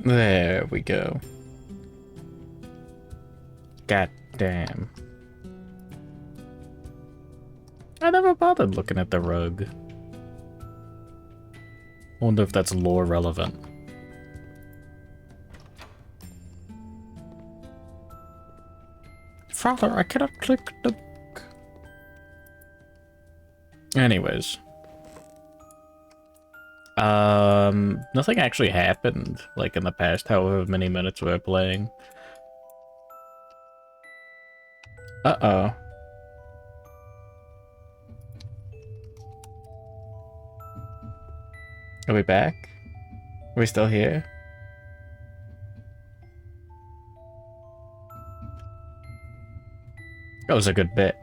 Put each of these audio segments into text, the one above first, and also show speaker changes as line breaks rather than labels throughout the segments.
There we go. God damn. I never bothered looking at the rug. Wonder if that's lore relevant. Father, I cannot click the book. Anyways. Nothing actually happened, like, in the past however many minutes we were playing. Uh-oh. Are we back? Are we still here? That was a good bit.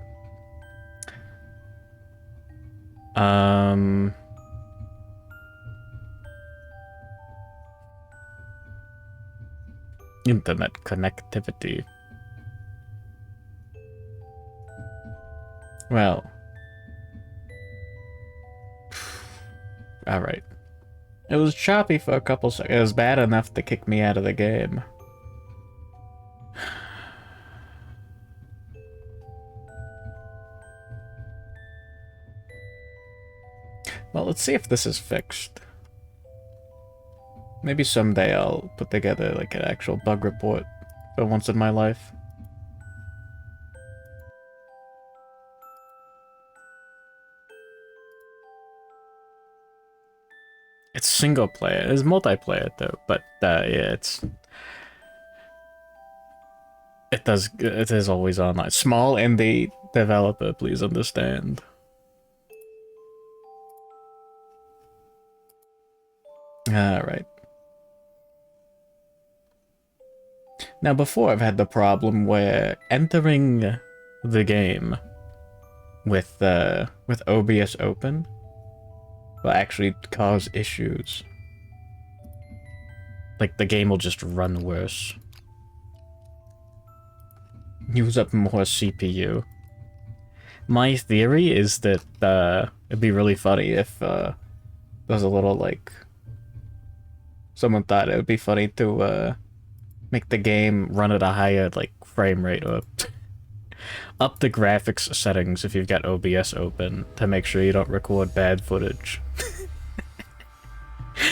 Internet connectivity. Well. Alright. It was choppy for a couple seconds. It was bad enough to kick me out of the game. Well, let's see if this is fixed. Maybe someday I'll put together like an actual bug report for once in my life. It's single player. It's multiplayer though, but yeah, it is always online. Small indie developer, please understand. Alright. Now before I've had the problem where entering the game with OBS open will actually cause issues. Like the game will just run worse. Use up more CPU. My theory is that it'd be really funny if there's a little like someone thought it would be funny to make the game run at a higher like frame rate or up the graphics settings if you've got OBS open to make sure you don't record bad footage.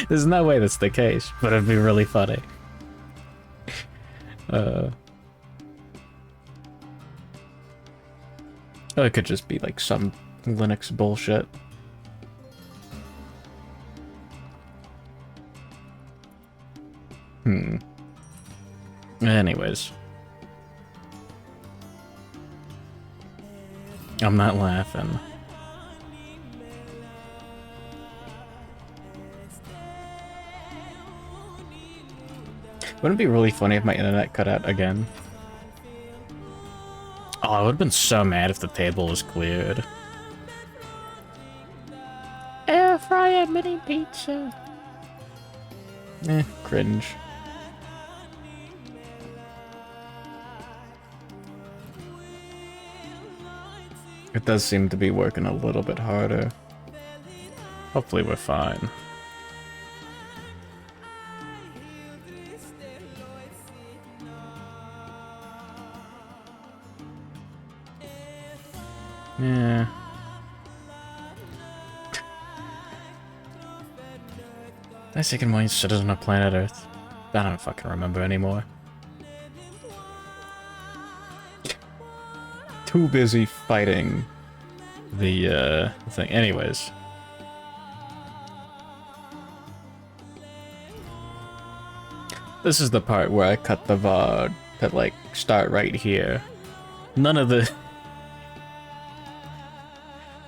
There's no way that's the case, but it'd be really funny. Or it could just be like some Linux bullshit. Anyways. I'm not laughing. Wouldn't it be really funny if my internet cut out again? Oh, I would have been so mad if the table was cleared. Air fryer mini pizza. Cringe. It does seem to be working a little bit harder. Hopefully we're fine. Yeah. I second one citizen of planet Earth. I don't fucking remember anymore. Too busy fighting the thing. Anyways. This is the part where I cut the VOD to like start right here. None of the...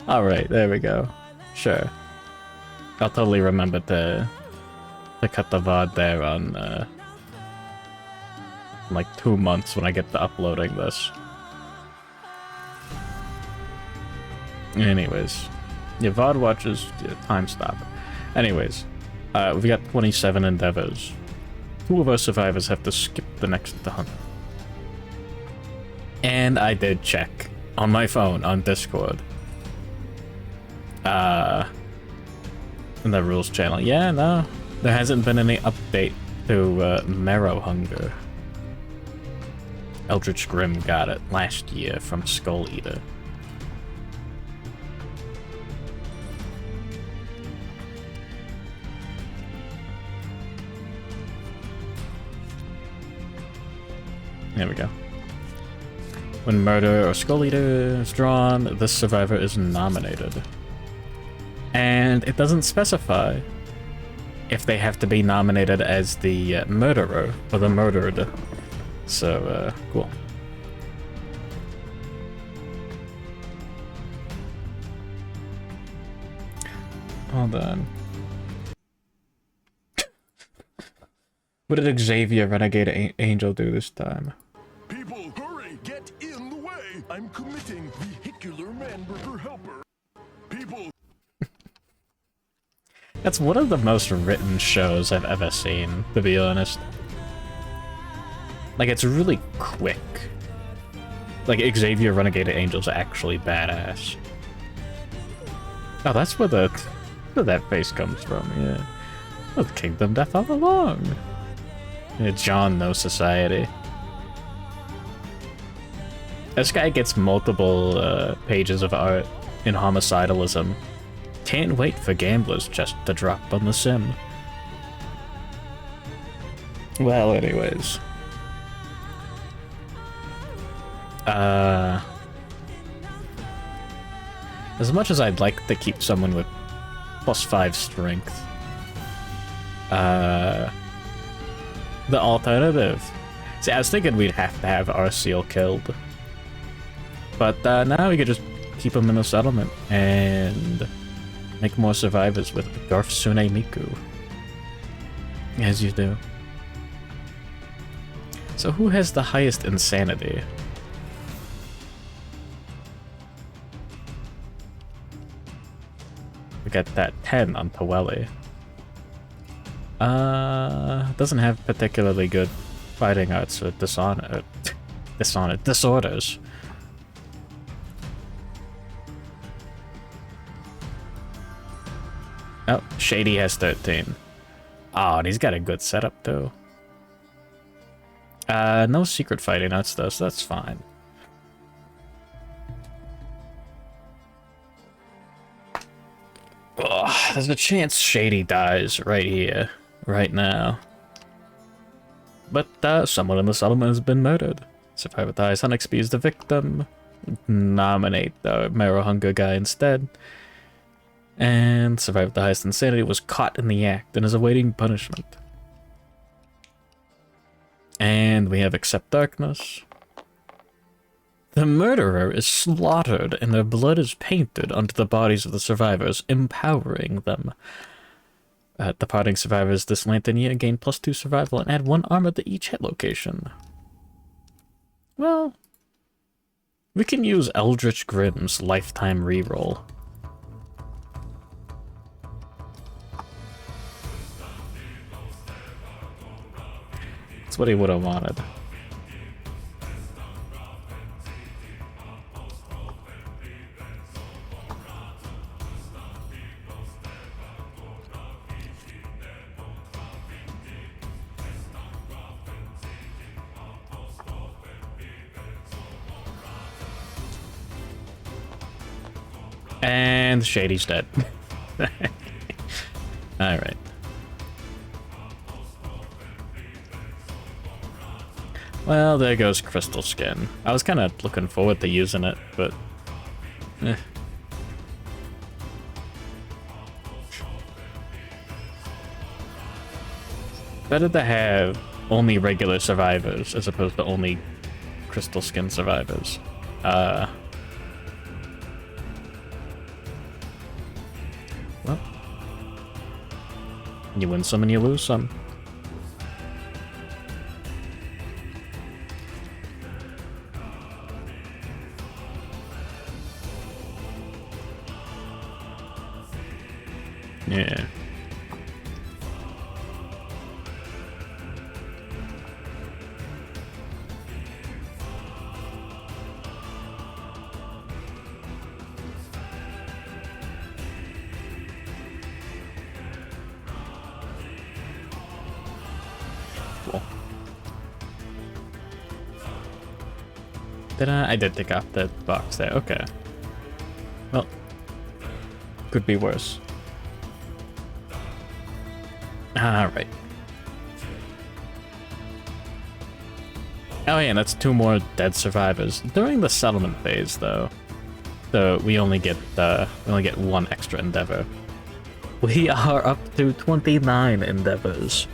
Alright, there we go. Sure. I'll totally remember to cut the VOD there on like 2 months when I get to uploading this. Anyways. Yeah, VOD watches, yeah, time stop. Anyways, we got 27 endeavors. 2 of our survivors have to skip the next hunt. And I did check on my phone on Discord. In the rules channel. Yeah, no. There hasn't been any update to Marrow Hunger. Eldritch Grim got it last year from Skull Eater. There we go. When Murder or Skull Eater is drawn, this survivor is nominated. And it doesn't specify if they have to be nominated as the murderer or the murdered. So, cool. Hold on. What did Xavier Renegade Angel do this time?
People, hurry! Get in the way! I'm committing vehicular manburger helper. People.
That's one of the most written shows I've ever seen, to be honest. Like, it's really quick. Like, Xavier Renegade Angel's actually badass. Oh, that's where that face comes from, yeah. Oh, Kingdom Death all along. Yeah, John No Society. This guy gets multiple pages of art in homicidalism. Can't wait for Gambler's Chest to drop on the sim. Well, anyways. As much as I'd like to keep someone with +5 strength, the alternative. See, I was thinking we'd have to have Arceal killed. But now we could just keep him in the settlement and make more survivors with Garfsune Miku. As you do. So who has the highest insanity? We got that 10 on Taweli. Doesn't have particularly good fighting arts or disorders. Oh, Shady has 13. Oh, and he's got a good setup too. No secret fighting arts though, so that's fine. Ugh, there's a chance Shady dies right here, right now. But someone in the settlement has been murdered. Survivor dies, Hunix is the victim. Nominate the Marrow Hunger guy instead. And survived the highest insanity, was caught in the act and is awaiting punishment. And we have Accept Darkness. The murderer is slaughtered and their blood is painted onto the bodies of the survivors, empowering them. Departing survivors this lantern year gain +2 survival and add 1 armor to each hit location. Well, we can use Eldritch Grimm's lifetime reroll. That's what he would have wanted. And Shady's dead. Alright. Well, there goes Crystal Skin. I was kind of looking forward to using it, but... Better to have only regular survivors as opposed to only Crystal Skin survivors. Well, you win some and you lose some. Yeah. Did I? I did take off the box there. Okay. Well, could be worse. Alright. Oh yeah, that's 2 more dead survivors. During the settlement phase, though, so we only get 1 extra endeavor. We are up to 29 endeavors.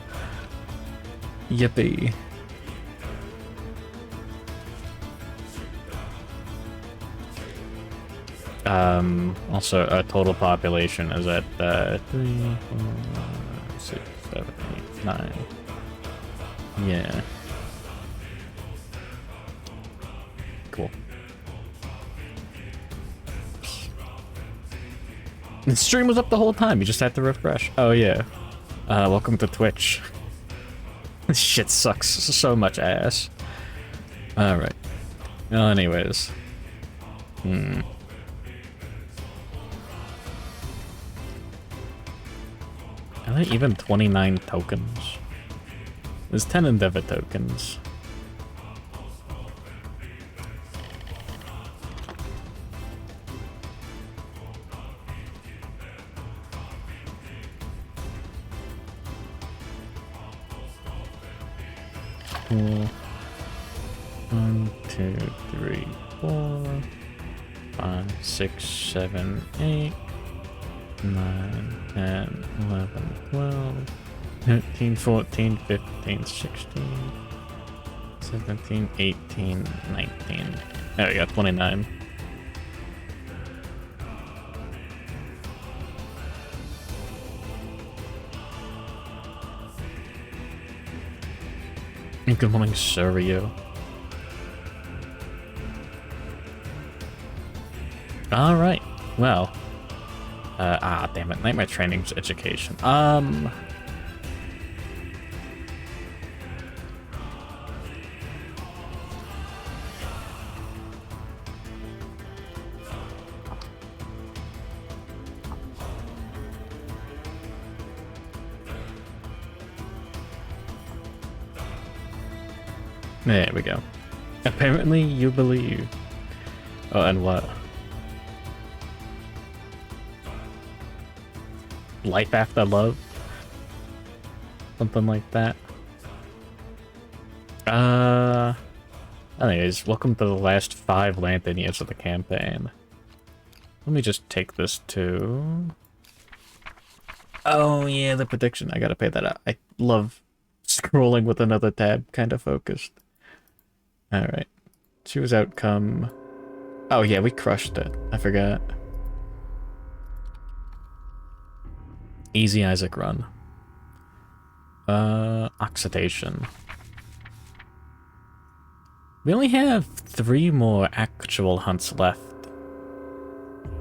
Yippee. Also, our total population is at 3, 4, 6, 7, 8, 9. Yeah. Cool. The stream was up the whole time, you just had to refresh. Oh yeah. Welcome to Twitch. This shit sucks so much ass. Alright. Well, anyways. Are there even 29 tokens? There's 10 endeavor tokens. Cool. 1, 2, 3, 4, 5, 6, 7, 8, 9, 10, 11, 12, 13, 14, 15, 16, 17, 18, 19. There we go, 29. Good morning, Suryo. Alright, well. Damn it, Nightmare Training's education. There we go. Apparently you believe. Oh, and what? Life after love? Something like that. Anyways, welcome to the last 5 Lantern years of the campaign. Let me just take this to... Oh yeah, the prediction. I gotta pay that out. I love scrolling with another tab, kind of focused. Alright. Choose outcome. Oh yeah, we crushed it. I forgot. Easy Isaac run. Oxidation. We only have 3 more actual hunts left.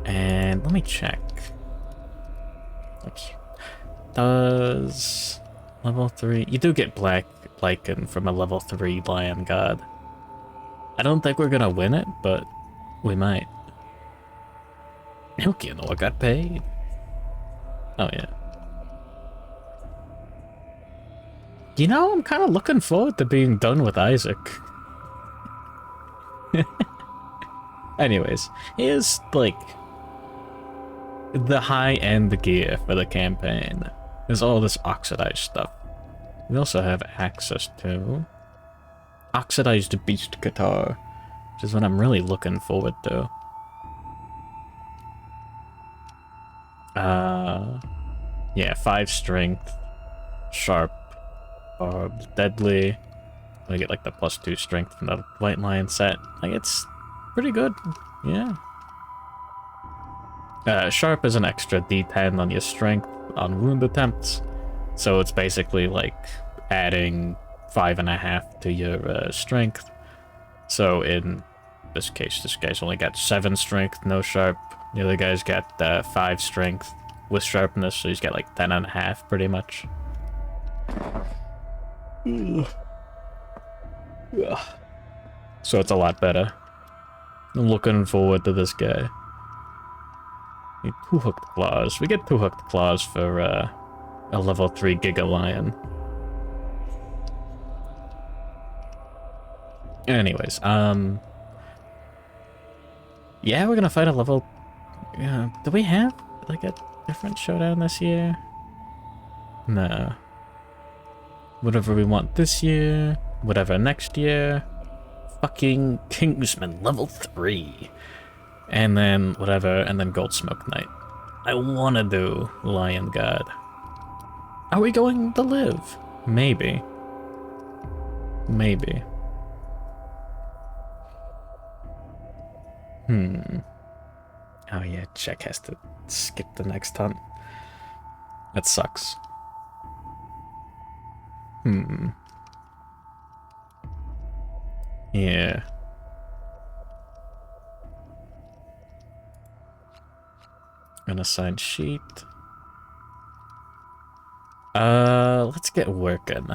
And let me check. Oops. Does level 3... You do get Black Lichen from a level 3 Lion God. I don't think we're gonna win it, but we might. Okay, no, I got paid. Oh yeah. You know, I'm kind of looking forward to being done with Isaac. Anyways, here's like the high-end gear for the campaign. There's all this oxidized stuff. We also have access to Oxidized Beast Guitar, which is what I'm really looking forward to. Yeah, 5 strength, sharp, deadly. I get like the +2 strength from the White Lion set. Like, it's pretty good, yeah. Sharp is an extra D10 on your strength on wound attempts, so it's basically like adding 5.5 to your strength. So in this case, this guy's only got 7 strength, no sharp. The other guy's got 5 strength with sharpness, so he's got like 10.5 pretty much. So it's a lot better. I'm looking forward to this guy. Need 2 hooked claws. We get 2 hooked claws for a level 3 Gigalion. Anyways, Yeah, we're gonna fight a level... Yeah, do we have, like, a different showdown this year? No. Whatever we want this year, whatever next year. Fucking Kingsman level 3. And then whatever, and then Goldsmoke Knight. I wanna do Lion God. Are we going to live? Maybe. Maybe. Oh yeah, Check has to skip the next hunt. That sucks. Yeah. Unassigned sheet. Let's get working.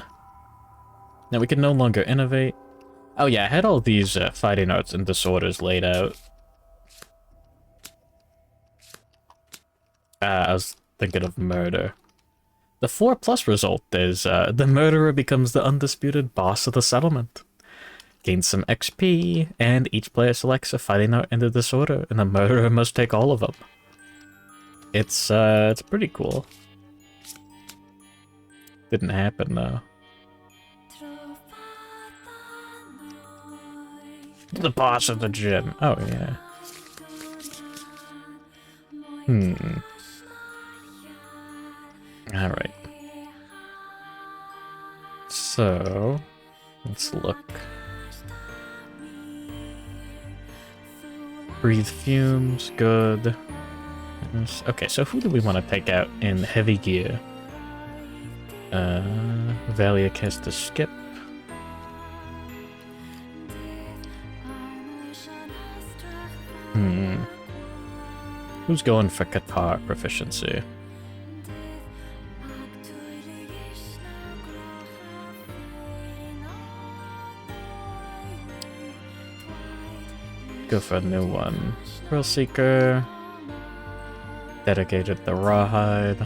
Now we can no longer innovate. Oh yeah, I had all these fighting arts and disorders laid out. I was thinking of murder. The 4+ result is the murderer becomes the undisputed boss of the settlement. Gains some XP, and each player selects a fighting art and a disorder, and the murderer must take all of them. It's pretty cool. Didn't happen though. The boss of the gym. Oh yeah. Alright. So, let's look. Breathe fumes, good. Okay, so who do we want to take out in heavy gear? Valiak has to skip. Who's going for Qatar proficiency? Go for a new one. Thrill Seeker. Dedicated the Rawhide.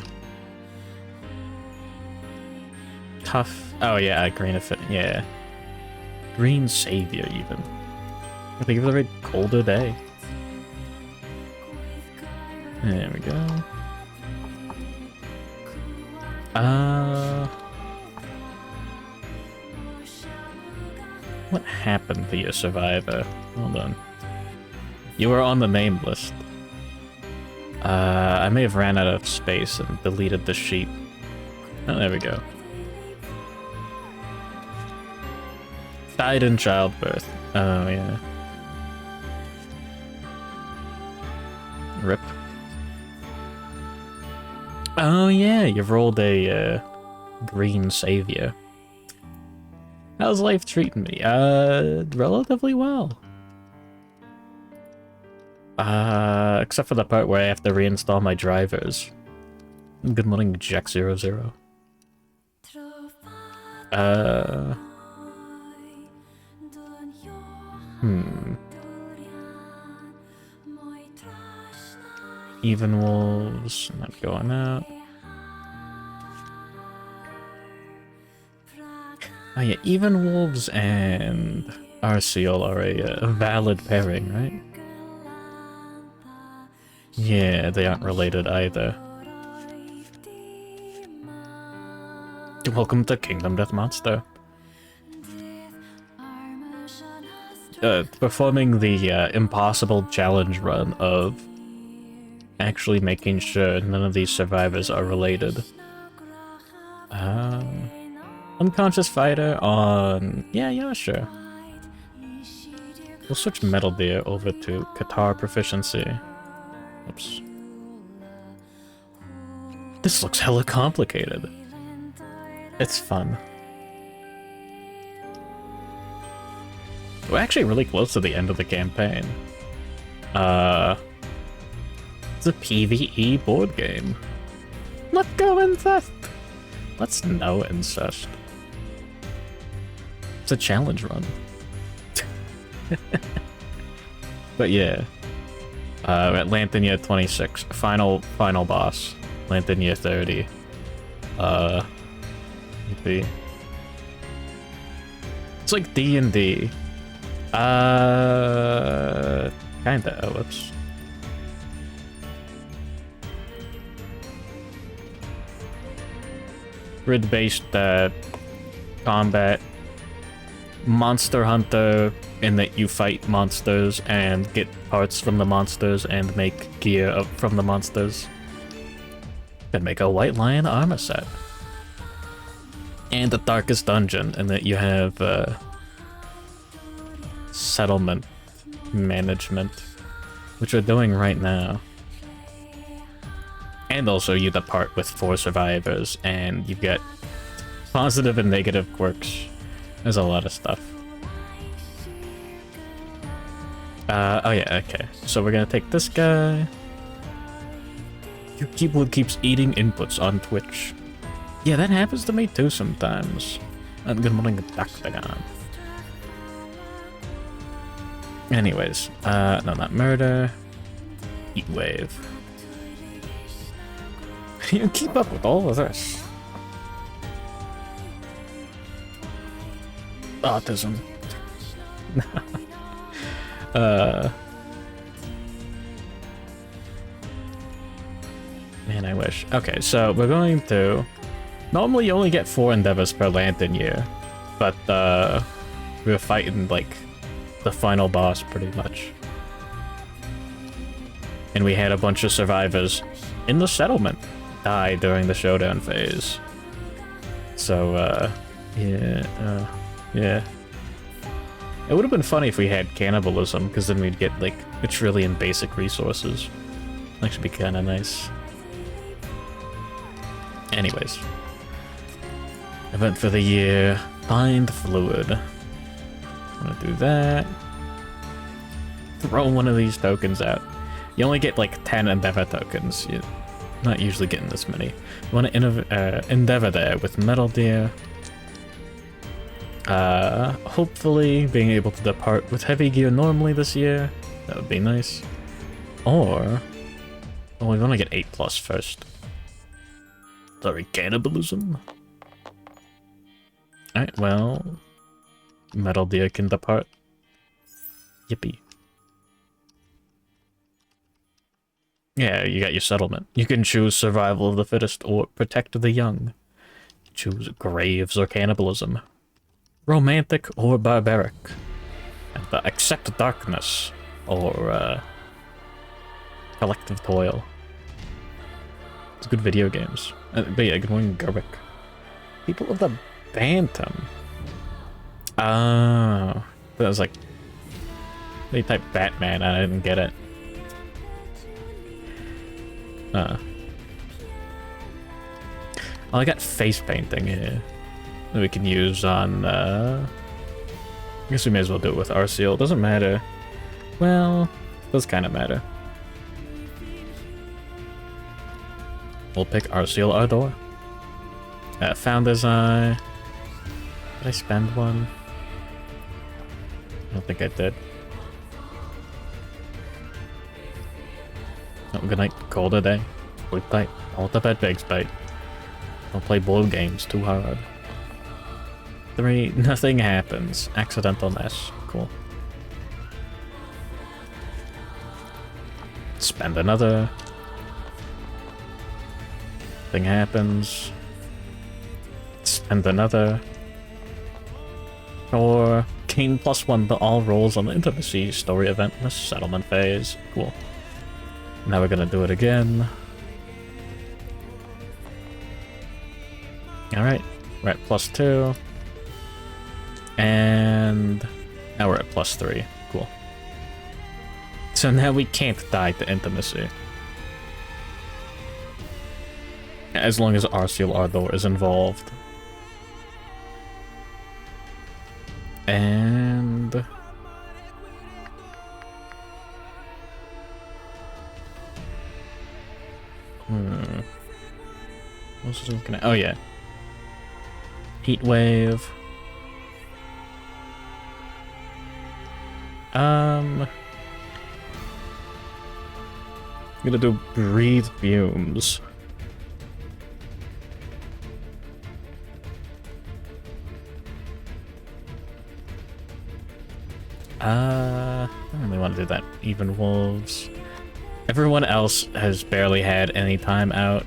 Tough. Oh yeah, Green Effect. Yeah. Green Savior, even. I think of the very colder day. There we go. What happened to your survivor? Hold on. You were on the name list. I may have ran out of space and deleted the sheet. Oh, there we go. Died in childbirth. Oh, yeah. Rip. Oh, yeah, you rolled a, Green Savior. How's life treating me? Relatively well. Except for the part where I have to reinstall my drivers. Good morning, Jack00. Even Wolves, not going out. Oh yeah, Even Wolves and Arceal are a valid pairing, right? Yeah, they aren't related either. Welcome to Kingdom Death Monster. Performing the impossible challenge run of actually making sure none of these survivors are related. Unconscious fighter on... Yeah, sure. We'll switch Metal Deer over to Qatar proficiency. Oops. This looks hella complicated. It's fun. We're actually really close to the end of the campaign. It's a PvE board game. Let's go incest! Let's no incest. It's a challenge run. But yeah. At Lantern Year 26. Final boss. Lantern Year 30. Yippee. It's like D&D. Kinda ellipse. Grid-based combat. Monster Hunter, in that you fight monsters and get parts from the monsters and make gear up from the monsters. Can make a White Lion armor set. And the Darkest Dungeon, in that you have settlement management, which we're doing right now. And also you depart with 4 survivors, and you get positive and negative quirks. There's a lot of stuff. Oh yeah, okay. So we're gonna take this guy. Your keyboard keeps eating inputs on Twitch. Yeah, that happens to me too sometimes. And good morning, Dr. Gon. Anyways, no, not murder. Heat wave. You keep up with all of this. Autism. Man, I wish. Okay, so we're going to... Normally you only get 4 endeavors per lantern year, but we're fighting, like, the final boss, pretty much. And we had a bunch of survivors in the settlement die during the showdown phase. So, yeah. It would have been funny if we had cannibalism, because then we'd get, like, a trillion basic resources. That should be kind of nice. Anyways. Event for the year. Find fluid. I'm gonna do that. Throw one of these tokens out. You only get, like, 10 Endeavor tokens. You're not usually getting this many. You want to Endeavor there with Metal Deer. Hopefully being able to depart with heavy gear normally this year. That would be nice. Or... well, we want to get 8+ first. Sorry, cannibalism? Alright, well... Metal Deer can depart. Yippee. Yeah, you got your settlement. You can choose survival of the fittest or protect the young. Choose graves or cannibalism. Romantic or barbaric. And accept darkness or collective toil. It's good video games. But yeah, good morning, Garbic. People of the Bantam. Oh, that was like they typed Batman. I didn't get it. Oh, I got face painting here that we can use on, I guess we may as well do it with Arceal. Doesn't matter. Well, does kind of matter. We'll pick Arceal Ardor. Founder's Eye. Did I spend one? I don't think I did. Oh, good night. Cold a day. Sleep tight. All the bed bugs bite. Don't play blue games too hard. 3. Nothing happens. Accidental mess. Cool. Spend another. Thing happens. Spend another. Or gain +1 to all rolls on the intimacy story event in the settlement phase. Cool. Now we're gonna do it again. Alright, we're at +2. And now we're at +3. Cool. So now we can't die to intimacy. As long as Arceal Ardor is involved. And... what was I looking at? Oh yeah. Heat wave. I'm gonna do breathe fumes. really want to do that. Even wolves. Everyone else has barely had any time out.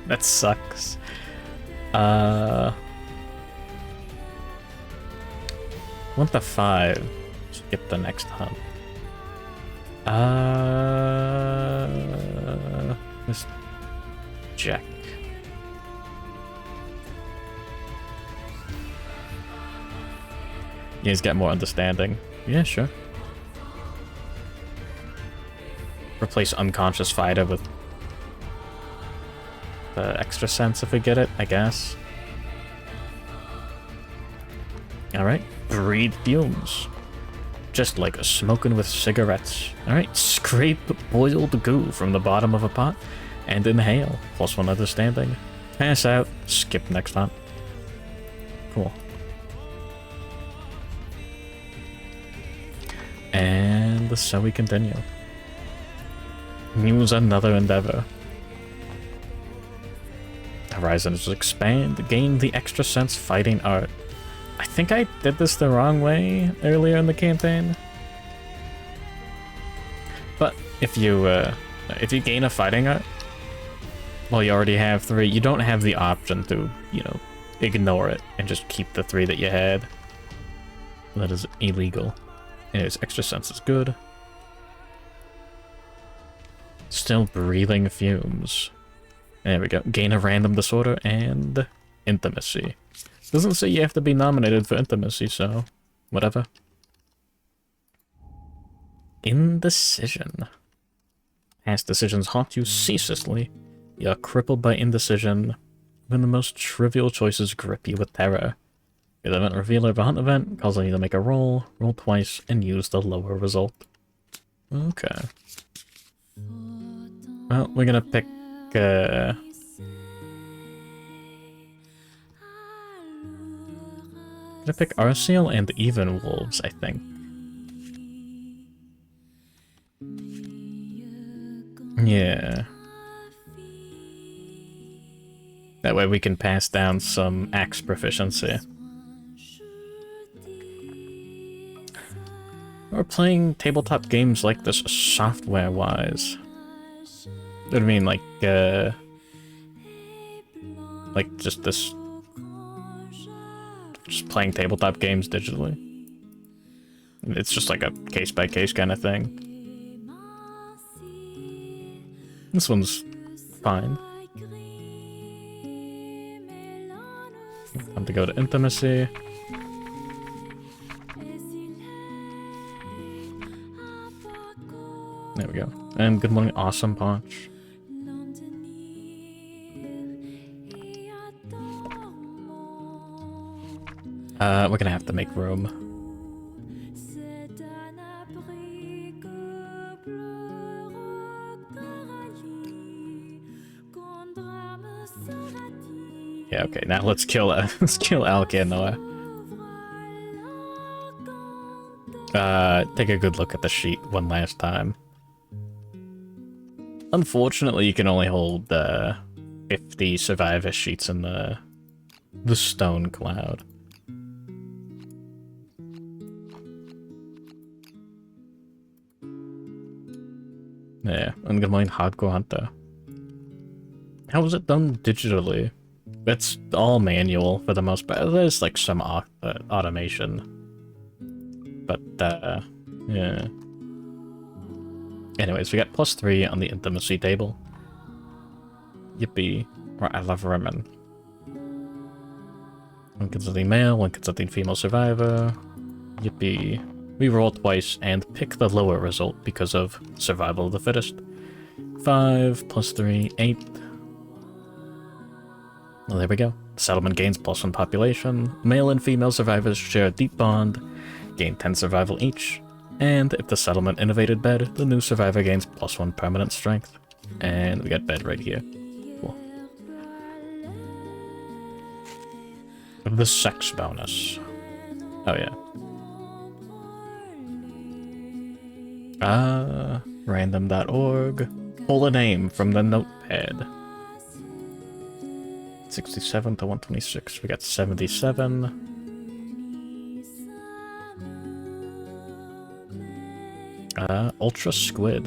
That sucks. Want the 5. Skip the next hunt. Let's check. Yeah, he's got more understanding. Yeah, sure. Replace unconscious fighter with the extra sense if we get it, I guess. Alright, breathe fumes. Just like smoking with cigarettes. Alright, scrape boiled goo from the bottom of a pot and inhale. +1 understanding. Pass out, skip next hunt. Cool. And so we continue. Use another endeavor. Horizons expand, gain the extra sense fighting art. I think I did this the wrong way earlier in the campaign. But if you gain a fighting art, well, you already have 3, you don't have the option to, you know, ignore it and just keep the 3 that you had. That is illegal. Anyways, extra sense is good. Still breathing fumes. There we go. Gain a random disorder and intimacy. Doesn't say you have to be nominated for intimacy, so whatever. Indecision. Past decisions haunt you ceaselessly. You are crippled by indecision. Even the most trivial choices grip you with terror. Your event revealer of a hunt event, causing you to make a roll twice, and use the lower result. Okay. Well, we're gonna pick, gonna pick Arceal and Even Wolves, I think. Yeah. That way we can pass down some axe proficiency. We're playing tabletop games like this software-wise. What do you mean, like just this... Just playing tabletop games digitally? It's just like a case-by-case kind of thing. This one's fine. Time to go to intimacy. There we go. And good morning, awesome punch. We're gonna have to make room. Yeah, okay, now let's kill Alcanoa. Take a good look at the sheet one last time. Unfortunately, you can only hold 50 survivor sheets in the stone cloud. Yeah, and good morning, Hardcore Hunter. How was it done digitally? It's all manual for the most part. There's like some automation. But, yeah. Anyways, we got +3 on the intimacy table. Yippee. I love women. 1 consenting male, 1 consenting female survivor. Yippee. We roll twice and pick the lower result because of survival of the fittest. 5 +3, 8. Well, there we go. Settlement gains +1 population. Male and female survivors share a deep bond. Gain 10 survival each. And if the settlement innovated bed, the new survivor gains +1 permanent strength. And we got bed right here. Cool. The sex bonus. Oh yeah. Random.org. Pull a name from the notepad. 67 to 126. We got 77. Ultra Squid.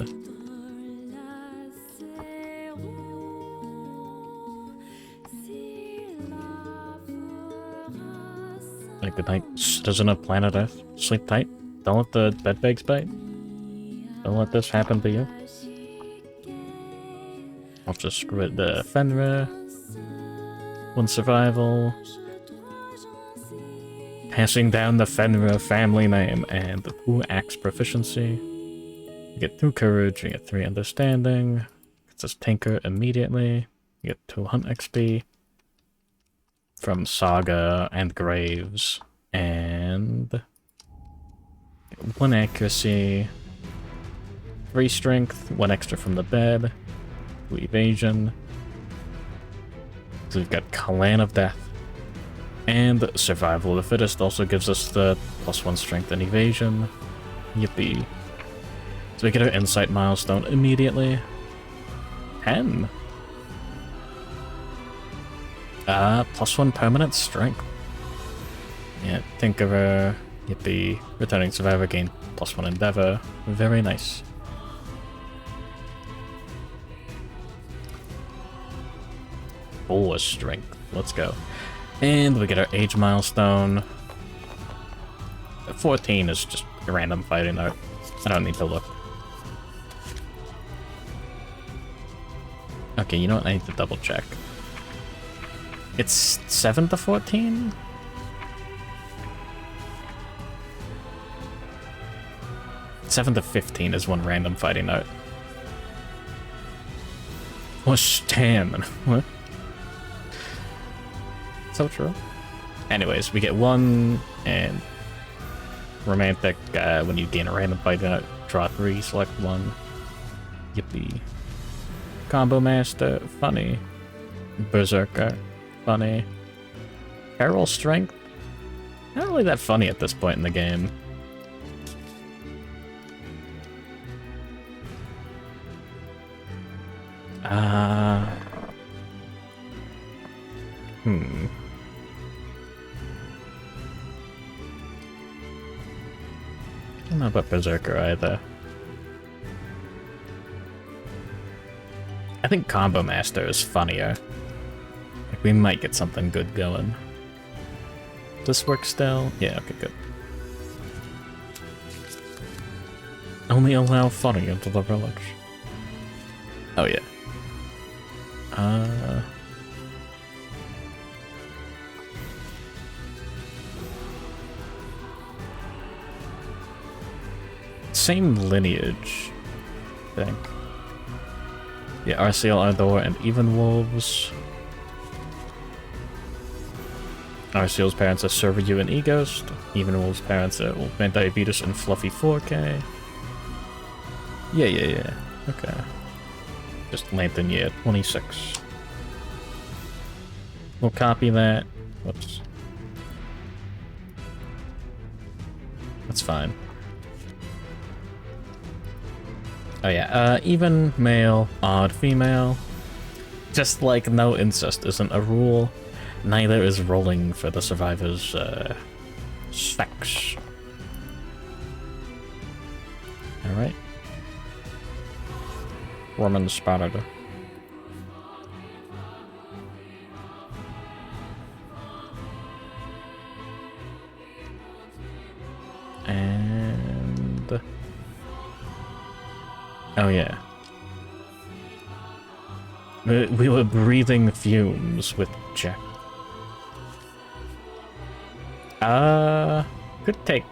Like the night citizen of planet Earth. Sleep tight. Don't let the bedbugs bite. Don't let this happen to you. Ultra Squid, the Fenrir. 1 survival. Passing down the Fenrir family name and the 2 axe proficiency. You get 2 courage, you get 3 understanding. It says tinker immediately. You get 2 hunt XP. From Saga and Graves. And 1 accuracy. 3 strength, 1 extra from the bed. 2 evasion. So we've got Clan of Death. And Survival of the Fittest also gives us the +1 strength and evasion. Yippee. So we get our insight milestone immediately. 10. +1 permanent strength. Yeah, Tinkerer. Yippee. Returning Survivor gain +1 endeavor. Very nice. Full strength. Let's go. And we get our age milestone. 14 is just a random fighting art. I don't need to look. Okay, you know what? I need to double check. It's 7 to 14? Seven to 15 is one random fighting art. Oh, Stan. What? So true. Anyways, we get 1 and romantic when you gain a random fighting art, draw 3, select 1. Yippee. Combo Master, funny. Berserker, funny. Feral Strength, not really that funny at this point in the game. I don't know about Berserker either. I think Combo Master is funnier. Like, we might get something good going. Does this work still? Yeah, okay, good. Only allow funny into the village. Oh, yeah. Same lineage, I think. Yeah, Arceal, Ardor, and Even Wolves. Arceal's parents are Serveryu and Eghost. Even Wolves' parents are Wolfman Diabetes and Fluffy 4K. Yeah. Okay. Just Lantern Year 26. We'll copy that. Whoops. That's fine. Oh yeah, even male, odd female. Just like no incest isn't a rule, neither is rolling for the survivor's sex. Alright. Woman spotted. And... oh yeah. We were breathing fumes with Jack. Could take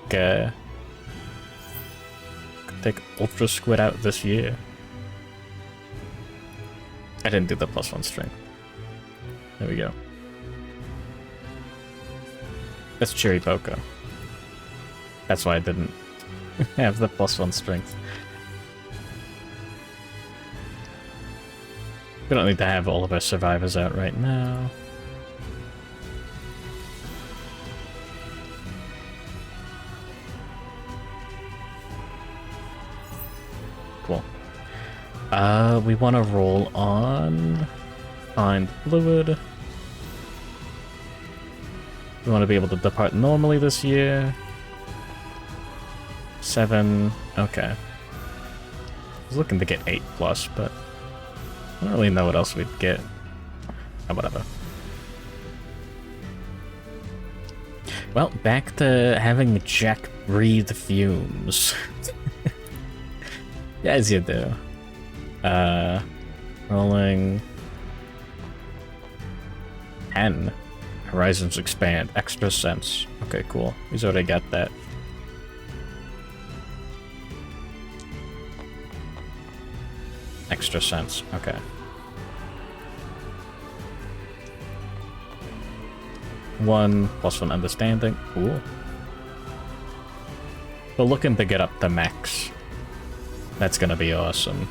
Ultra Squid out this year. I didn't do the +1 strength. There we go. That's Cherry Poco. That's why I didn't have the +1 strength. We don't need to have all of our survivors out right now. Cool. We want to roll on Find Fluid. We want to be able to depart normally this year. 7. Okay. was looking to get 8 plus, but I don't really know what else we'd get. Oh, whatever. Well, back to having Jack breathe fumes. As you do. Rolling 10. Horizons expand. Extra sense. Okay, cool. He's already got that. Extra sense. Okay. +1 understanding. Cool. But looking to get up to max. That's gonna be awesome.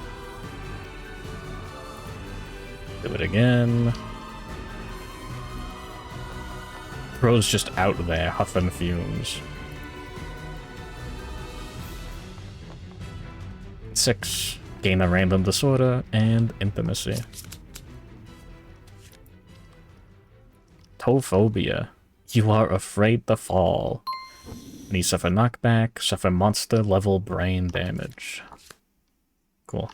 Do it again. Bro's just out there huffing fumes. 6. Gain a random disorder and intimacy. Tophobia. You are afraid to fall. When you suffer knockback, suffer monster level brain damage. Cool.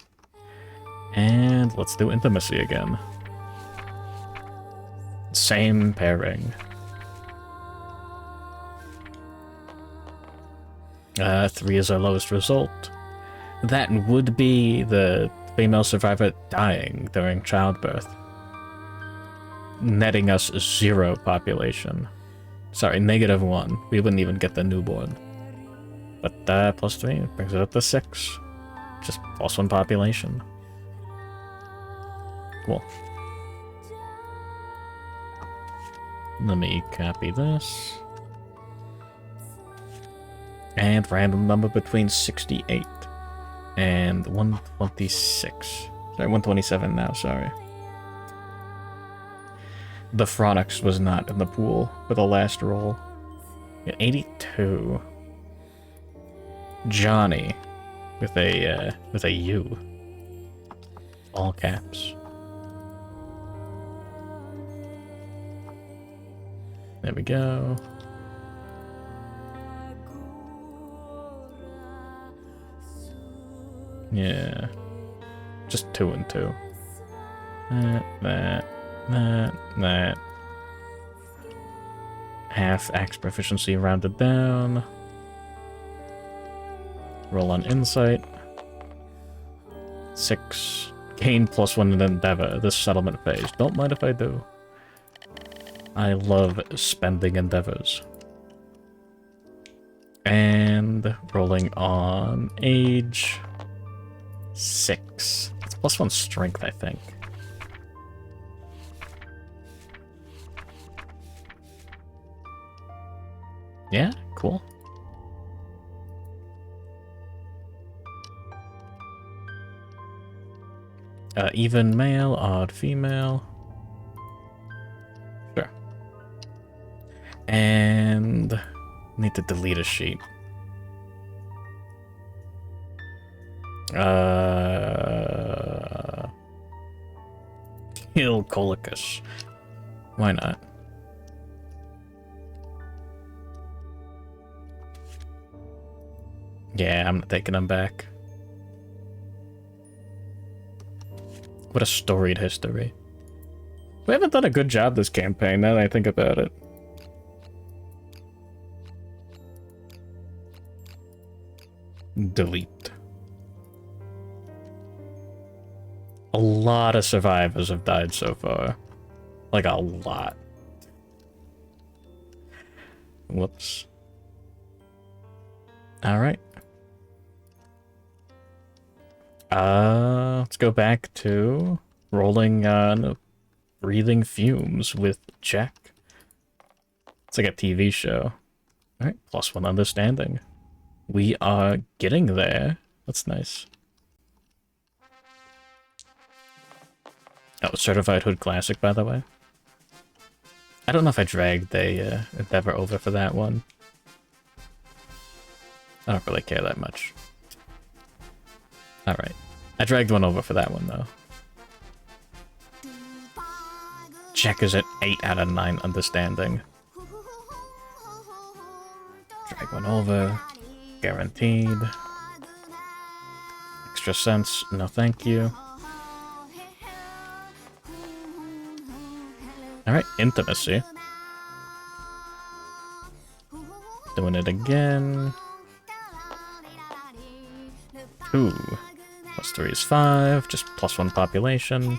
And let's do intimacy again. Same pairing. 3 is our lowest result. That would be the female survivor dying during childbirth. Netting us 0 population. Sorry, -1. We wouldn't even get the newborn. But +3 brings it up to 6. Just +1 population. Cool. Let me copy this. And random number between 68 and 126. Sorry, 127 now, sorry. The Phronix was not in the pool for the last roll. 82. Johnny with a U. All caps. There we go. Yeah. Just 2 and 2. That. Half axe proficiency rounded down. Roll on insight. 6. Gain +1 in endeavor this settlement phase. Don't mind if I do. I love spending endeavors. And rolling on age. 6. It's +1 strength, I think. Yeah, cool. Even male, odd female. Sure. And need to delete a sheet. Kill Colicus. Why not? Yeah, I'm not taking them back. What a storied history. We haven't done a good job this campaign, now that I think about it. Delete. A lot of survivors have died so far. Like, a lot. Whoops. Alright. Let's go back to rolling on breathing fumes with Jack. It's like a TV show. Alright, +1 understanding. We are getting there. That's nice. Oh, Certified Hood Classic, by the way. I don't know if I dragged a Endeavor over for that one. I don't really care that much. Alright. I dragged one over for that one, though. Jack is at 8 out of 9 understanding. Drag one over. Guaranteed. extra cents. No, thank you. Alright, intimacy. Doing it again. 2. Plus 3 is 5. Just plus 1 population.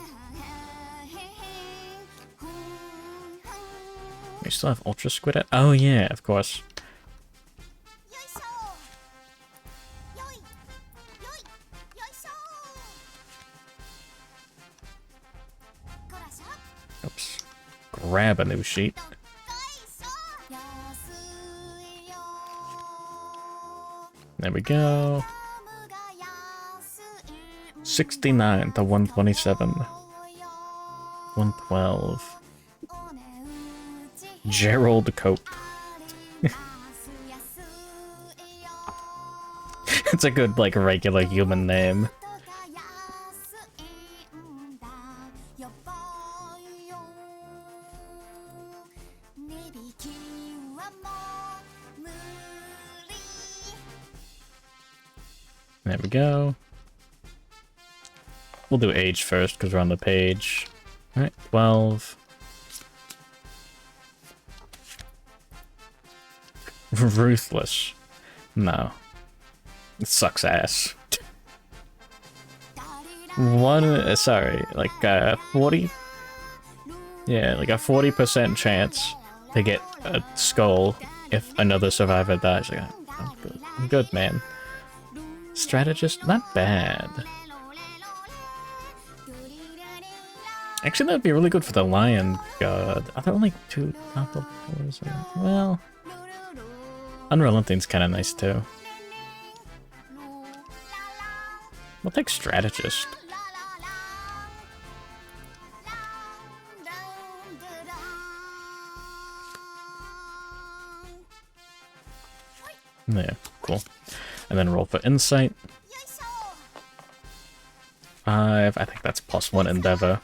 We still have Ultra Squid at. Oh, yeah, of course. Oops. Grab a new sheet. There we go. 69 to 127. 112. Gerald Cope. It's a good, like, regular human name. There we go. We'll do age first because we're on the page. Alright, 12. Ruthless. No. It sucks ass. Sorry, like 40? Yeah, like a 40% chance to get a skull if another survivor dies. Like, I'm good, man. Strategist, not bad. Actually, that'd be really good for the Lion God. Are there only 2 top levels? Well, Unrelenting's kind of nice too. We'll take Strategist. Yeah, cool. And then roll for Insight. 5, I think that's +1 Endeavor.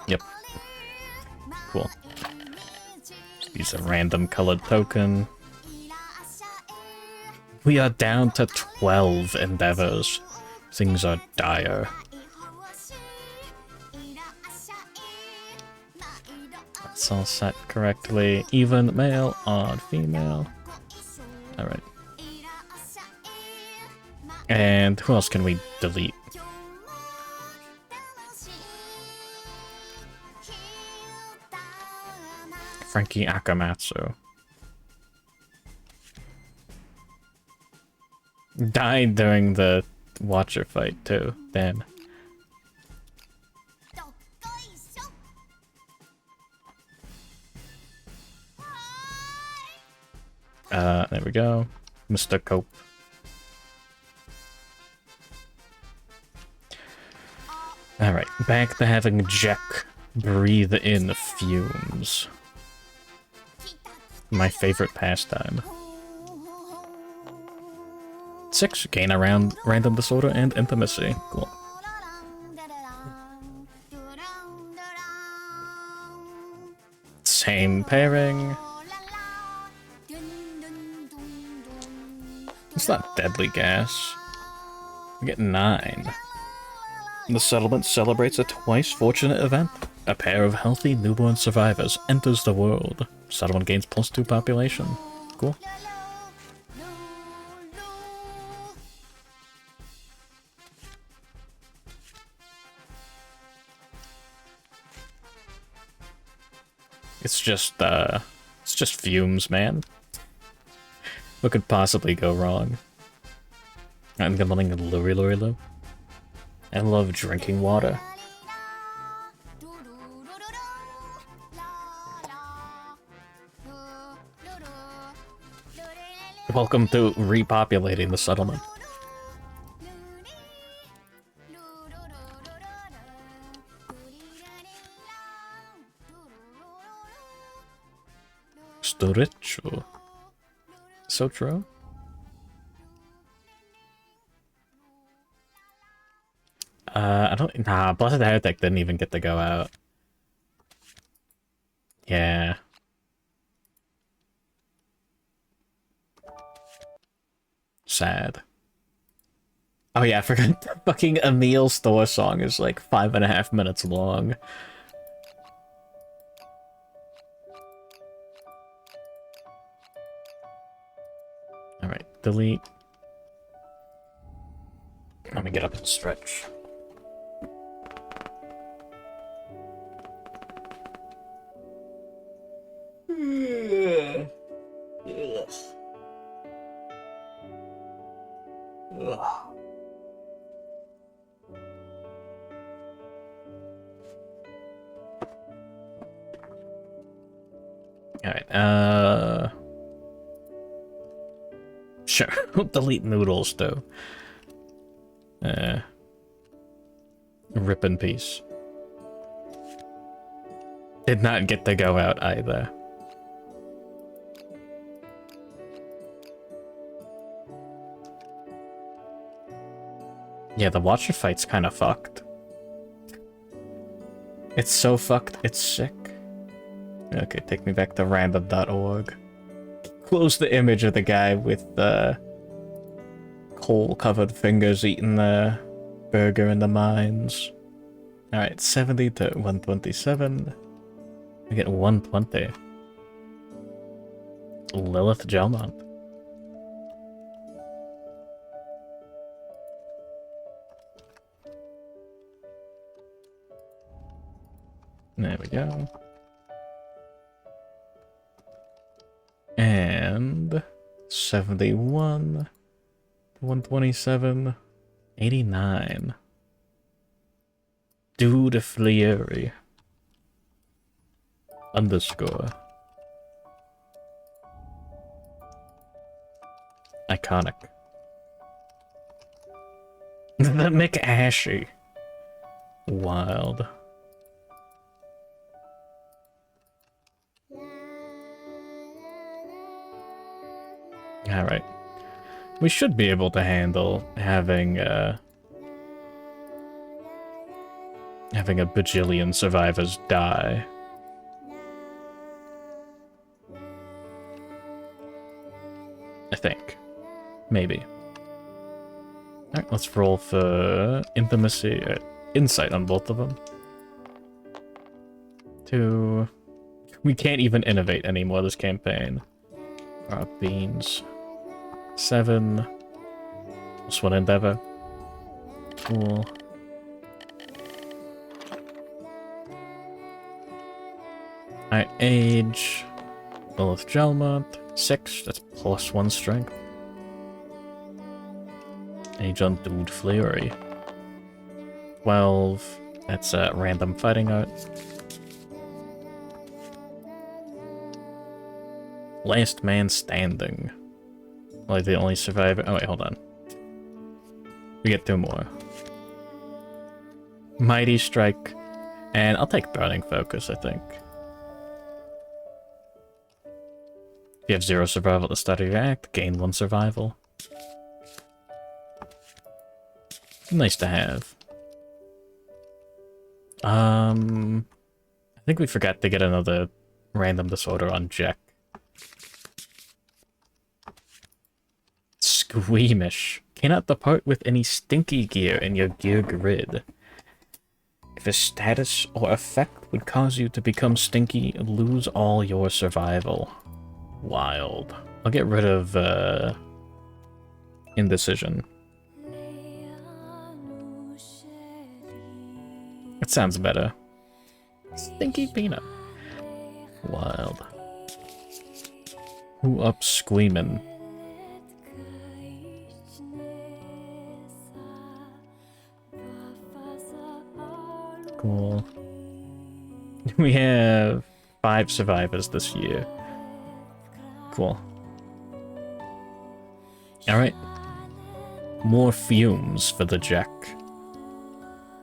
Yep. Cool. Use a random colored token. We are down to 12 endeavors. Things are dire. That's all set correctly. Even, male, odd, female. Alright. And who else can we delete? Frankie Akamatsu. Died during the Watcher fight too. Damn. There we go. Mr. Cope. Alright, back to having Jack breathe in fumes. My favorite pastime. 6, gain around random disorder and intimacy. Cool. Same pairing. It's not deadly gas. We get 9. The settlement celebrates a twice fortunate event. A pair of healthy newborn survivors enters the world. Settlement gains +2 population. Cool. It's just fumes, man. What could possibly go wrong? I'm gambling Luri. I love drinking water. Welcome to repopulating the settlement. Storicho. So true. I don't. Nah, Blessed Heretic didn't even get to go out. Yeah. Sad. Oh yeah, I forgot the fucking Emil Store song is like 5.5 minutes long. Alright, delete. Let me get up and stretch. Yes. Ugh. Alright, sure, we'll delete noodles, though. Rip in peace. Did not get to go out either. Yeah, the Watcher fight's kind of fucked. It's so fucked, it's sick. Okay, take me back to random.org. Close the image of the guy with the coal-covered fingers eating the burger in the mines. Alright, 70 to 127. We get 120. Lilith Gelmont. There we go. And 71, 127, 89. Dude Fury. Underscore. Iconic. The McAshy. Wild. Alright. We should be able to handle having a bajillion survivors die. I think. Maybe. Alright, let's roll for insight on both of them. 2. We can't even innovate anymore this campaign. Beans. 7. Plus 1 endeavor. Cool. Alright, age. Lilith Gelmont. 6. That's plus 1 strength. Age on Dude Fury. 12. That's random fighting art. Last man standing. Like the only survivor. Oh wait, hold on. We get 2 more. Mighty Strike. And I'll take Burning Focus, I think. If you have 0 survival at the start of your act, gain 1 survival. Nice to have. I think we forgot to get another random disorder on Jack. Squeamish. Cannot depart with any stinky gear in your gear grid. If a status or effect would cause you to become stinky, lose all your survival. Wild. I'll get rid of indecision. It sounds better. Stinky peanut. Wild. Who up squeamin'? Cool. We have 5 survivors this year. Cool. Alright. More fumes for the Jack.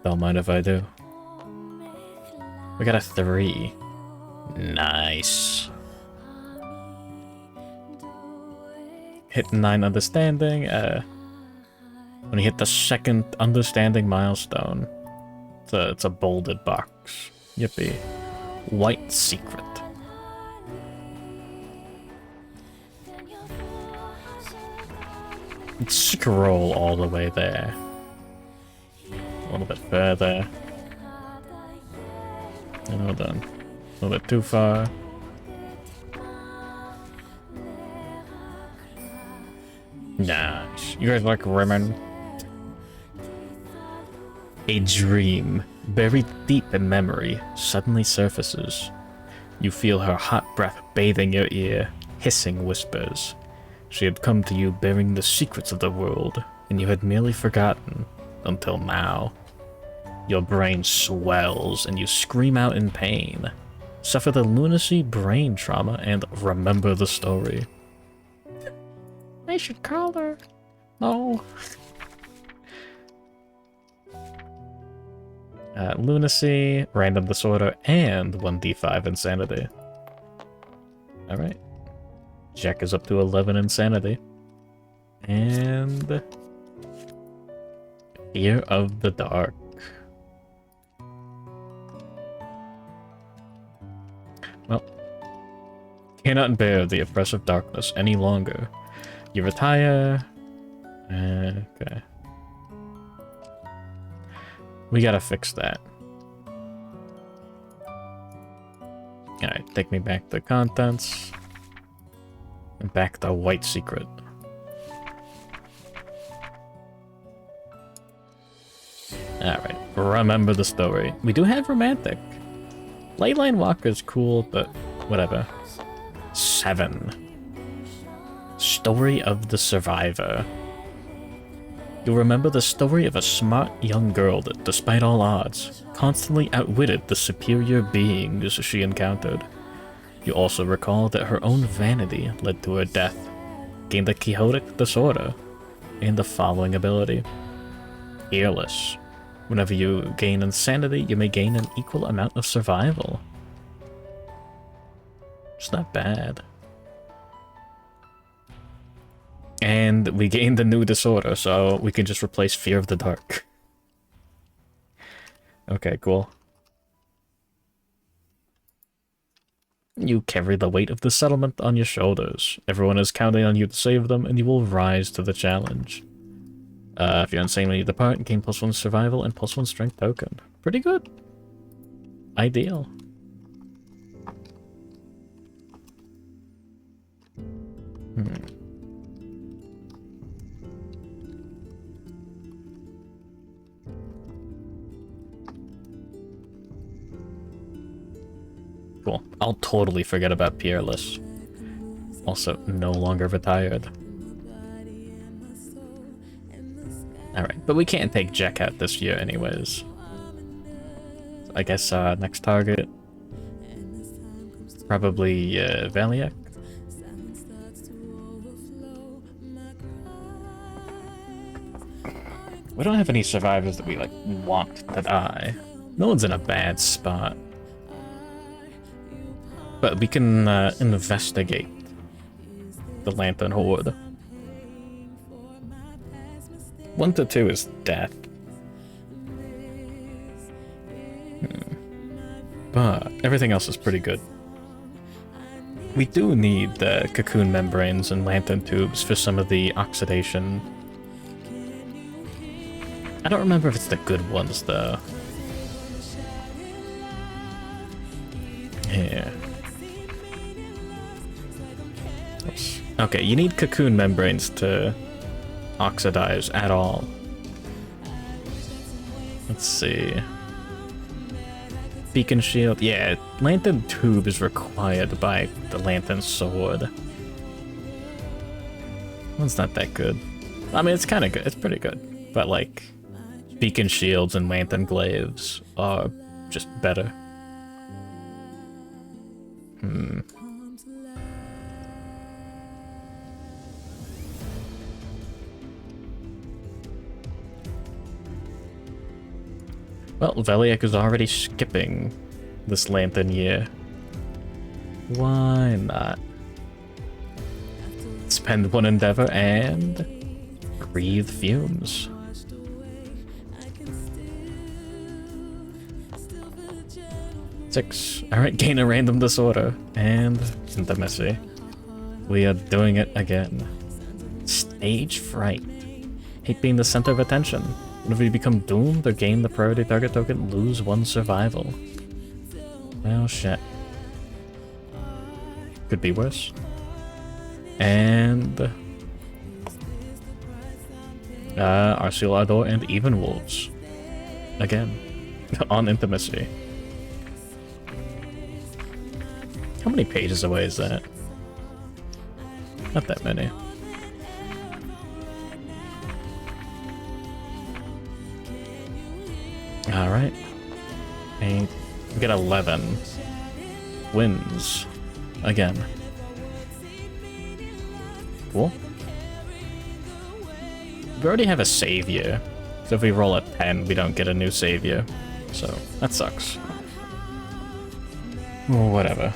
Don't mind if I do. We got a 3. Nice. Hit 9 understanding. When you hit the 2nd understanding milestone, it's a bolded box. Yippee. White Secret. Let's scroll all the way there. A little bit further. And hold on. A little bit too far. Nice. You guys like women? A dream, buried deep in memory, suddenly surfaces. You feel her hot breath bathing your ear, hissing whispers. She had come to you bearing the secrets of the world, and you had merely forgotten, until now. Your brain swells, and you scream out in pain. Suffer the lunacy, brain trauma, and remember the story. I should call her. No. Lunacy, random disorder, and 1d5 insanity. Alright. Jack is up to 11 insanity. And... Fear of the dark. Well, cannot bear the oppressive darkness any longer. You retire. Okay. We gotta fix that. Alright, take me back to contents. And back to White Secret. Alright, remember the story. We do have romantic. Leyline Walker's cool, but whatever. 7. Story of the Survivor. You'll remember the story of a smart young girl that, despite all odds, constantly outwitted the superior beings she encountered. You also recall that her own vanity led to her death, gained a quixotic disorder, and the following ability. Fearless. Whenever you gain insanity, you may gain an equal amount of survival. It's not bad. And we gained a new disorder, so we can just replace Fear of the Dark. Okay, cool. You carry the weight of the settlement on your shoulders. Everyone is counting on you to save them, and you will rise to the challenge. If you're insane when you depart, gain +1 survival and +1 strength token. Pretty good. Ideal. Cool. I'll totally forget about Peerless. Also, no longer retired. Alright, but we can't take Jack out this year anyways. So I guess next target. Probably Valiak. We don't have any survivors that we like want to die. No one's in a bad spot. But we can investigate the Lantern Horde. 1 to 2 is death. But everything else is pretty good. We do need the cocoon membranes and lantern tubes for some of the oxidation. I don't remember if it's the good ones though. Yeah. Oops. Okay, you need cocoon membranes to oxidize at all. Let's see. Beacon shield. Yeah, lantern tube is required by the lantern sword. One's not that good. I mean, it's kind of good. It's pretty good. But like, beacon shields and lantern glaives are just better. Well, Valiak is already skipping this lantern year. Why not? Spend 1 endeavor and breathe fumes. Six. Alright, gain a random disorder. And intimacy. We are doing it again. Age fright. Hate being the center of attention. Whenever you become doomed or gain the priority target token, lose 1 survival. Well, shit. Could be worse. And... Arceal Ardor and Even Wolves. Again. On Intimacy. How many pages away is that? Not that many. Alright. And we get 11. Wins. Again. Cool. We already have a savior. So if we roll a 10, we don't get a new savior. So, that sucks. Well, whatever.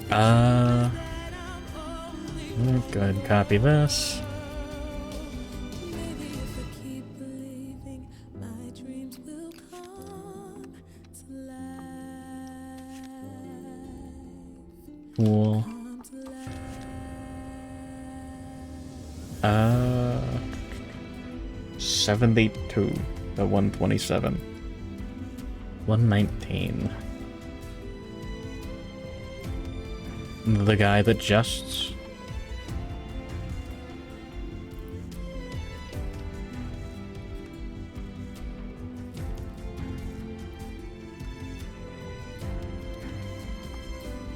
Go ahead and copy this. Cool. 72 to 127. 119. The guy that just...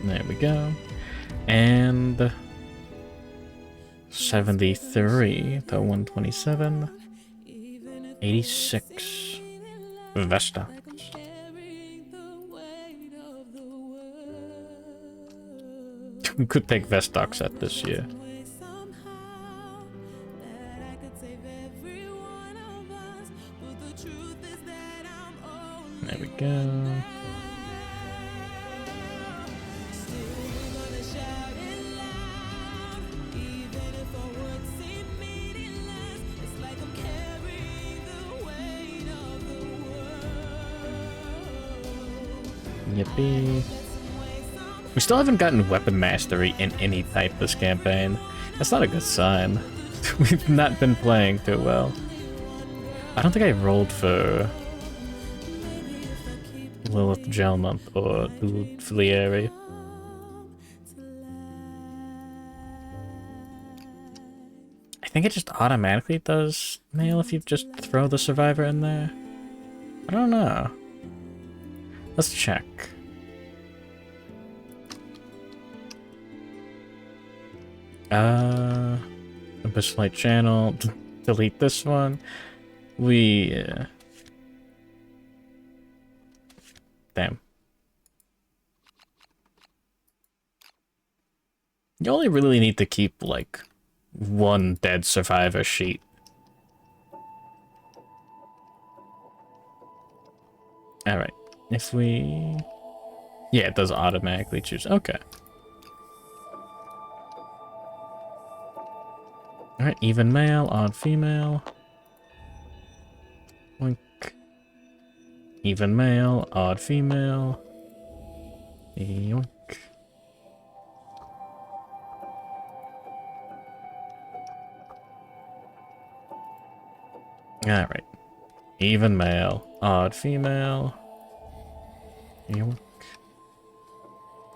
There we go. And 73 to 127. 86. Vesta. We could take Vestox at this year. There we go. Yippee. We still haven't gotten weapon mastery in any type this campaign. That's not a good sign. We've not been playing too well. I don't think I rolled for Lilith Gelmont or Flieri. I think it just automatically does mail if you just throw the survivor in there. I don't know. Let's check. Abyss Light Channel. Delete this one. Damn. You only really need to keep, like, 1 dead survivor sheet. Alright. If we... Yeah, it does automatically choose. Okay. Alright, even male, odd female. Wink. Even male, odd female. Yoink. Alright. Even male, odd female. Yoink.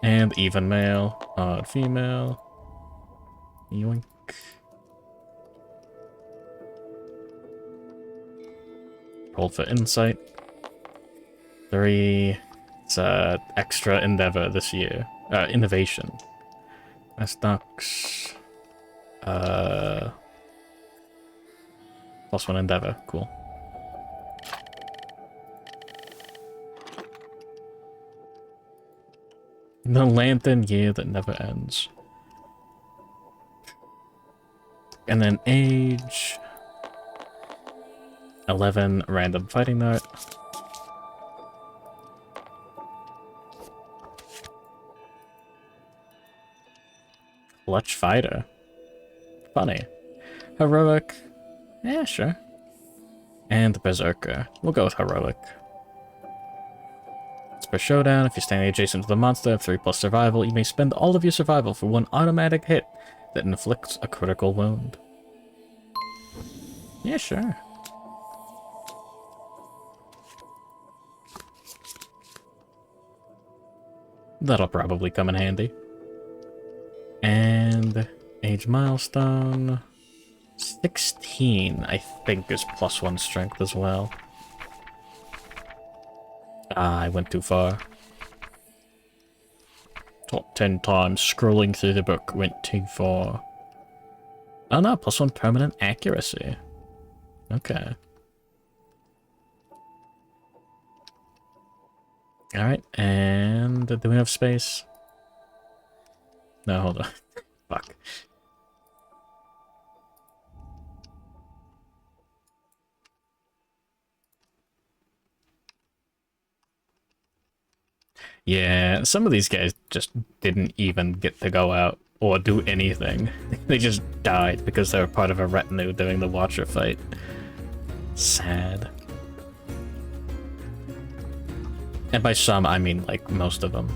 And even male, odd female. Yoink. Roll for insight. 3. It's extra endeavor this year. Innovation. Stocks. +1 endeavor. Cool. The lantern year that never ends. And then age. 11 random fighting note. Clutch fighter. Funny. Heroic. Yeah, sure. And berserker. We'll go with heroic. For Showdown, if you're standing adjacent to the monster of 3+ survival, you may spend all of your survival for 1 automatic hit that inflicts a critical wound. Yeah, sure. That'll probably come in handy. And age milestone 16, I think, is +1 strength as well. Ah, I went too far. Top 10 times scrolling through the book went too far. Oh no, +1 permanent accuracy. Okay. Alright, and do we have space? No, hold on. Fuck. Yeah, some of these guys just didn't even get to go out or do anything. They just died because they were part of a retinue during the Watcher fight. Sad. And by some, I mean, like, most of them.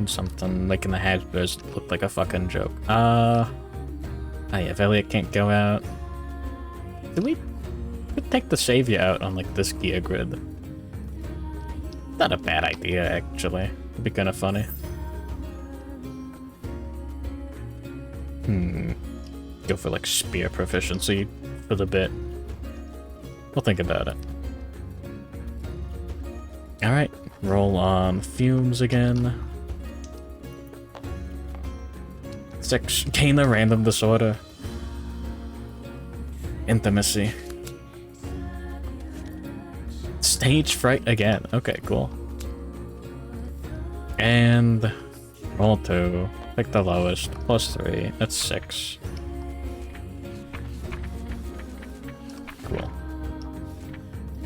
Something, making the Habsburgs look like a fucking joke. Oh yeah, if Elliot can't go out... we could take the Savior out on, like, this gear grid. Not a bad idea, actually. It'd be kind of funny. Go for, like, spear proficiency for the bit. We'll think about it. Alright, roll on fumes again. 6, gain the random disorder. Intimacy. Stage fright again. Okay, cool. And roll 2. Pick the lowest. +3. That's 6. Cool.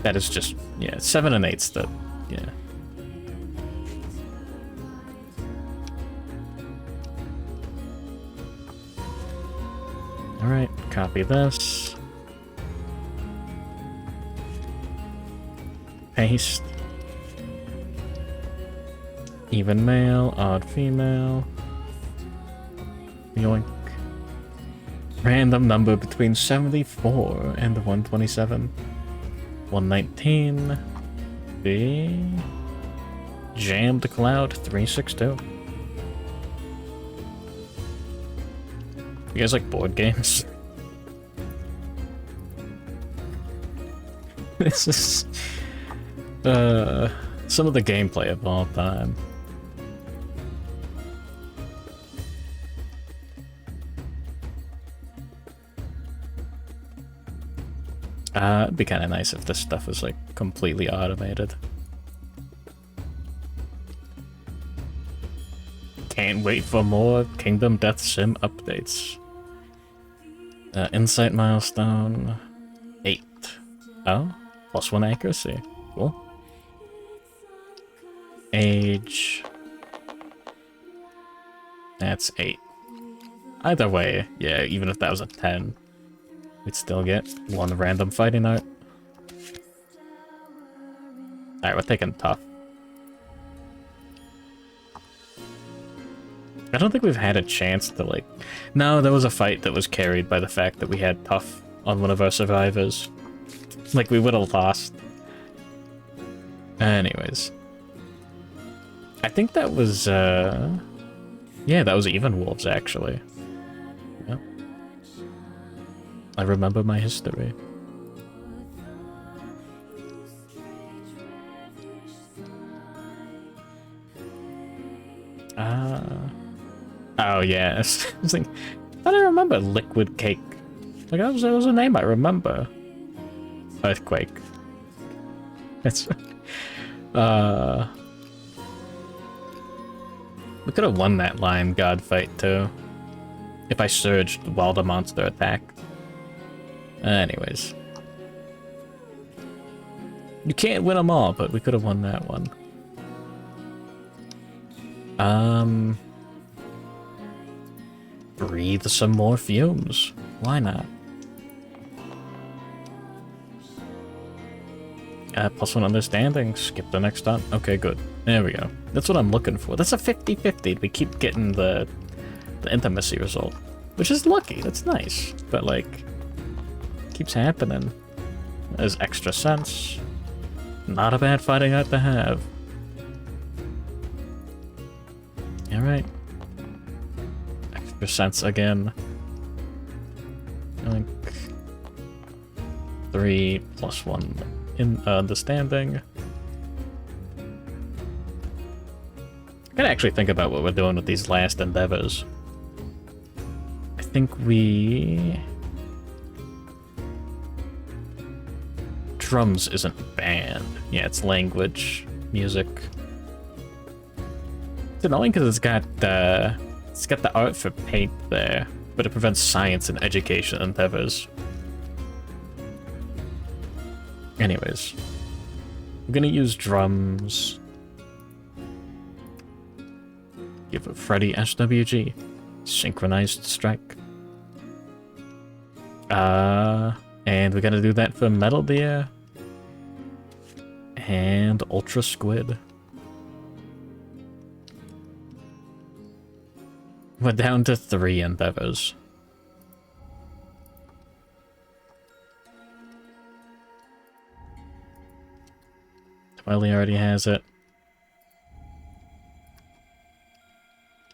That is just, yeah, 7 and 8's the, yeah. Alright, copy this. Paste. Even male, odd female. Yoink. Random number between 74 and 127. 119. B. Jammed Cloud 362. You guys like board games? This is some of the gameplay of all time. It'd be kind of nice if this stuff was, like, completely automated. Can't wait for more Kingdom Death Sim updates. Insight milestone 8. Oh, +1 accuracy. Cool. Age. That's 8. Either way, yeah, even if that was a 10. We'd still get 1 random fighting art. Alright, we're taking tough. I don't think we've had a chance to, like... No, there was a fight that was carried by the fact that we had tough on one of our survivors. Like, we would have lost. Anyways. I think that was, yeah, that was Even Wolves, actually. Yep. I remember my history. Oh, yes. I was like, I don't remember Liquid Cake. Like, that was a name I remember. Earthquake. That's... We could have won that Lion God fight, too. If I surged while the monster attacked. Anyways. You can't win them all, but we could have won that one. Breathe some more fumes. Why not? +1 understanding. Skip the next dot. Okay, good. There we go. That's what I'm looking for. That's a 50-50. We keep getting the intimacy result, which is lucky. That's nice. But, like, keeps happening. There's extra sense. Not a bad fighting art to have. Alright. Extra sense again. Like 3 +1 in understanding. I gotta actually think about what we're doing with these last endeavors. I think we... Drums isn't banned. Yeah, it's language, music. It's annoying because it's got the art for paint there, but it prevents science and education endeavors. Anyways, I'm gonna use drums. Give it Freddy SWG. Synchronized strike. And we gotta do that for Metal Deer. And Ultra Squid. We're down to 3 endeavors. Twilly already has it.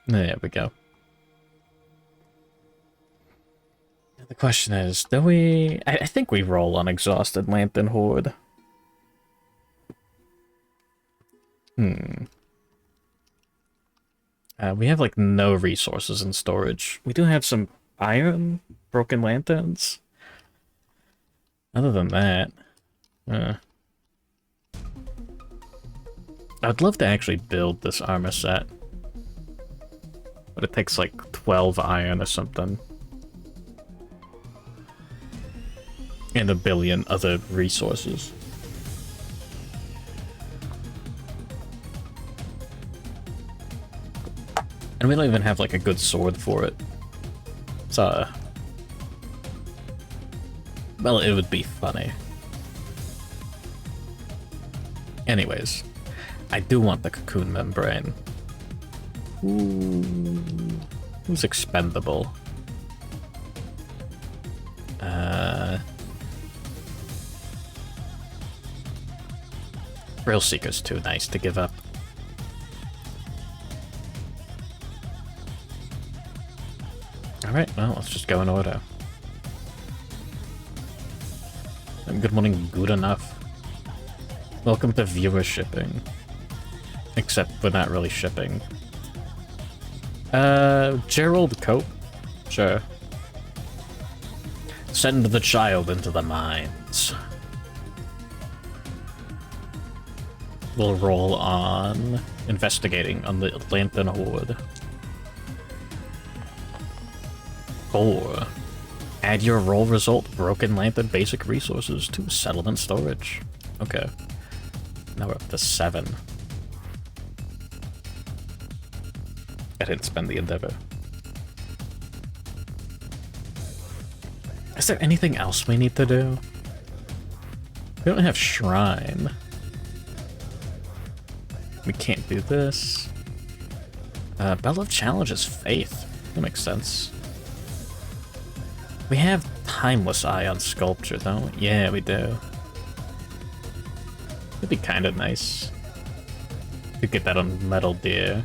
There we go. The question is, do we... I think we roll on Exhausted Lantern Horde. We have, like, no resources in storage. We do have some iron, broken lanterns. Other than that... I'd love to actually build this armor set. But it takes, like, 12 iron or something. And a billion other resources. And we don't even have, like, a good sword for it. So... well, it would be funny. Anyways, I do want the cocoon membrane. Ooh, who's expendable? Thrill Seeker's too nice to give up. Alright, well, let's just go in order. Good morning, good enough. Welcome to viewer shipping. Except we're not really shipping. Gerald Cope? Sure. Send the child into the mines. We'll roll on investigating on the Lantern Horde. 4. Add your roll result, Broken Lantern basic resources to settlement storage. Okay. Now we're up to 7. I didn't spend the endeavor. Is there anything else we need to do? We don't have Shrine. We can't do this. Bell of Challenge is Faith. That makes sense. We have Timeless Eye on Sculpture, don't we? Yeah, we do. It'd be kind of nice. Could get that on Metal Deer.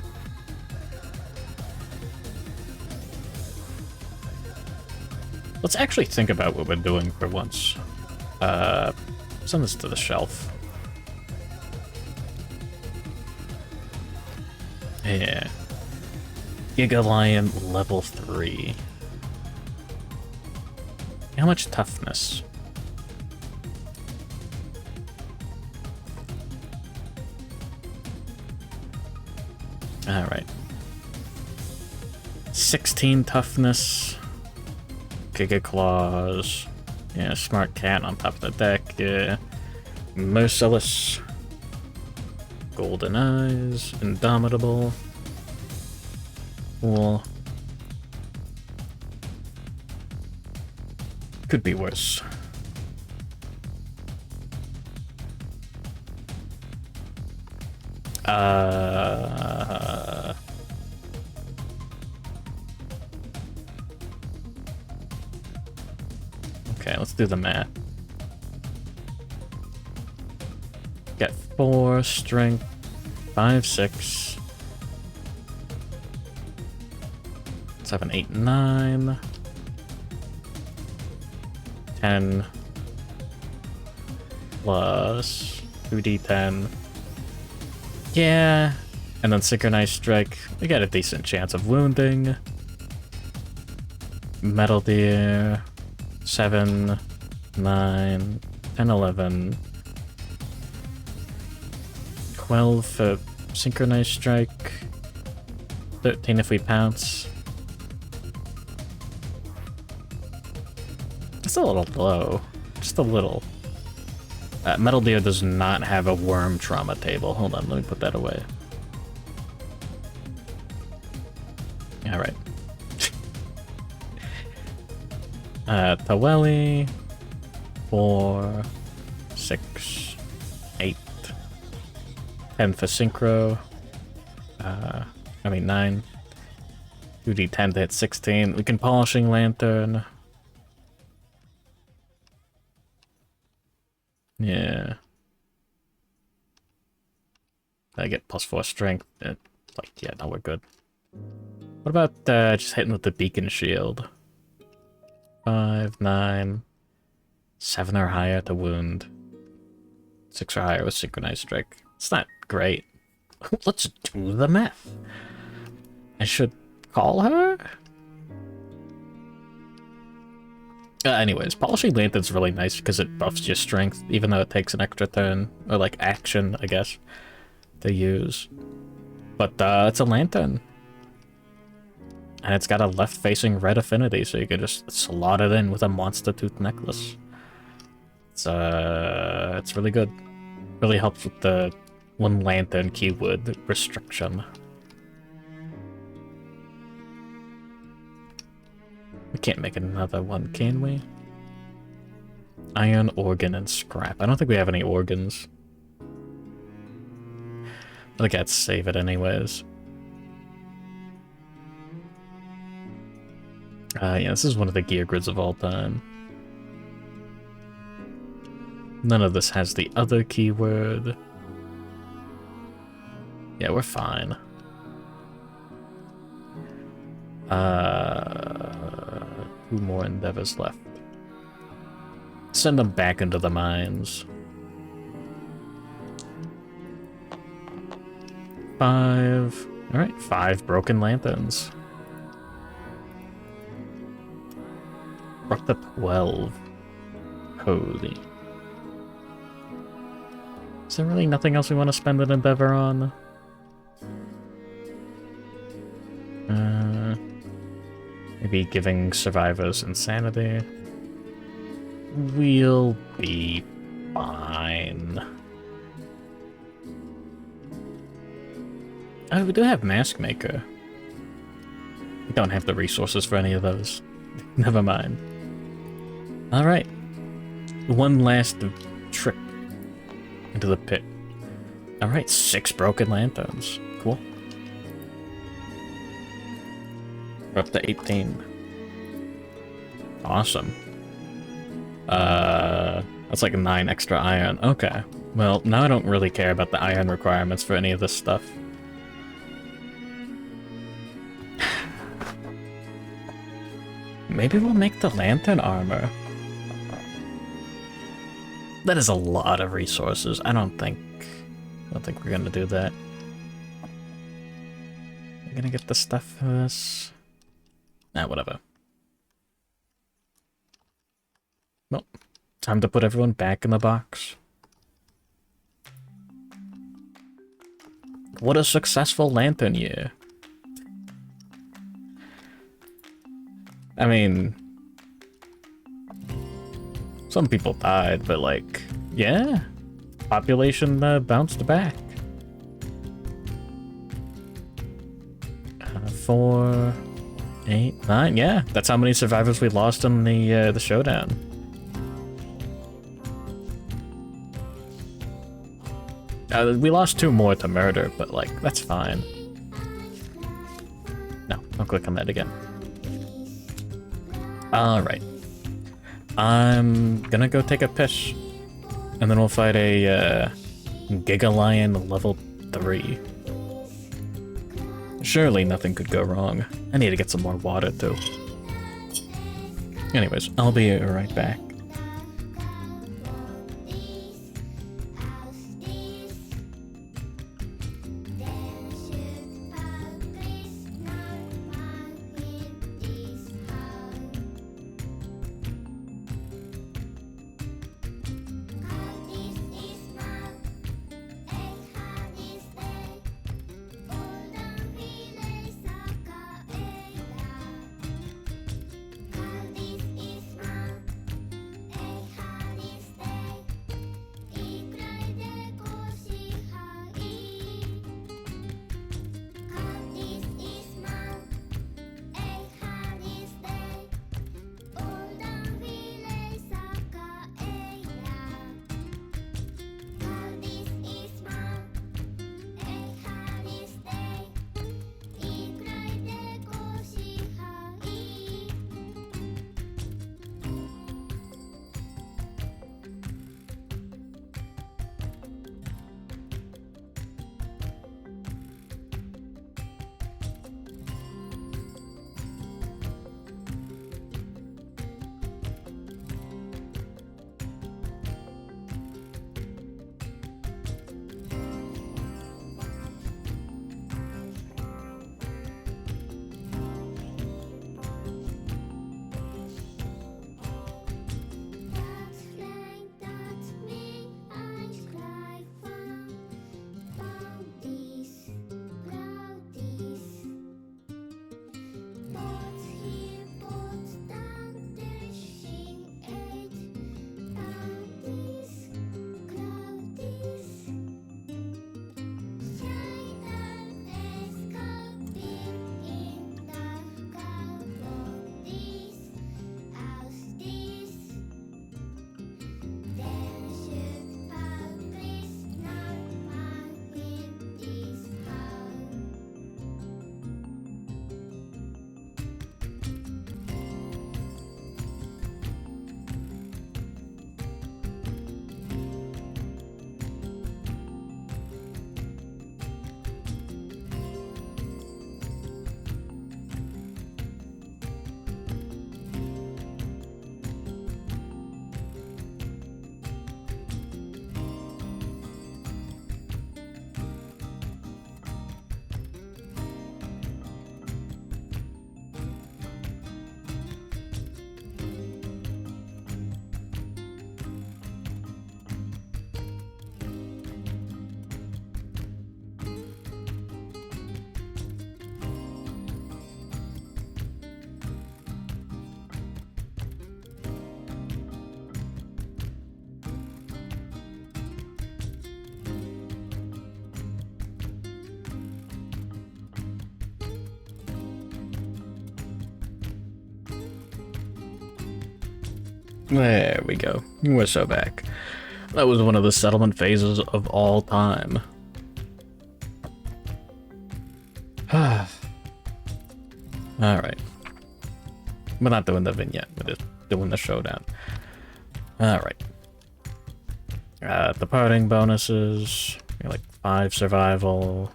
Let's actually think about what we're doing for once. Send this to the shelf. Yeah. Gigalion level 3. How much toughness? Alright. 16 toughness. Giga Claws. Yeah, Smart Cat on top of the deck. Yeah. Merciless. Golden Eyes. Indomitable. Cool. Could be worse. Okay, let's do the math. Get 4 strength, 5, 6, 7, 8, 9, 10 plus 2d10. Yeah, and then synchronized strike. We got a decent chance of wounding. Metal Deer, 7, 9, 10, 11, 12 for synchronized strike, 13 if we pounce. It's a little low, just a little. Metal Deer does not have a worm trauma table. Hold on, let me put that away. Alright. Taweli, 4, 6, 8, 10 for synchro. 9. 2d10 to hit 16. We can polishing lantern. Yeah. I get +4 strength. Yeah, no, we're good. What about just hitting with the beacon shield? 5, 9, 7 or higher to wound. 6 or higher with synchronized strike. It's not great. Let's do the math. I should call her? Anyways, polishing lantern's really nice because it buffs your strength, even though it takes an extra turn, or like action, I guess, to use. But it's a lantern. And it's got a left-facing red affinity, so you can just slot it in with a monster tooth necklace. It's really good. Really helps with the one lantern keyword restriction. We can't make another one, can we? Iron, organ, and scrap. I don't think we have any organs. I think I'd save it anyways. Yeah, this is one of the gear grids of all time. None of this has the other keyword. Yeah, we're fine. 2 more endeavors left. Send them back into the mines. 5. Alright, 5 broken lanterns. We're up to 12. Holy. Is there really nothing else we want to spend an endeavor on? Maybe giving survivors insanity. We'll be fine. Oh, we do have Mask Maker. We don't have the resources for any of those. Never mind. Alright. One last trip into the pit. Alright, 6 broken lanterns. Cool. We're up to 18. Awesome. That's like 9 extra iron. Okay. Well, now I don't really care about the iron requirements for any of this stuff. Maybe we'll make the lantern armor. That is a lot of resources. I don't think we're gonna do that. We're gonna get the stuff for this. Whatever. Well, time to put everyone back in the box. What a successful lantern year. I mean, some people died, but like, yeah, population bounced back. 4, 8, 9, yeah, that's how many survivors we lost in the showdown. We lost 2 more to murder, but, like, that's fine. No, don't click on that again. Alright. I'm gonna go take a piss. And then we'll fight a, Gigalion level 3. Surely nothing could go wrong. I need to get some more water, too. Anyways, I'll be right back. There we go. We're so back. That was one of the settlement phases of all time. Alright. We're not doing the vignette, we're just doing the showdown. Alright. Departing bonuses. Like 5 survival.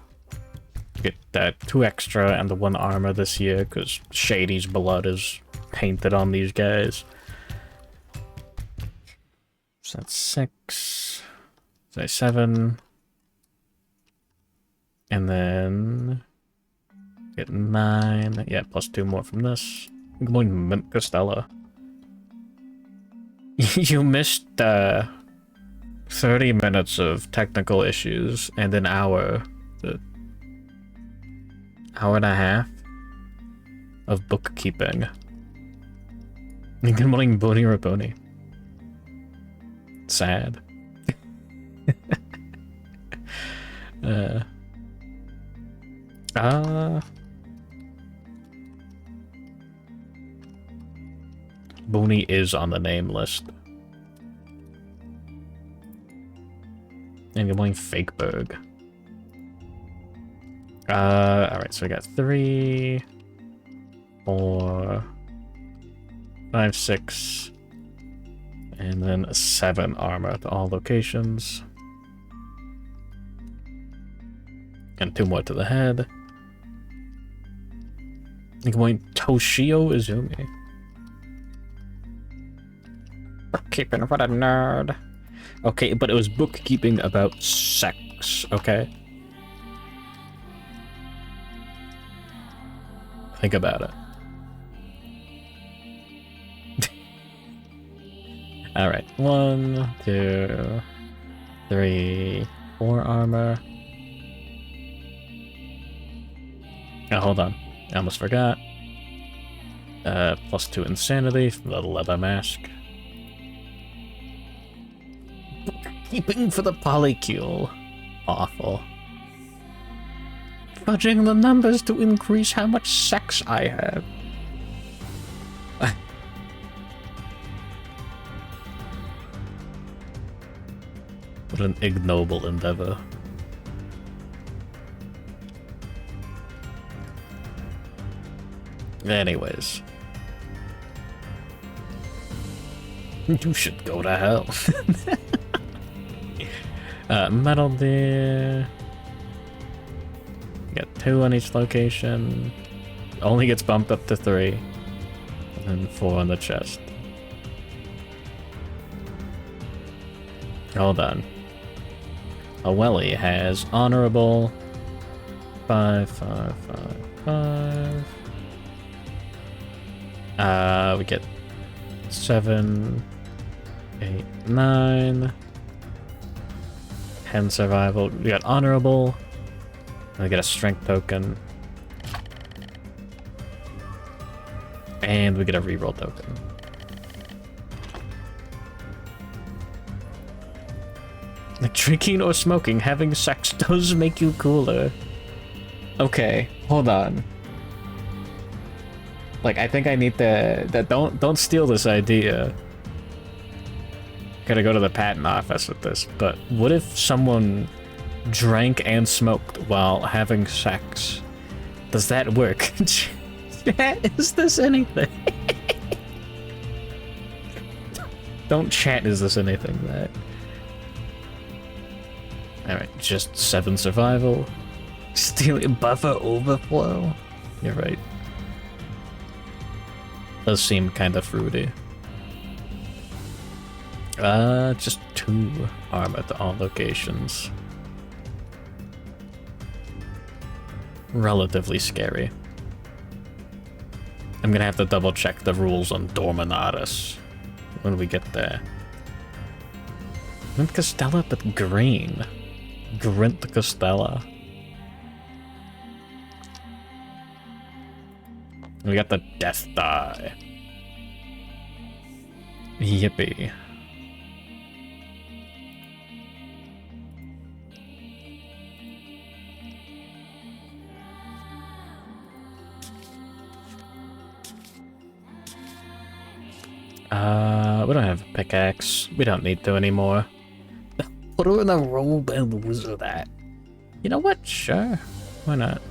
Get that 2 extra and the 1 armor this year, because Shady's blood is painted on these guys. So that's 6. Say 7. And then get 9. Yeah, plus 2 more from this. I'm going Mint Costella. You missed 30 minutes of technical issues and an hour. Hour and a half of bookkeeping. Good morning, Boni Raboni. Sad. Boni is on the name list. And good morning, Fakeberg. Alright, so we got 3, 4, 5, 6, and then 7 armor to all locations. And 2 more to the head. Good morning, Toshio Izumi. Bookkeeping, what a nerd. Okay, but it was bookkeeping about sex, okay? Think about it. Alright, 1, 2, 3, 4 armor. Oh, hold on. I almost forgot. +2 insanity from the leather mask. Keeping for the polycule. Awful. Fudging the numbers to increase how much sex I have. What an ignoble endeavor. Anyways. You should go to hell. Metal deer. Got 2 on each location. Only gets bumped up to 3. And 4 on the chest. Hold on. Aweli has honorable 5, 5, 5, 5. We get 7, 8, 9. 10 survival. We got honorable. And we get a strength token. And we get a reroll token. Like drinking or smoking, having sex does make you cooler. Okay, hold on. Like, I think I need to... Don't steal this idea. Gotta go to the patent office with this, but what if someone drank and smoked while having sex? Does that work? Is this anything? Don't chat, is this anything that... Alright, just 7 survival. Stealing buffer overflow? You're right. Does seem kind of fruity. Just 2 armor to all locations. Relatively scary. I'm gonna have to double check the rules on Dorminatus when we get there. Grint Costella, but green. Grint Costella. We got the Death Die. Yippee. We don't have a pickaxe. We don't need to anymore. Put her in a robe and wizard that. You know what? Sure. Why not?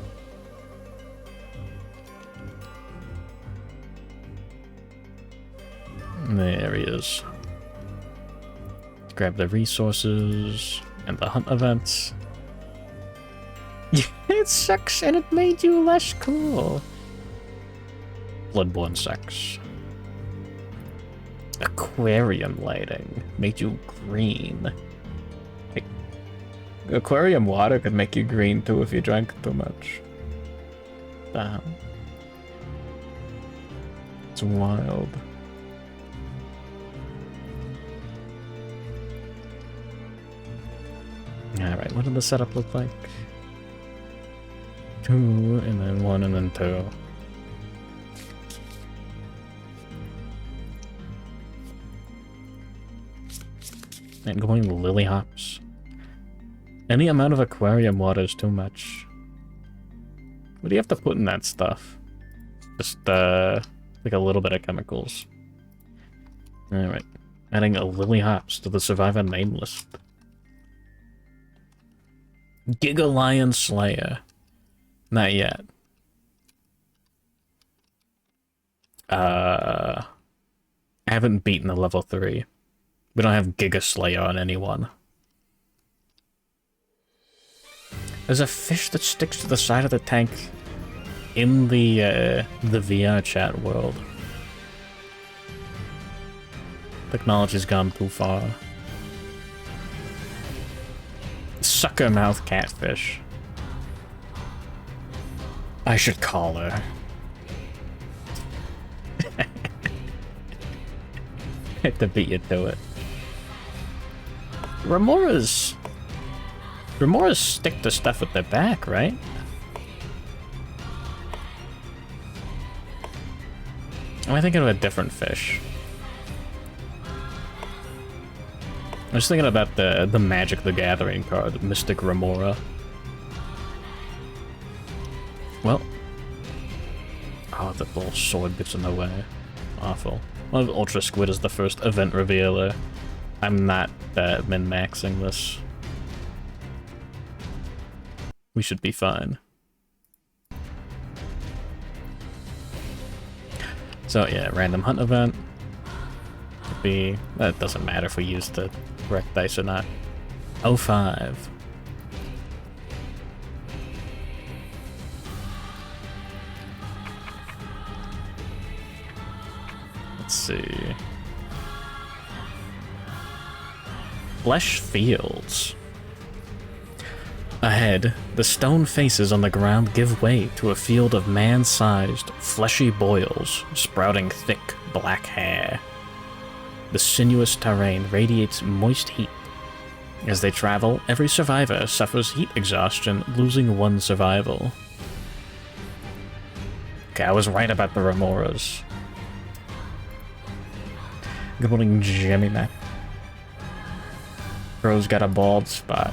There he is. Grab the resources and the hunt events. It sucks and it made you less cool. Bloodborne sex. Aquarium lighting made you green. Like, aquarium water could make you green too if you drank too much. Damn. It's wild. Alright, what did the setup look like? 2, and then 1, and then 2. And going lily hops. Any amount of aquarium water is too much. What do you have to put in that stuff? Just, like a little bit of chemicals. Alright. Adding a lily hops to the survivor name list. Gigalion Slayer. Not yet. I haven't beaten the level 3. We don't have Giga Slayer on anyone. There's a fish that sticks to the side of the tank in the VR chat world. Technology's gone too far. Sucker mouth catfish. I should call her. Had to beat you to it. Remoras stick to stuff with their back, right? Am I thinking of a different fish? I was thinking about the Magic the Gathering card, Mystic Remora. Well. Oh, the little sword gets in the way. Awful. Well, Ultra Squid is the first event revealer. I'm not min-maxing this. We should be fine. So yeah, random hunt event. Could be... That doesn't matter if we use the correct dice or not. 05. Let's see. Flesh Fields. Ahead, the stone faces on the ground give way to a field of man-sized, fleshy boils, sprouting thick, black hair. The sinuous terrain radiates moist heat. As they travel, every survivor suffers heat exhaustion, losing one survival. Okay, I was right about the Remoras. Good morning, Jimmy Mac. Bro's got a bald spot.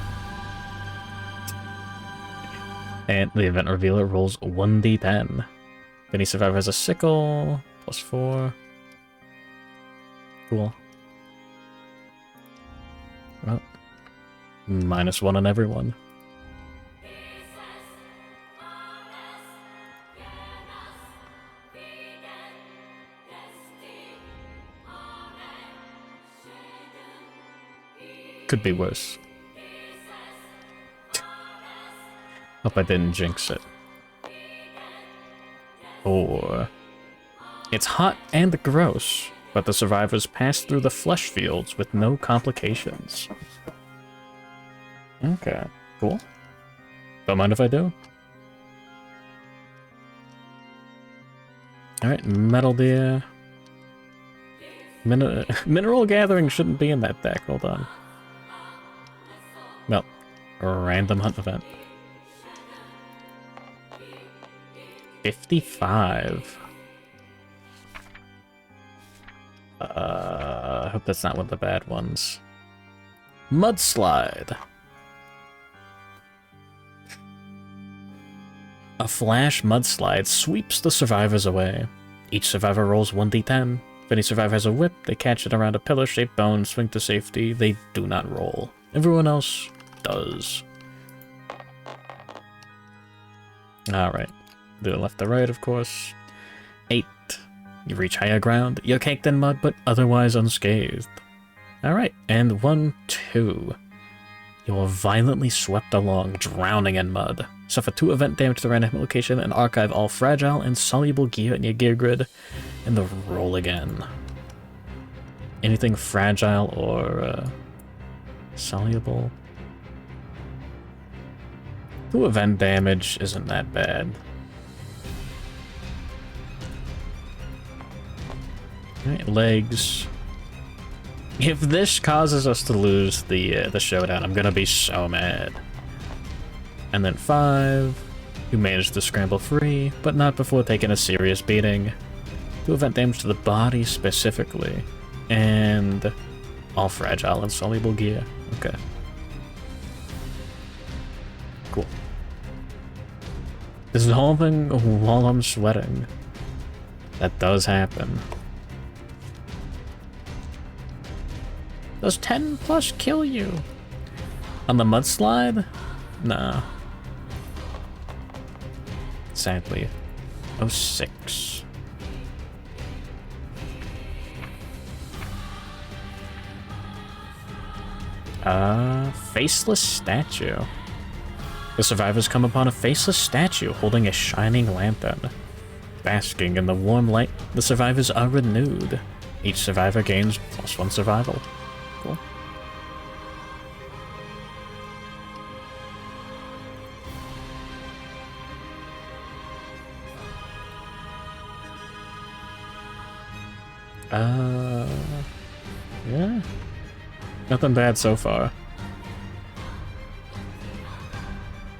And the event revealer rolls 1d10. Any survivor has a sickle, +4. Cool. Well, -1 on everyone. Could be worse. Hope I didn't jinx it. Or... It's hot and gross, but the survivors pass through the flesh fields with no complications. Okay, cool. Don't mind if I do. Alright, Metal Deer. Mineral Gathering shouldn't be in that deck, hold on. Well, random hunt event. 55. I hope that's not one of the bad ones. Mudslide. A flash mudslide sweeps the survivors away. Each survivor rolls 1d10. If any survivor has a whip, they catch it around a pillar-shaped bone, swing to safety. They do not roll. Everyone else does. Alright. Do it left to right, of course. 8. You reach higher ground. You're caked in mud, but otherwise unscathed. Alright. And 1, 2. You are violently swept along, drowning in mud. Suffer 2 event damage to the random hit location, and archive all fragile and soluble gear in your gear grid, and the roll again. Anything fragile or soluble? 2 event damage isn't that bad. Alright, legs. If this causes us to lose the showdown, I'm gonna be so mad. And then 5. You managed to scramble free, but not before taking a serious beating. 2 event damage to the body specifically. And all fragile and soluble gear. Okay. Cool. Dissolving while I'm sweating. That does happen. Does 10 plus kill you? On the mudslide? Nah. Sadly. 06. Faceless statue. The survivors come upon a faceless statue holding a shining lantern. Basking in the warm light, the survivors are renewed. Each survivor gains +1 survival. Cool. Yeah. Nothing bad so far.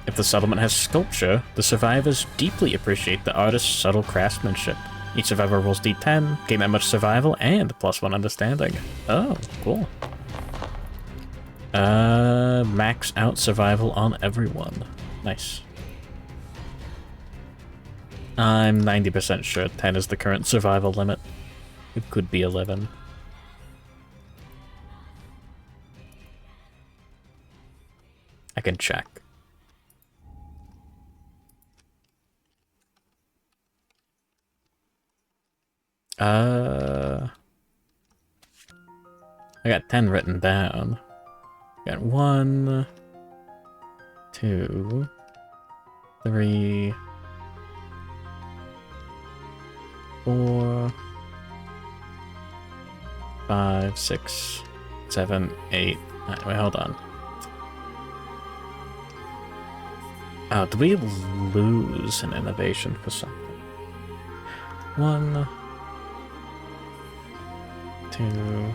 If the settlement has sculpture, the survivors deeply appreciate the artist's subtle craftsmanship. Each survivor rolls d10, gain that much survival, and +1 understanding. Oh, cool. Max out survival on everyone. Nice. I'm 90% sure 10 is the current survival limit. It could be 11. I can check. I got 10 written down. Got 1, 2, 3, 4, 5, 6, 7, 8. Wait, hold on. Oh, do we lose an innovation for something? 1, 2,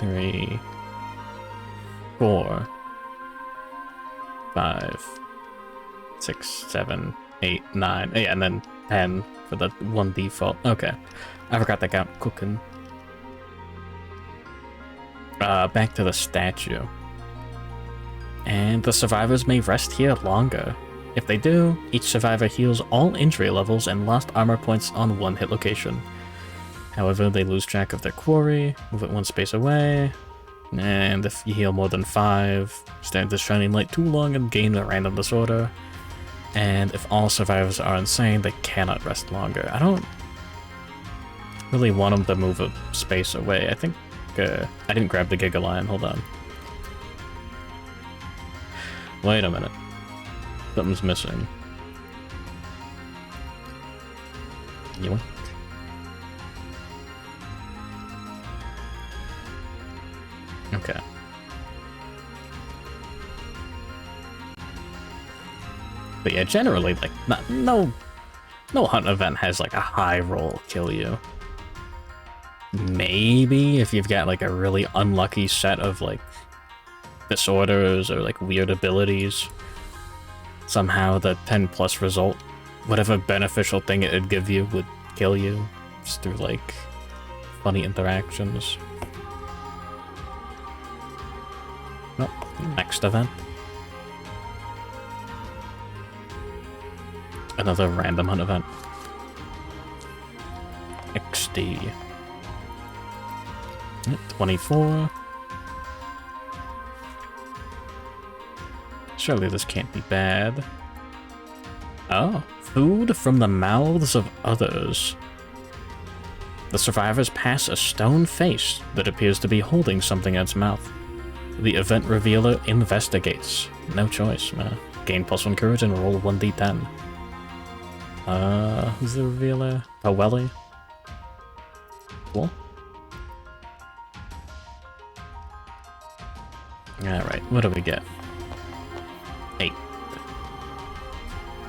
3, 4, 5, 6, 7, 8, 9. Yeah, and then 10 for the 1 default. Okay. I forgot that got cooking. Back to the statue. And the survivors may rest here longer. If they do, each survivor heals all injury levels and lost armor points on 1 hit location. However, they lose track of their quarry, move it 1 space away, and if you heal more than 5, stand the shining light too long and gain a random disorder. And if all survivors are insane, they cannot rest longer. I don't really want them to move a space away. I think I didn't grab the Gigalion. Hold on. Wait a minute. Something's missing. You? Okay. But yeah, generally, like, no hunt event has like a high roll kill you. Maybe if you've got like a really unlucky set of like disorders or like weird abilities, somehow the 10+ result, whatever beneficial thing it'd give you would kill you just through like funny interactions. Nope. Next event. Another random hunt event. XD. 24. Surely this can't be bad. Oh, food from the mouths of others. The survivors pass a stone face that appears to be holding something in its mouth. The event revealer investigates. No choice, man. Gain +1 courage and roll 1d10. Who's the revealer? Powelli? Cool. Alright, what do we get? 8.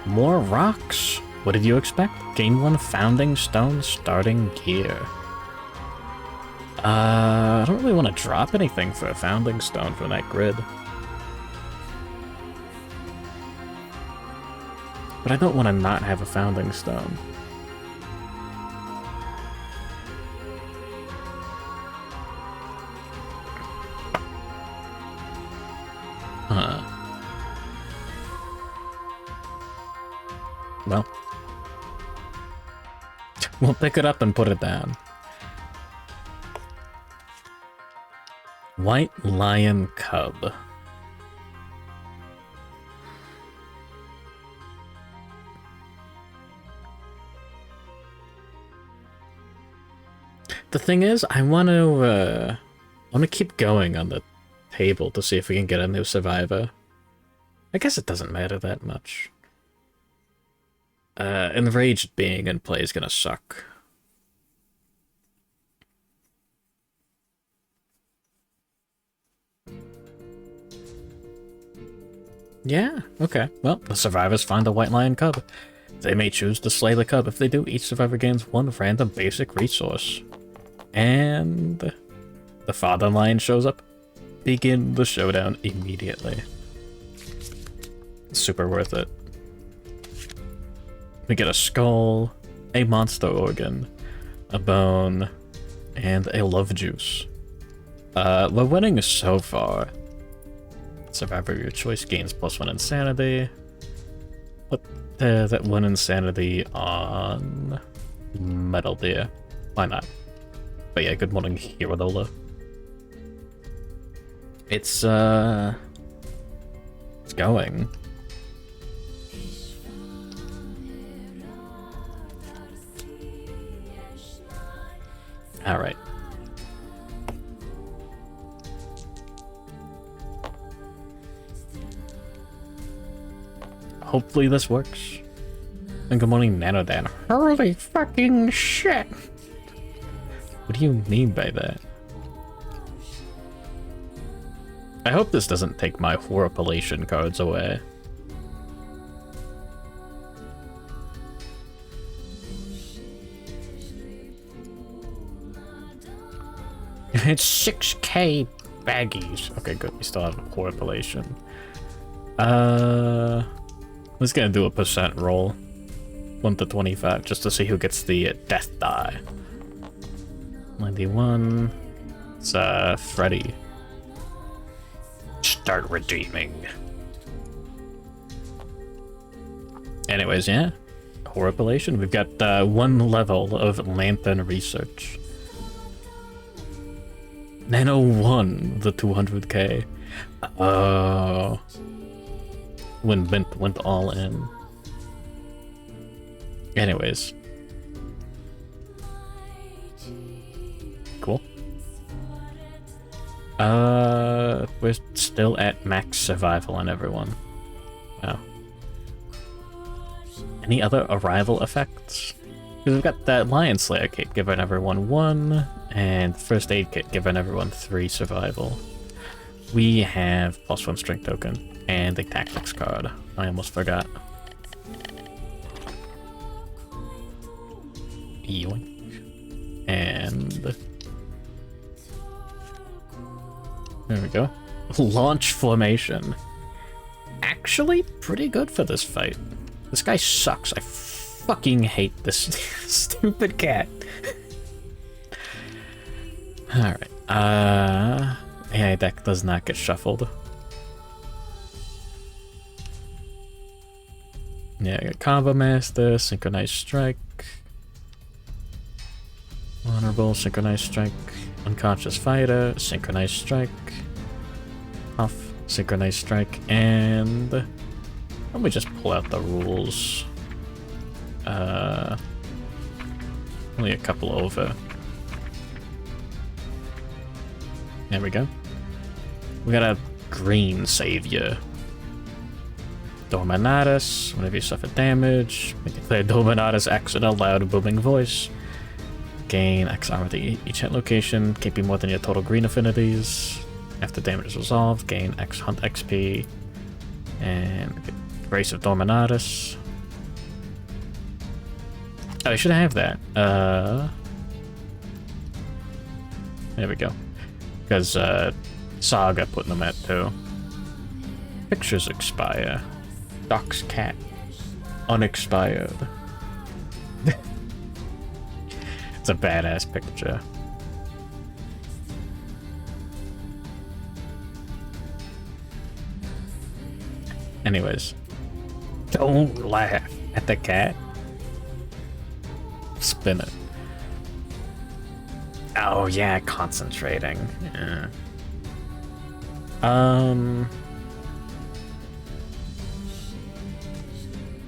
More rocks? What did you expect? Gain 1 founding stone starting gear. I don't really want to drop anything for a founding stone from that grid. But I don't want to not have a founding stone. Huh. Well. We'll pick it up and put it down. White lion cub. the thing is, I want to keep going on the table to see if we can get a new survivor. I guess it doesn't matter that much. Enraged being in play is gonna suck. Yeah, okay. Well, the survivors find the White Lion Cub. They may choose to slay the cub. If they do, each survivor gains one random basic resource. And the father lion shows up. Begin the showdown immediately. Super worth it. We get a skull, a monster organ, a bone, and a love juice. We're winning so far. Survivor of your choice gains +1 insanity. Put that 1 insanity on Metal Deer. Why not? But yeah, good morning, Hiradola. It's going. All right. Hopefully this works. And good morning, Nanodan. Holy fucking shit! What do you mean by that? I hope this doesn't take my horripilation cards away. It's 6k baggies. Okay, good. We still have horripilation. Let's gonna do a percent roll. 1 to 25, just to see who gets the death die. 91. It's Freddy. Start redeeming. Anyways, yeah. Horripilation. We've got 1 level of Lantern Research. Nano won the 200k. Oh. When Bent went all in. Anyways. Cool. We're still at max survival on everyone. Wow. Any other arrival effects? Because we've got that Lion Slayer cape giving everyone 1, and First Aid Kit giving everyone 3 survival. We have +1 strength token, and a tactics card. I almost forgot. Yoink. And there we go. Launch formation. Actually, pretty good for this fight. This guy sucks. I fucking hate this stupid cat. Alright. AI deck does not get shuffled. Yeah, I got Combo Master, Synchronized Strike. Honorable, Synchronized Strike. Unconscious Fighter, Synchronized Strike. Off, Synchronized Strike, and let me just pull out the rules. Only a couple over. There we go. We got a green savior. Dominatus. Whenever you suffer damage, we declare Dominatus X in a loud booming voice. Gain X armor to each hit location. Can't be more than your total green affinities. After damage is resolved, gain X Hunt XP. And Grace of Dominatus. Oh, I should have that. There we go. Because Saga putting them at 2. Pictures expire. Doc's cat. Unexpired. It's a badass picture. Anyways. Don't laugh at the cat. Spin it. Oh yeah, concentrating. Yeah.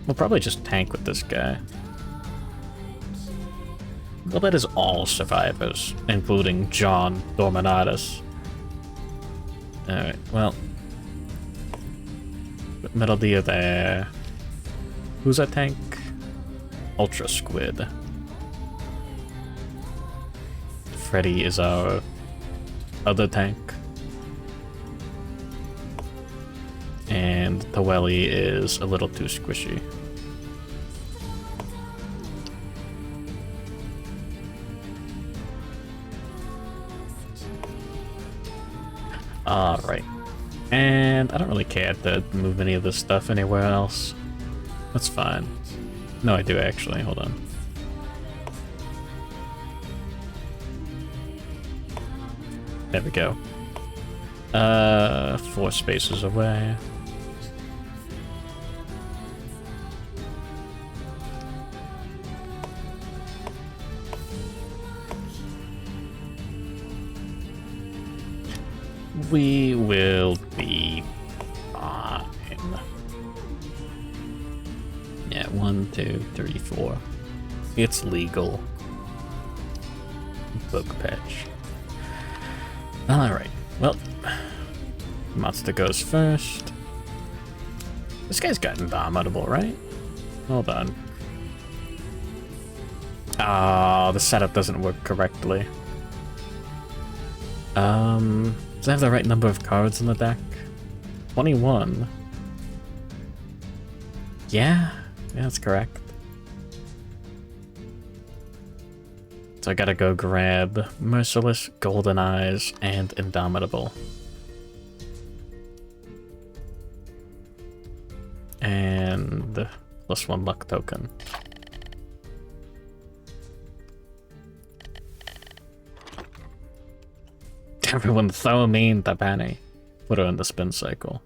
We'll probably just tank with this guy. Well, that is all survivors, including John Dorminatus. Alright, well. Metal Dia there. Who's that tank? Ultra Squid. Freddy is our other tank. And Taweli is a little too squishy. Alright. And I don't really care to move any of this stuff anywhere else. That's fine. No, I do actually. Hold on. There we go. 4 spaces away. We will be fine. Yeah, 1, 2, 3, 4. It's legal. Book patch. Alright, well, monster goes first. This guy's got Indomitable, right? Hold on. Ah, the setup doesn't work correctly. Does I have the right number of cards in the deck? 21. Yeah, that's correct. So I gotta go grab Merciless, Golden Eyes, and Indomitable. And +1 luck token. Everyone throw me in the penny. Put her in the spin cycle.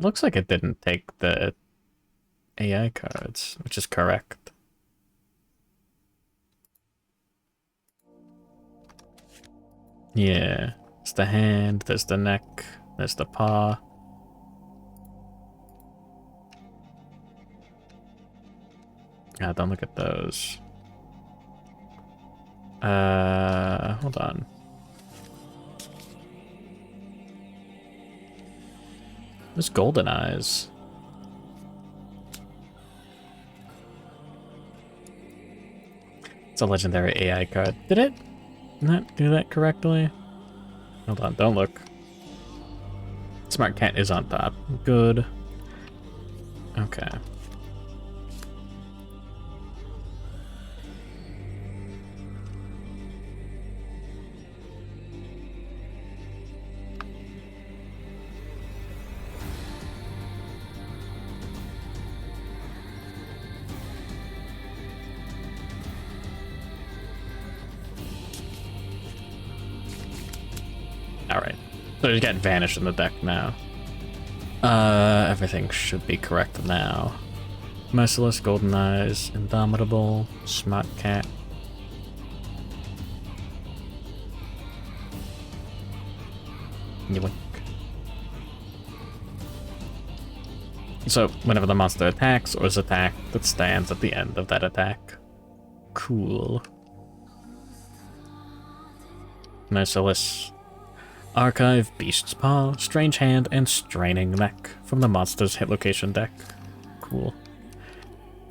Looks like it didn't take the AI cards, which is correct. Yeah, there's the hand, there's the neck, there's the paw. Don't look at those. Hold on. There's Golden Eyes. It's a legendary AI card. Did it not do that correctly? Hold on, don't look. Smart Cat is on top. Good. Okay. Alright. So he's got Vanish in the deck now. Everything should be correct now. Merciless, Golden Eyes, Indomitable, Smart Cat. Yoink. So, whenever the monster attacks or is attacked, that stands at the end of that attack. Cool. Merciless. Archive, Beast's Paw, Strange Hand, and Straining Neck from the monster's hit location deck. Cool.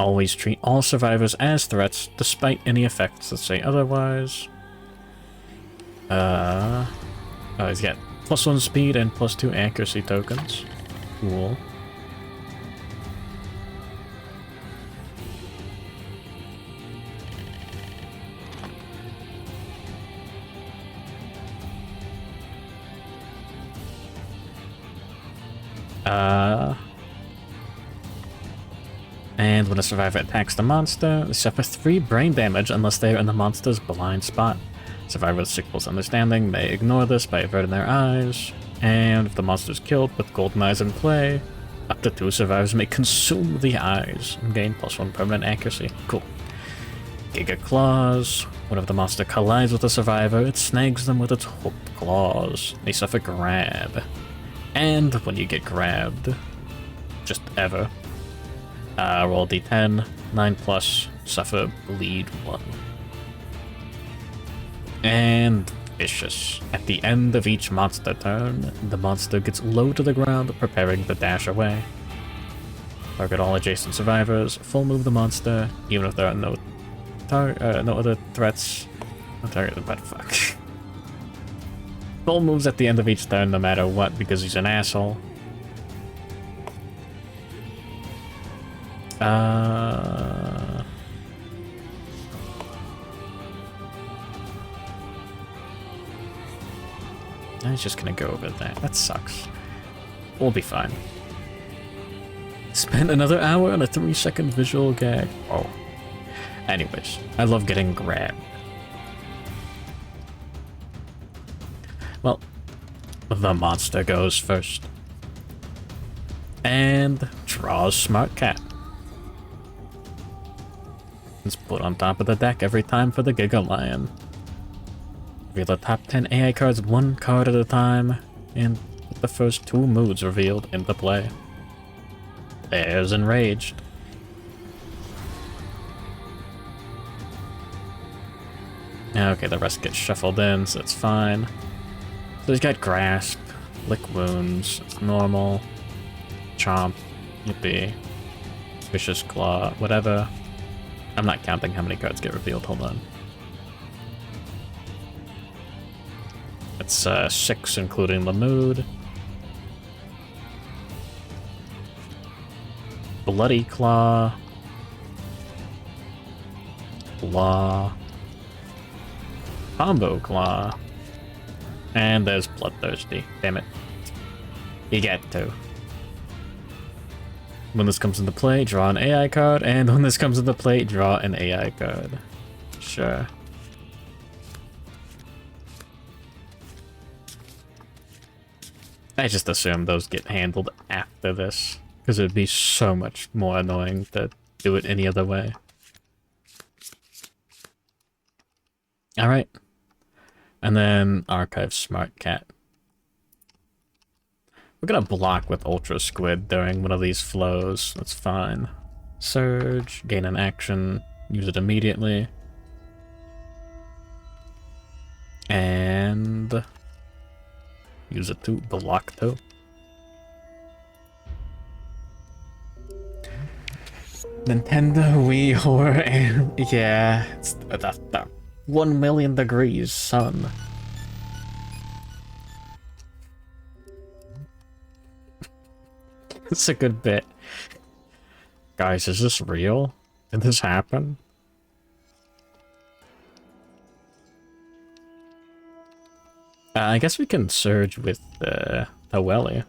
Always treat all survivors as threats, despite any effects that say otherwise. Oh, he's got +1 speed and +2 accuracy tokens. Cool. And when a survivor attacks the monster, they suffer 3 brain damage unless they are in the monster's blind spot. Survivor with Sickle's Understanding may ignore this by averting their eyes, and if the monster is killed with Golden Eyes in play, up to 2 survivors may consume the eyes and gain +1 permanent accuracy. Cool. Giga Claws. Whenever the monster collides with a survivor, it snags them with its hooked claws. They suffer grab. And when you get grabbed, just ever, roll d10, 9+, suffer bleed 1. And vicious. At the end of each monster turn, the monster gets low to the ground, preparing to dash away. Target all adjacent survivors, full move the monster, even if there are no other threats. But fuck. Full moves at the end of each turn no matter what, because he's an asshole. I'm just gonna go over that. That sucks. We'll be fine. Spent another hour on a 3-second visual gag. Oh. Anyways, I love getting grabbed. Well, the monster goes first. And draws Smart Cat. It's put on top of the deck every time for the Gigalion. Reveal the top 10 AI cards 1 card at a time, and put the first 2 moods revealed into play. There's Enraged. Okay, the rest gets shuffled in, so it's fine. So he's got Grasp, Lick Wounds, normal, Chomp, Yippee, Vicious Claw, whatever. I'm not counting how many cards get revealed, hold on. It's 6 including the mood. Bloody Claw. Claw. Combo Claw. And there's Bloodthirsty. Damn it. You get to. When this comes into play, draw an AI card, and when this comes into play, draw an AI card. Sure. I just assume those get handled after this, because it would be so much more annoying to do it any other way. Alright. And then Archive Smart Cat. We're gonna block with Ultra Squid during one of these flows, that's fine. Surge, gain an action, use it immediately. And use it to block too. Nintendo Wii Horror and yeah, it's the 1 million degrees sun. It's a good bit. Guys, is this real? Did this happen? I guess we can surge with Haweli.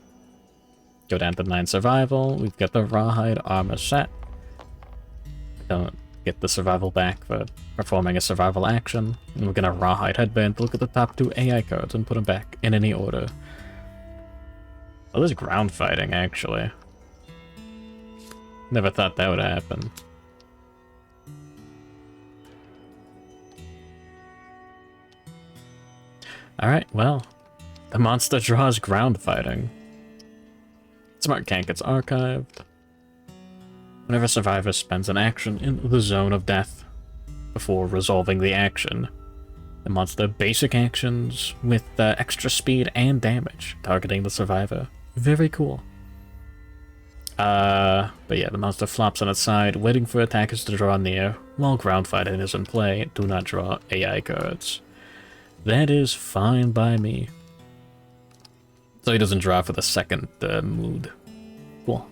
Go down to 9 survival. We've got the Rawhide armor set. Don't get the survival back for performing a survival action. And we're gonna Rawhide Headband to look at the top 2 AI cards and put them back in any order. Oh, there's ground fighting, actually. Never thought that would happen. Alright, well, the monster draws ground fighting. Smart Cat gets archived. Whenever a survivor spends an action in the zone of death before resolving the action, the monster basic actions with extra speed and damage, targeting the survivor. Very cool. But yeah, the monster flops on its side, waiting for attackers to draw near. While ground fighting is in play, do not draw AI cards. That is fine by me. So he doesn't draw for the second mood. Cool.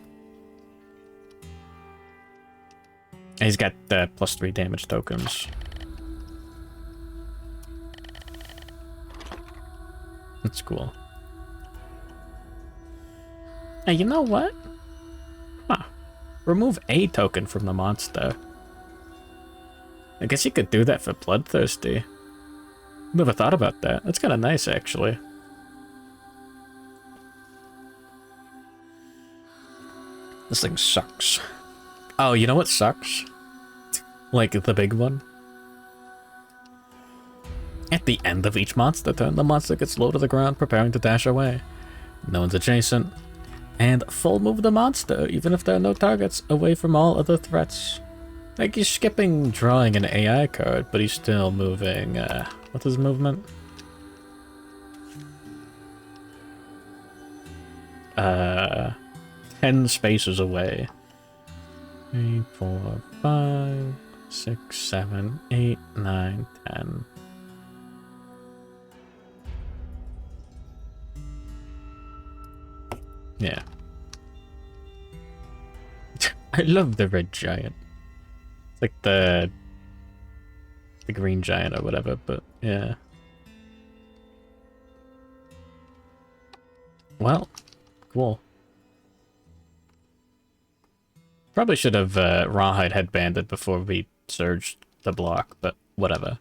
And he's got +3 damage tokens. That's cool. Hey, you know what? Huh. Remove a token from the monster. I guess you could do that for Bloodthirsty. Never thought about that. That's kind of nice, actually. This thing sucks. Oh, you know what sucks? Like, the big one? At the end of each monster turn, the monster gets low to the ground, preparing to dash away. No one's adjacent. And full move the monster, even if there are no targets, away from all other threats. Like, he's skipping drawing an AI card, but he's still moving, what's his movement? 10 spaces away. 3, 4, 5, 6, 7, 8, 9, 10. Yeah. I love the red giant. It's like the green giant or whatever, but yeah. Well, cool. Probably should have Rawhide headbanded before we surged the block, but whatever.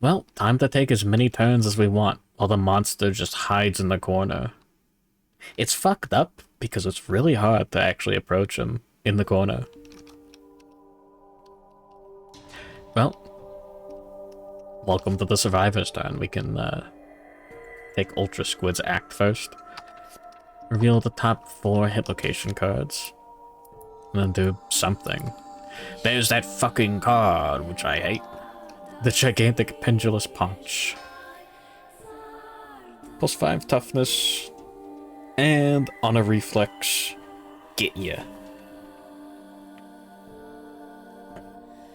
Well, time to take as many turns as we want, while the monster just hides in the corner. It's fucked up, because it's really hard to actually approach him in the corner. Well, welcome to the Survivor's turn. We can take Ultra Squid's act first. Reveal the top 4 hit location cards. And then do something. There's that fucking card, which I hate. The Gigantic Pendulous Punch. +5 toughness. And on a reflex, get ya.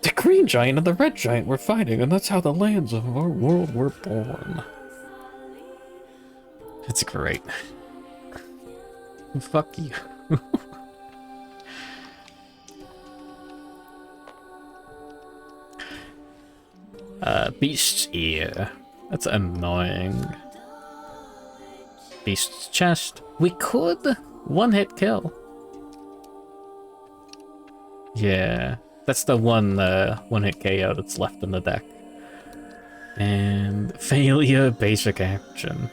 The green giant and the red giant were fighting, and that's how the lands of our world were born. It's great. Fuck you. Beast's ear. That's annoying. Beast's chest. We could one-hit kill. Yeah, that's the one-hit KO that's left in the deck. And failure basic action.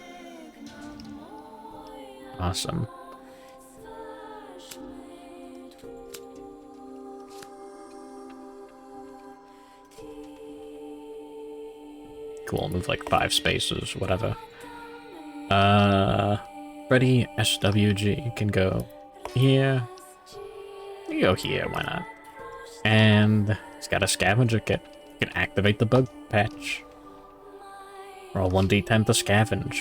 Awesome. Cool, move like 5 spaces, whatever. Ready, SWG can go here. You go here, why not? And it's got a scavenger kit. You can activate the bug patch. Roll 1d10 to scavenge.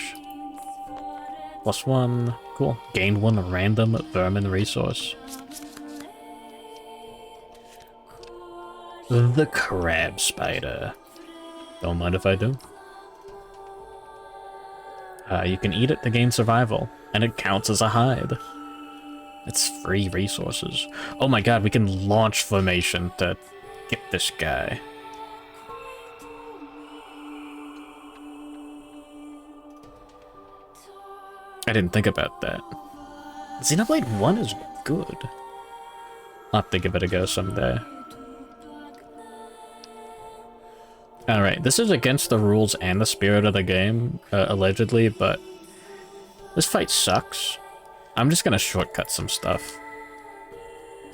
+1. Cool. Gain 1 random vermin resource. The crab spider. Don't mind if I do. You can eat it to gain survival, and it counts as a hide. It's free resources. Oh my god, we can launch formation to get this guy. I didn't think about that. Xenoblade 1 is good. I'll have to give it a go someday. Alright, this is against the rules and the spirit of the game, allegedly, but this fight sucks. I'm just gonna shortcut some stuff.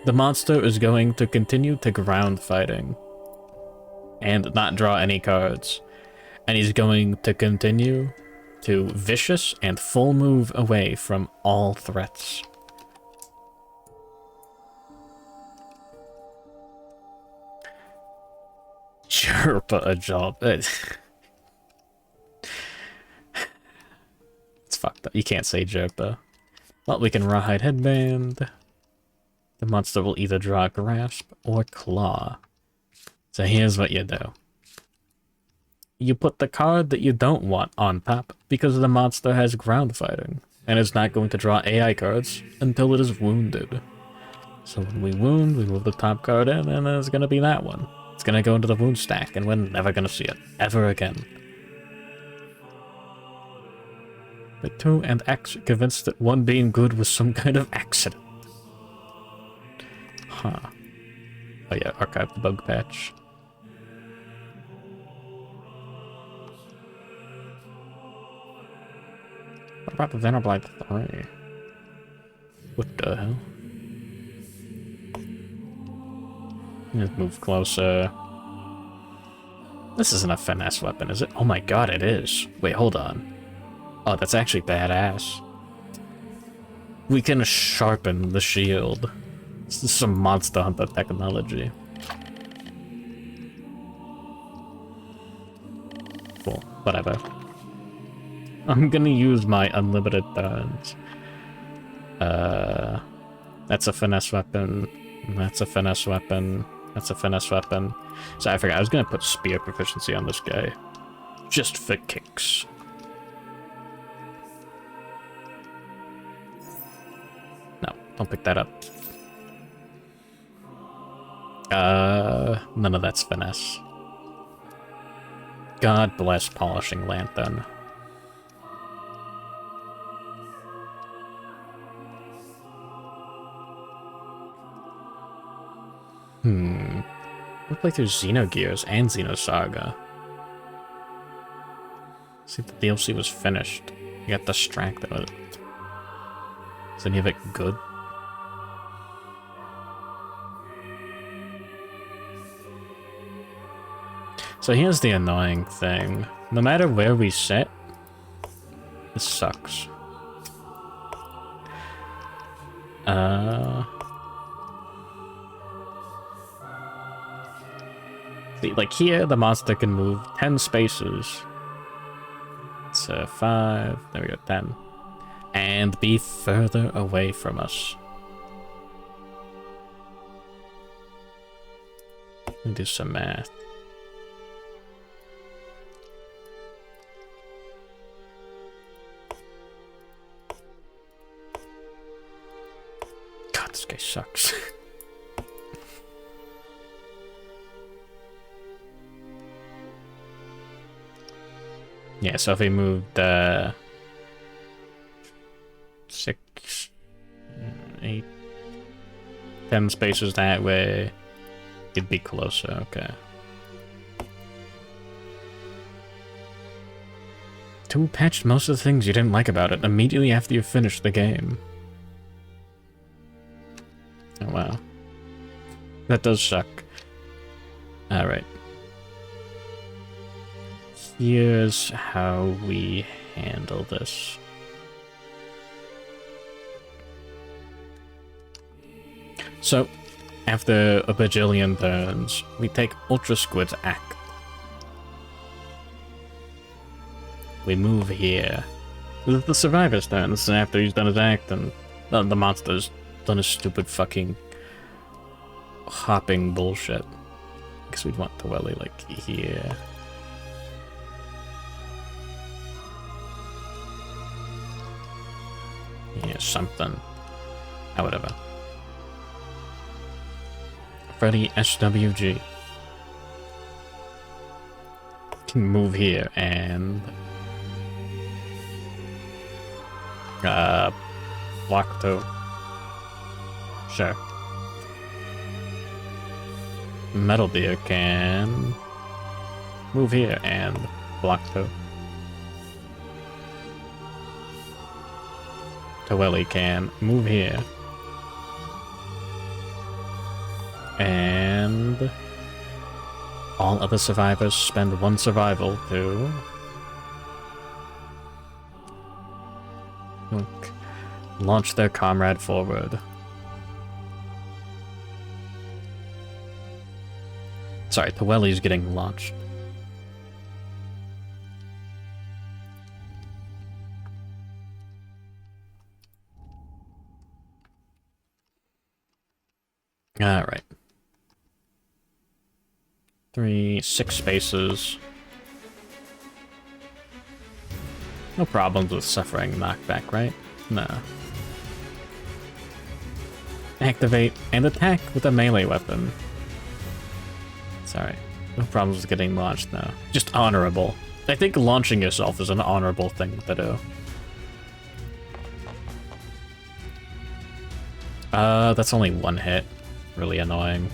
The monster is going to continue to ground fighting and not draw any cards. And he's going to continue to vicious and full move away from all threats. Sherpa a job. It's fucked up. You can't say Sherpa. Well, we can Rawhide Headband. The monster will either draw Grasp or Claw. So here's what you do. You put the card that you don't want on top because the monster has ground fighting and is not going to draw AI cards until it is wounded. So when we wound, we move the top card in and it's going to be that one. It's going to go into the wound stack and we're never going to see it ever again. The 2 and X convinced that 1 being good was some kind of accident. Huh. Oh yeah, archive the bug patch. What about the Xenoblade 3? What the hell? Let's move closer. This isn't a finesse weapon, is it? Oh my god, it is. Wait, hold on. Oh, that's actually badass. We can sharpen the shield. This is some Monster Hunter technology. Cool, whatever. I'm gonna use my unlimited turns. That's a finesse weapon. That's a finesse weapon. That's a finesse weapon. So I forgot, I was gonna put spear proficiency on this guy. Just for kicks. No, don't pick that up. None of that's finesse. God bless Polishing Lantern. We'll play through Xenogears and Xenosaga. See if the DLC was finished. You got distracted with it. Is any of it good? So here's the annoying thing. No matter where we sit, this sucks. See, like here, the monster can move 10 spaces. So 5, there we go, 10. And be further away from us. Let me do some math. God, this guy sucks. Yeah, so if we moved 6, 8, 10 spaces that way, it'd be closer, okay. 2 patched most of the things you didn't like about it immediately after you finished the game. Oh wow. That does suck. Alright. Here's how we handle this. So, after a bajillion turns, we take Ultra Squid's act. We move here. This is the survivor's turn. This is after he's done his act and the monster's done his stupid fucking hopping bullshit. Because we'd want Dwelly like here. Yeah, something. Oh, whatever. Freddy SWG. Can move here and... block 2. Sure. Metal Deer can... move here and block 2. Taweli can move here. And all other survivors spend 1 survival to launch their comrade forward. Sorry, Taweli's getting launched. Alright. 6 spaces. No problems with suffering knockback, right? No. Activate and attack with a melee weapon. Sorry. No problems with getting launched now. Just honorable. I think launching yourself is an honorable thing to do. That's only 1 hit. Really annoying.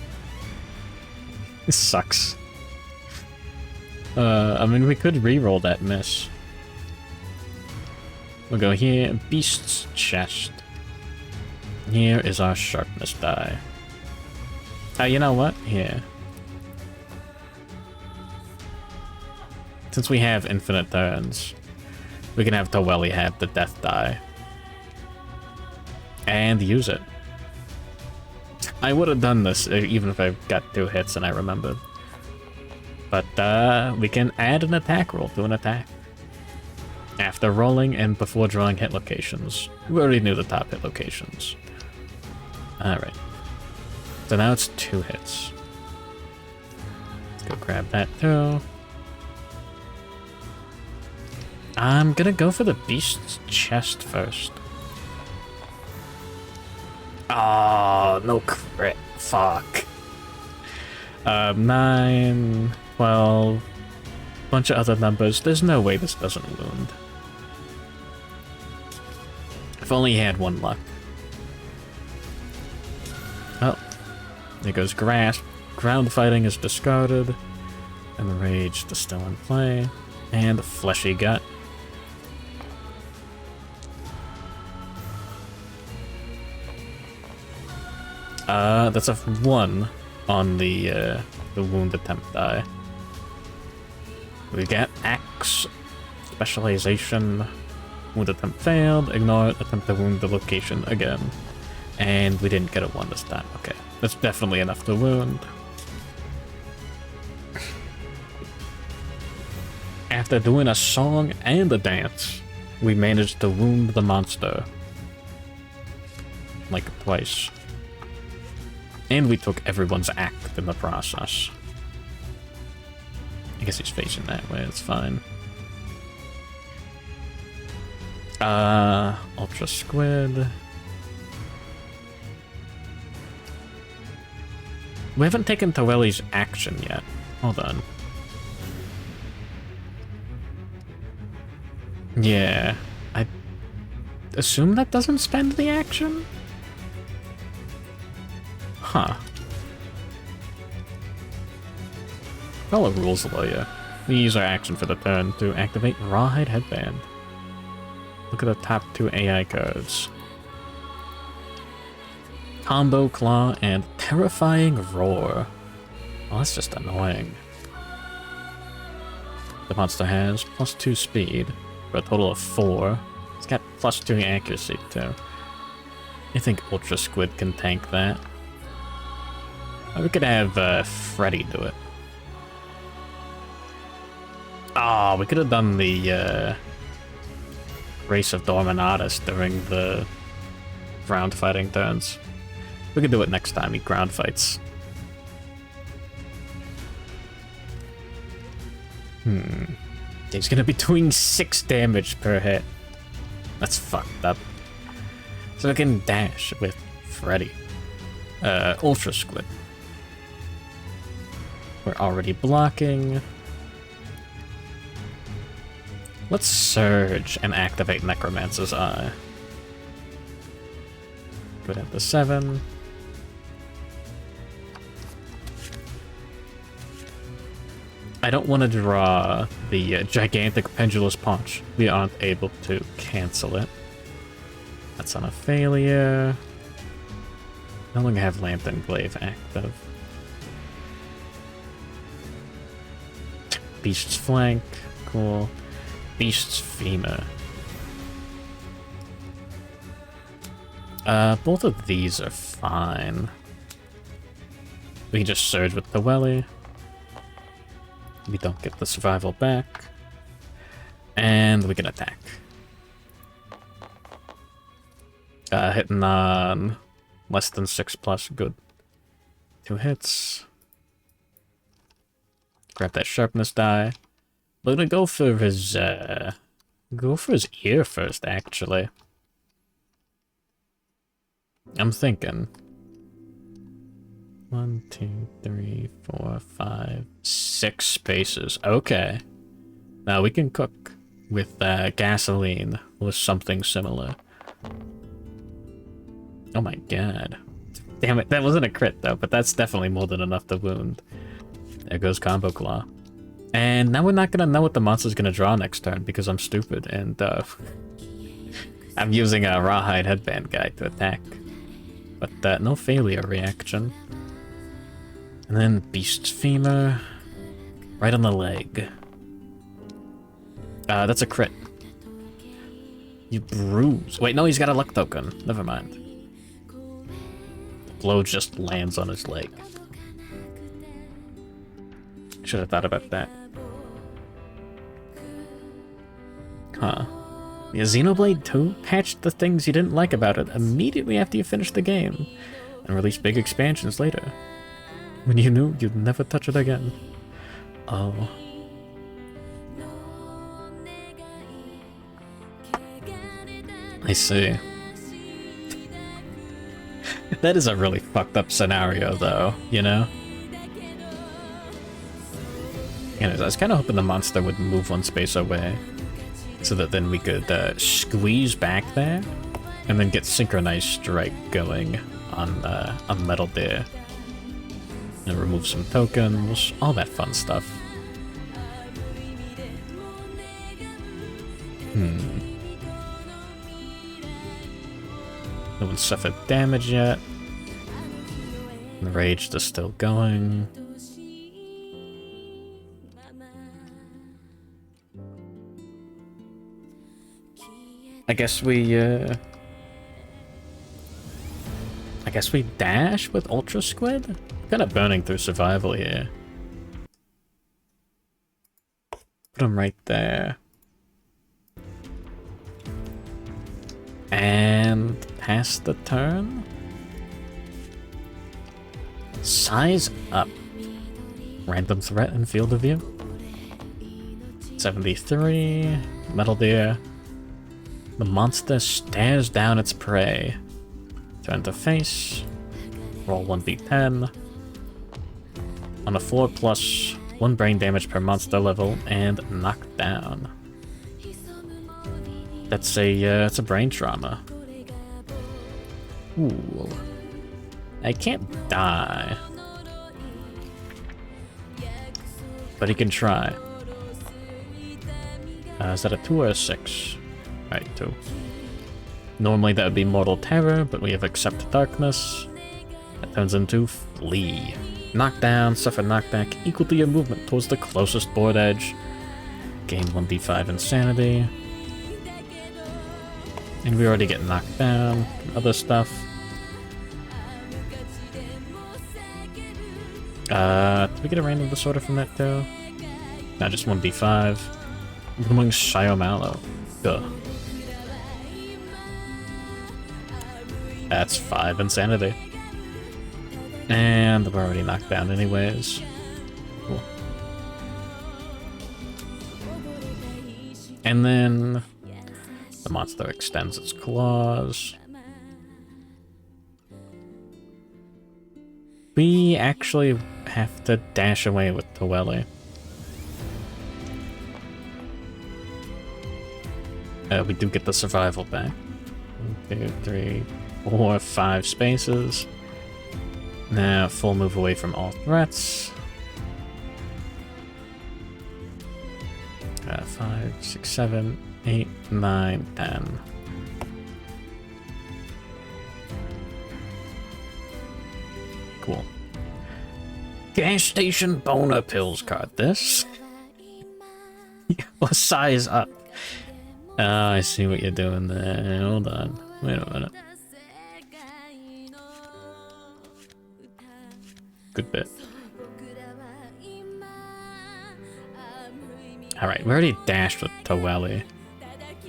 This sucks. I mean, we could re-roll that miss. We'll go here, Beast's Chest. Here is our sharpness die. You know what? Here. Since we have infinite turns, we can have Towelly have the death die. And use it. I would have done this even if I got 2 hits and I remembered. But we can add an attack roll to an attack. After rolling and before drawing hit locations. We already knew the top hit locations. Alright. So now it's 2 hits. Let's go grab that too. I'm gonna go for the beast's chest first. Oh, no crit. Fuck. 9, 12, bunch of other numbers. There's no way this doesn't wound. If only he had 1 luck. Oh, there goes Grasp. Ground fighting is discarded. Enraged is still in play. And Fleshy Gut. That's a 1 on the wound attempt die. We get Axe, Specialization, wound attempt failed, ignore it, attempt to wound the location again. And we didn't get a 1 this time. Okay, that's definitely enough to wound. After doing a song and a dance, we managed to wound the monster. Like twice. And we took everyone's act in the process. I guess he's facing that way, it's fine. Ultra Squid. We haven't taken Towelly's action yet. Hold on. Yeah, I assume that doesn't spend the action? Huh. Follow rules, lawyer. We use our action for the turn to activate Rawhide Headband. Look at the top 2 AI cards. Combo Claw and Terrifying Roar. Oh, that's just annoying. The monster has +2 speed for a total of 4. It's got +2 accuracy too. I think Ultra Squid can tank that. We could have Freddy do it. Oh, we could have done the Race of Dorminatus during the ground fighting turns. We could do it next time he ground fights. He's gonna be doing 6 damage per hit. That's fucked up. So we can dash with Freddy. Ultra Squid. We're already blocking. Let's Surge and activate Necromancer's Eye. Go down to 7. I don't want to draw the gigantic Pendulous Punch. We aren't able to cancel it. That's on a failure. No longer have Lantern Glaive active. Beast's Flank, cool. Beast's Femur. Both of these are fine. We can just Surge with the Welly. We don't get the survival back. And we can attack. Hitting on less than 6+, good. 2 hits. Grab that sharpness die. We're gonna go for his ear first, actually. I'm thinking 1, 2, 3, 4, 5, 6 spaces. Okay. Now we can cook with gasoline or something similar. Oh my god. Damn it, that wasn't a crit though, but that's definitely more than enough to wound. There goes Combo Claw. And now we're not gonna know what the monster's gonna draw next turn because I'm stupid and I'm using a Rawhide Headband guy to attack. But no failure reaction. And then Beast's Femur. Right on the leg. That's a crit. You bruise. Wait, no, he's got a luck token. Never mind. The blow just lands on his leg. Should have thought about that. Huh. Yeah, Xenoblade 2 patched the things you didn't like about it immediately after you finished the game, and released big expansions later, when you knew you'd never touch it again. Oh. I see. That is a really fucked up scenario, though, you know? Anyways, I was kind of hoping the monster would move one space away, so that then we could squeeze back there, and then get Synchronized Strike going on Metal Deer. And remove some tokens, all that fun stuff. No one suffered damage yet. The rage is still going. I guess we dash with Ultra Squid? Kind of burning through survival here. Put him right there. And pass the turn. Size up. Random threat in field of view. 73. Metal Deer. The monster stares down its prey. Turn to face. Roll 1d10. On a 4+, 1 brain damage per monster level, and knock down. That's a brain trauma. Ooh. I can't die. But he can try. Is that a 2 or a 6? Alright, 2. Normally that would be Mortal Terror, but we have Accept Darkness. That turns into Flee. Knockdown, suffer knockback equal to your movement towards the closest board edge. Gain 1d5 Insanity. And we already get knocked down. Other stuff. Did we get a random disorder from that too? No, just 1d5. Becoming Shiomalo. Duh. That's 5 Insanity. And we're already knocked down anyways. Cool. And then the monster extends its claws. We actually have to dash away with Taweli. We do get the survival back. 1, 2, 3, 4, 5 spaces. Now, full move away from all threats. 5, 6, 7, 8, 9, 10. Cool. Gas station boner pills card this. Well, size up. I see what you're doing there. Hold on. Wait a minute. Good bit. Alright, we already dashed with Taweli.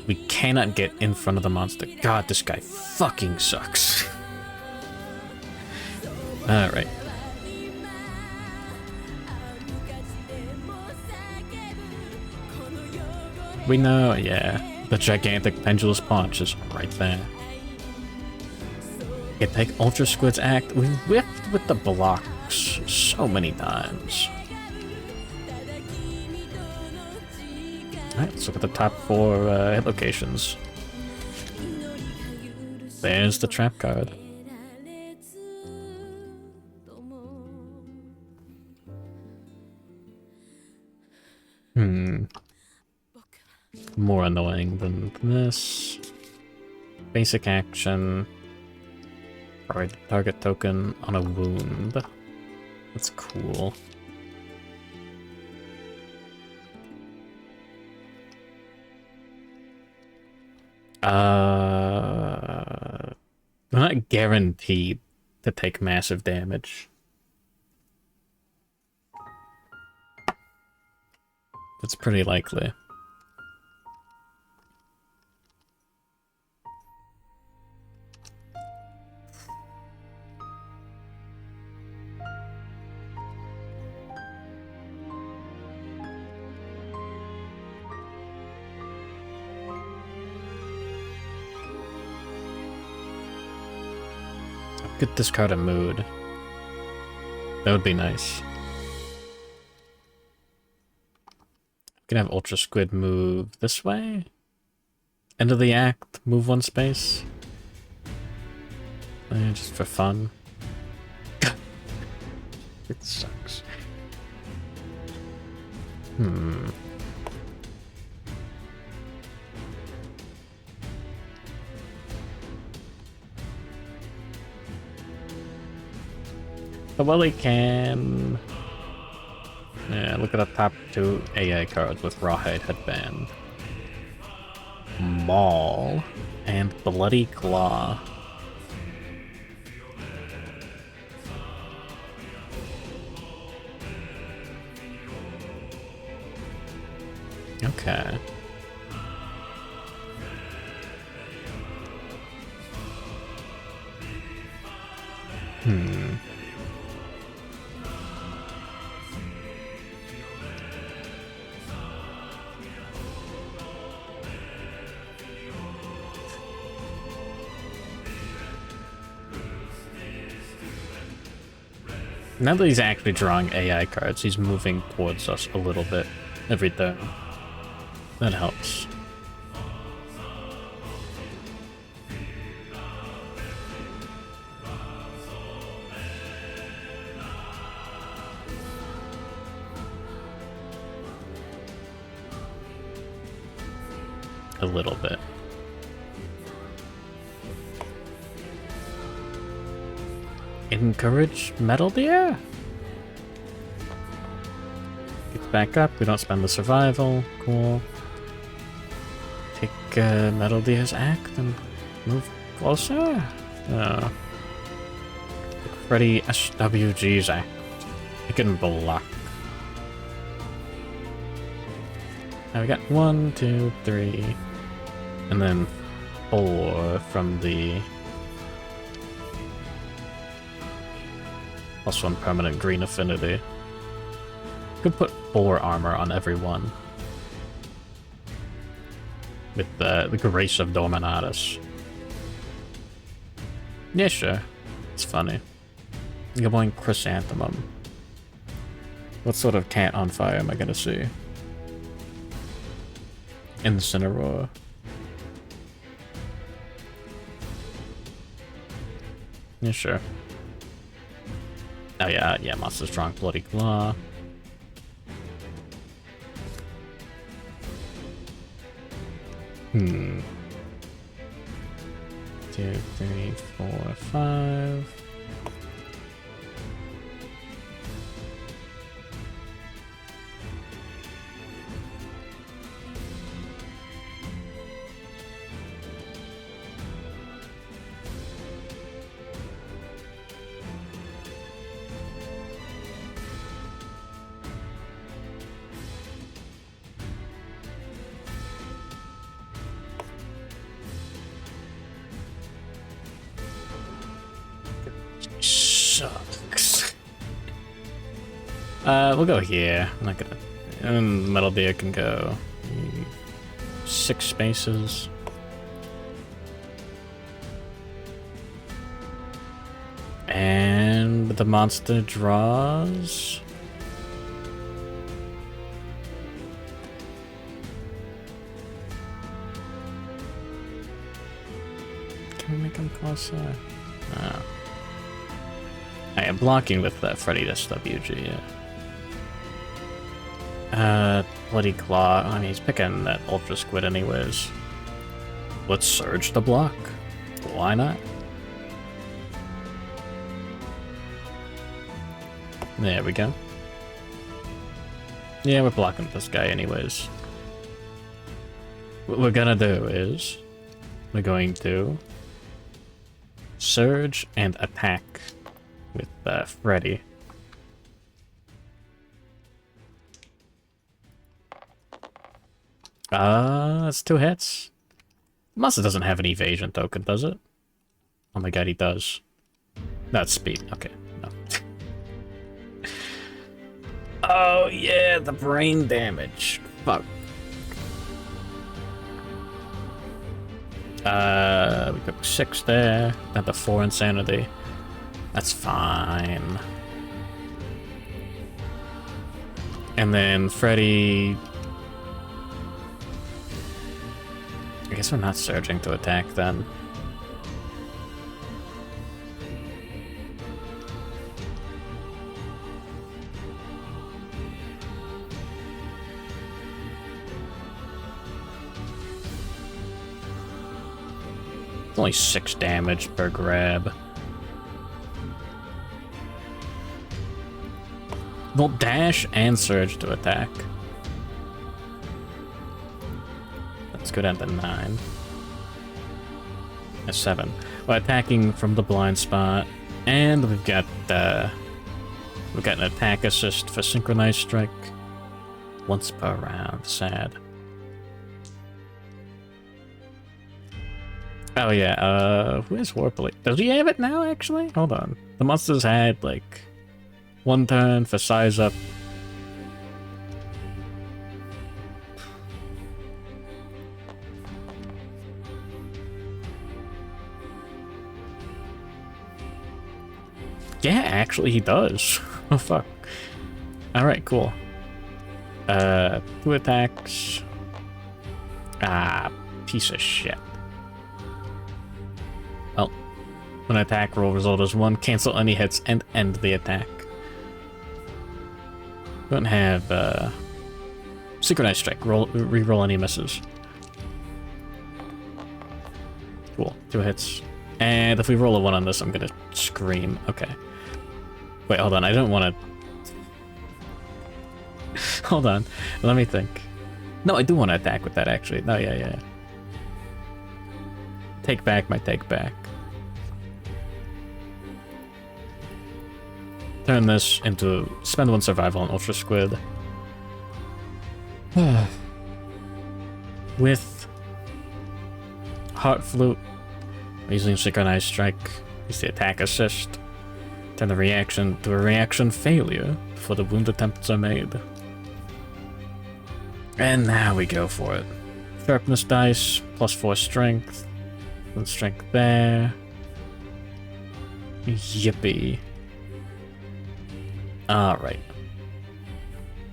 We cannot get in front of the monster. God, this guy fucking sucks. Alright. We know, yeah. The gigantic pendulous punch is right there. It take Ultra Squid's act. We whiffed with the blocks so many times. Alright, let's look at the top 4 hit locations. There's the trap card. More annoying than this. Basic action. Provide target token on a wound. That's cool. They're not guaranteed to take massive damage. It's pretty likely. Could discard a mood. That would be nice. We can have Ultra Squid move this way. End of the act, move one space. Just for fun. It sucks. Well, he can. Yeah, look at the top two AI cards with Rawhide Headband. Maul and Bloody Claw. Okay. Now that he's actually drawing AI cards, he's moving towards us a little bit every turn. That helps. A little bit. Encourage Metal Deer? Gets back up, we don't spend the survival. Cool. Take Metal Deer's act and move closer? Oh. Freddy SWG's act. He can block. Now we got 1, 2, 3, and then 4 from the +1 permanent green affinity. Could put 4 armor on everyone. With the Grace of Dominatus. Yeah, sure. It's funny. Gigalion Chrysanthemum. What sort of cat on fire am I gonna see? Incineroar. Yeah, sure. Oh yeah, Monster Strong, Bloody Claw. Hmm. 2, 3, 4, 5. Sucks. We'll go here. I'm not gonna. And Metal Deer can go 6 spaces. And the monster draws. Can we make him closer? No. I am blocking with that Freddy SWG, yeah. Bloody Claw. I mean, he's picking that Ultra Squid anyways. Let's Surge the block. Why not? There we go. Yeah, we're blocking this guy anyways. What we're gonna do is we're going to surge and attack with Freddy. That's 2 hits. Monster doesn't have an evasion token, does it? Oh my god, he does. That's speed. Okay, no. Oh yeah, the brain damage. Fuck. We got 6 there. Got the 4 insanity. That's fine. And then Freddy. I guess we're not surging to attack then. It's only 6 damage per grab. We'll dash and surge to attack. Let's go down to 9. A 7. We're attacking from the blind spot, and we've got an attack assist for synchronized strike. Once per round. Sad. Oh yeah, where's Warplate? Does he have it now, actually? Hold on. The monsters had, like, 1 turn for size up. Yeah, actually he does. Oh fuck. Alright, cool. 2 attacks. Ah, piece of shit. Well, when an attack roll result is 1, cancel any hits and end the attack. Don't have synchronized strike. Reroll any misses. Cool. 2 hits. And if we roll a 1 on this, I'm gonna scream. Okay. Wait, hold on. I don't want to. Hold on. Let me think. No, I do want to attack with that, actually. No, yeah. Take back my take back. Turn this into spend 1 survival on Ultra Squid. With Heart Flute, using Synchronized Strike, use the attack assist. Turn the reaction to a reaction failure before the wound attempts are made. And now we go for it. Sharpness dice, +4 strength. 1 strength there. Yippee. Alright.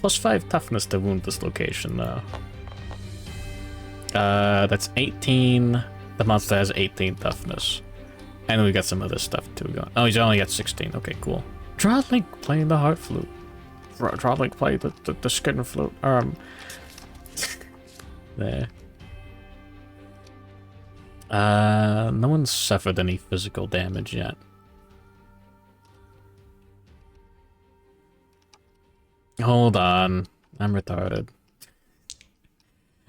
+5 toughness to wound dislocation, though. That's 18. The monster has 18 toughness. And we got some other stuff too going. Oh, he's only got 16. Okay, cool. Drawlink playing the heart flute. Drawlink play the skin flute. There. No one's suffered any physical damage yet. Hold on. I'm retarded.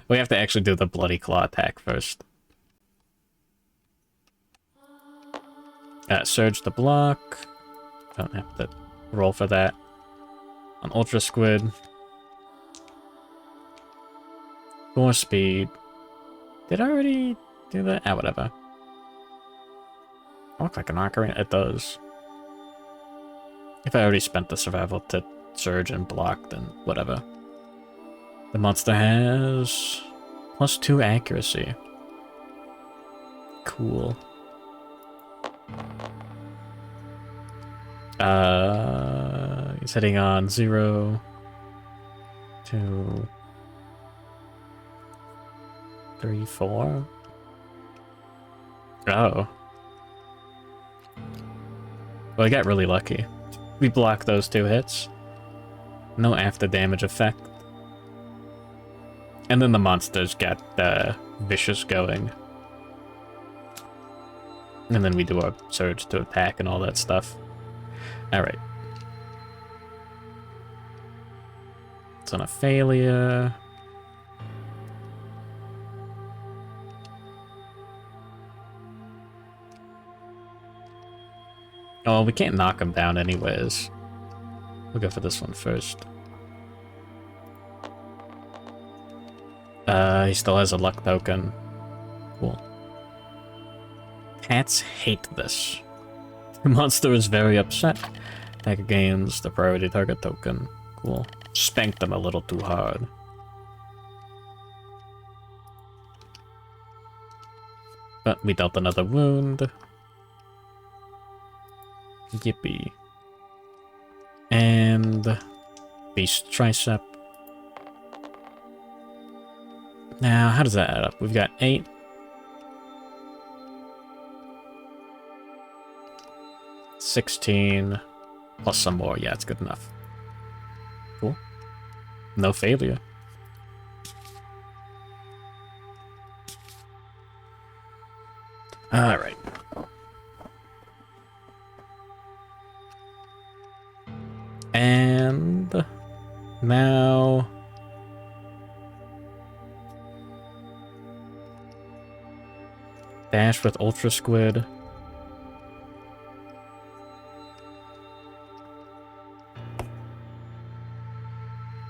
We have to actually do the bloody claw attack first. Surge the block. Don't have to roll for that. On Ultra Squid. 4 speed. Did I already do that? Ah, whatever. I look like an ocarina. It does. If I already spent the survival to surge and block, then whatever. The monster has +2 accuracy. Cool. He's hitting on 0, 2, 3, 4. Oh. Well, I got really lucky. We blocked those 2 hits. No after damage effect. And then the monsters got vicious going. And then we do our surge to attack and all that stuff. Alright. It's on a failure. Oh, we can't knock him down anyways. We'll go for this one first. He still has a luck token. Cool. Cats hate this. The monster is very upset. Attacker gains the priority target token. Cool. Spanked them a little too hard. But we dealt another wound. Yippee. And beast tricep. Now, how does that add up? We've got 8. $16 plus some more. Yeah, it's good enough. Cool. No failure. All right. And now dash with Ultra Squid.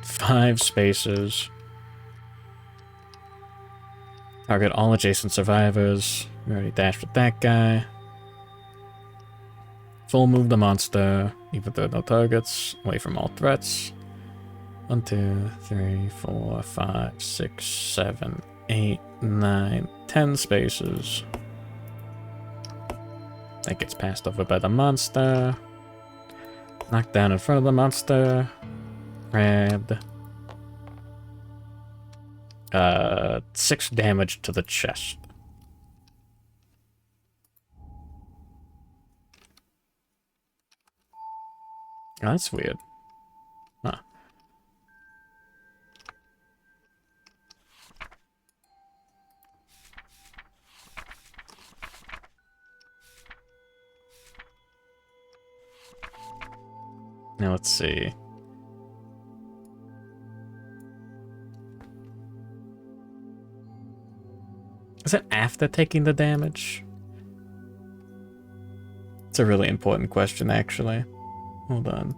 Five spaces. Target all adjacent survivors. We already dashed with that guy. Full move the monster, even though no targets, away from all threats. 1, 2, 3, 4, 5, 6, 7, 8, 9, 10 spaces. That gets passed over by the monster. Knocked down in front of the monster. Grabbed. 6 damage to the chest. Oh, that's weird. Huh. Now let's see. Is it after taking the damage? It's a really important question, actually. Hold on.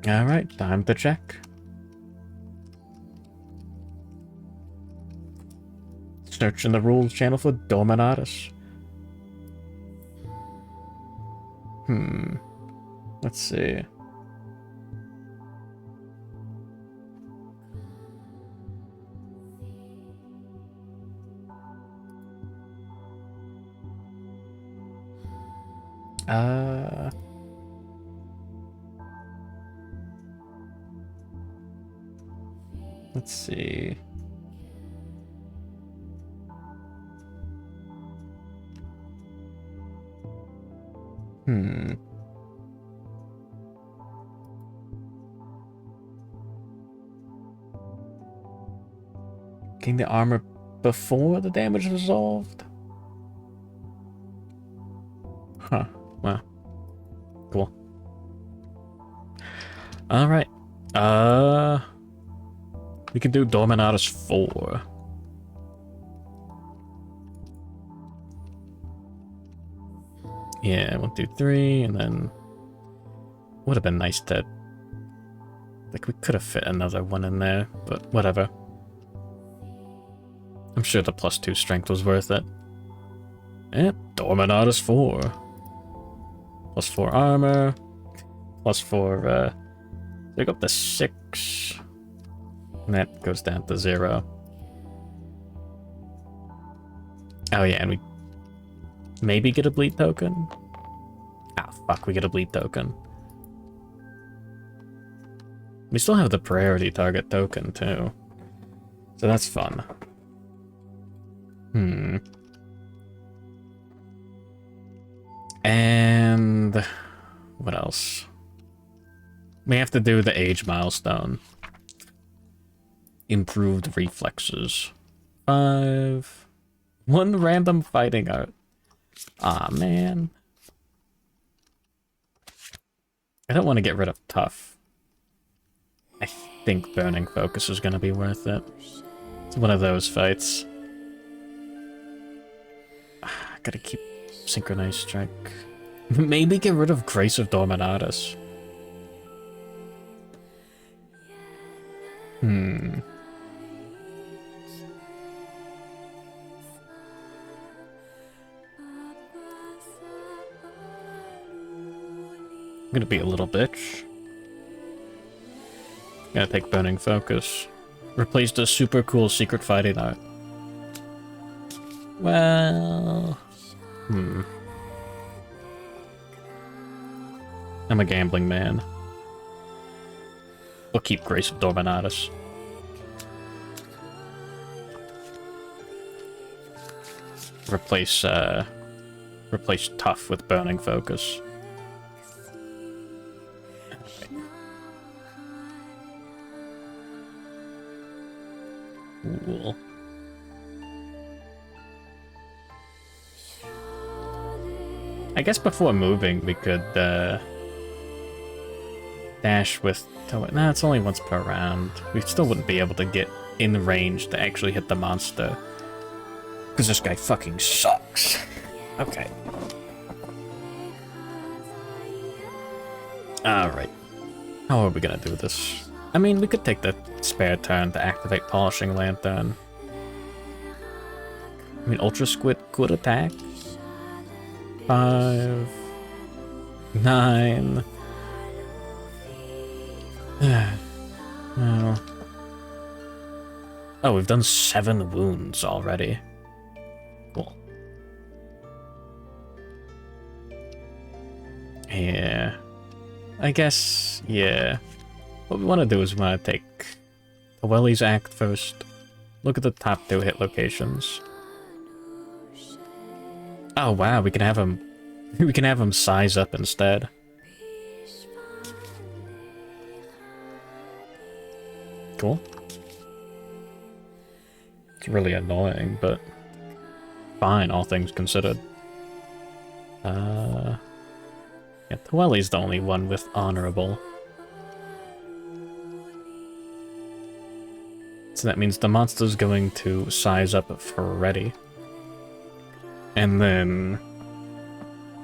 Alright, time to check. Search in the rules channel for Dominatus. Let's see. Let's see. Getting the armor before the damage is resolved? Huh. Wow. Cool. Alright. We can do Dominatus 4. Yeah, 1, 2, 3, and then would have been nice to, like, we could have fit another one in there, but whatever. I'm sure the +2 strength was worth it. Eh, Dominatus 4. +4 armor. +4, they go up to 6. And that goes down to 0. Oh yeah, and we maybe get a bleed token? Ah, fuck, we get a bleed token. We still have the priority target token, too. So that's fun. And what else? We have to do the age milestone. Improved reflexes. 5. 1 random fighting art. Aw, man. I don't want to get rid of tough. I think burning focus is going to be worth it. It's one of those fights. I gotta keep Synchronized strike. Maybe get rid of Grace of Dominatus. I'm gonna be a little bitch. Gonna take Burning Focus. Replace the super cool Secret Fighting Art. Well... I'm a gambling man. We'll keep Grace of Dominatus. Replace Tough with Burning Focus. Cool. I guess before moving we could dash with... Nah, it's only once per round. We still wouldn't be able to get in range to actually hit the monster. Because this guy fucking sucks. Okay. Alright. How are we gonna do this? I mean, we could take the spare turn to activate Polishing Lantern. I mean, Ultra Squid could attack. 5... 9... Oh. Oh, we've done 7 wounds already. Cool. Yeah. I guess, yeah. What we want to do is we want to take Welly's act first. Look at the top 2 hit locations. Oh wow, we can have him... we can have him size up instead. Cool. It's really annoying, but fine, all things considered. Yeah, Welly's the only one with honorable. So that means the monster's going to size up for ready. And then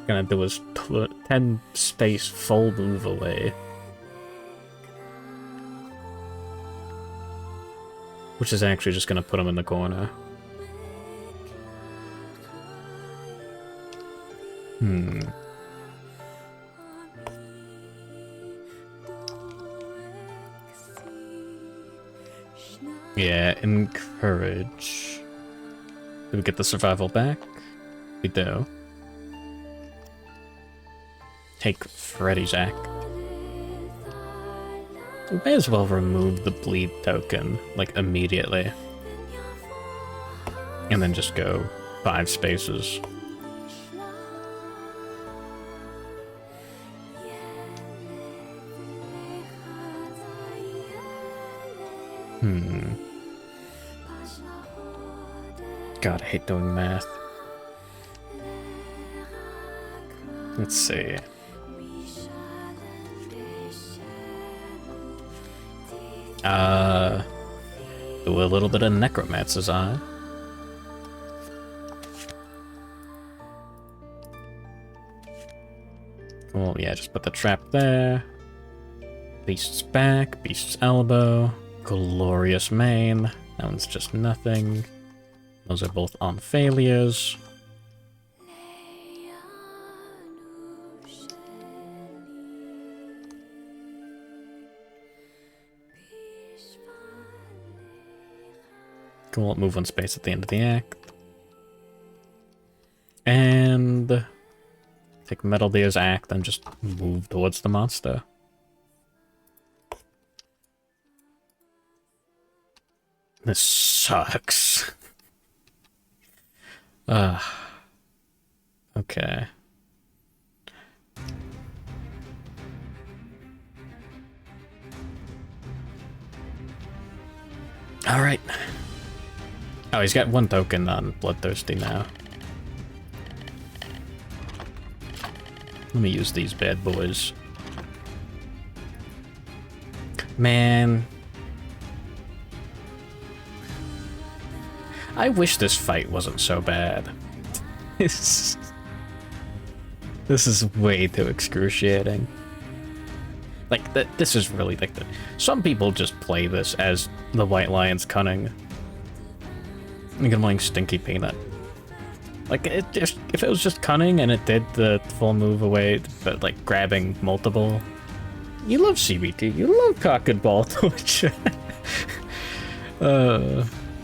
gonna do his 10 space full move away. Which is actually just gonna put him in the corner. Yeah, encourage. Do we get the survival back? We do. Take Freddy's act. We may as well remove the bleed token, like, immediately. And then just go 5 spaces. God, I hate doing math. Let's see. Do a little bit of Necromancer's Eye. Well, yeah, just put the trap there. Beast's back, Beast's elbow, Glorious Mane. That one's just nothing. Those are both on failures. Cool, move 1 space at the end of the act. And take Metal Deer's act and just move towards the monster. This sucks. Okay. Alright. Oh, he's got 1 token on Bloodthirsty now. Let me use these bad boys. Man. I wish this fight wasn't so bad. This is way too excruciating. Like, this is really like the... Some people just play this as the White Lion's cunning. I'm going Stinky Peanut. Like, if it was just cunning and it did the full move away, but like grabbing multiple... You love CBT, you love cock and ball torture.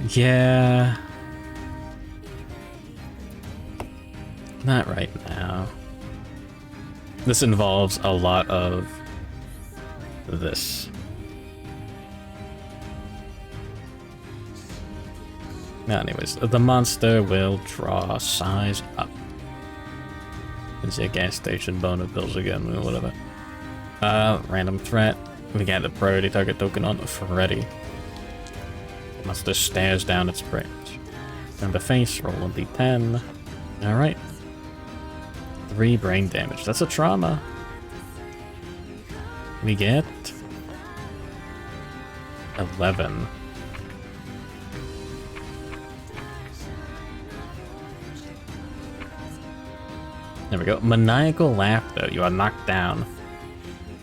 Yeah. Not right now. This involves a lot of this. Anyways, the monster will draw size up. Is a gas station boner bills again, or whatever. Random threat. We got the priority target token on Freddy. The monster stares down its prey. Turn the face, roll a d10. Alright. 3 brain damage. That's a trauma. We get 11. There we go. Maniacal laughter. You are knocked down.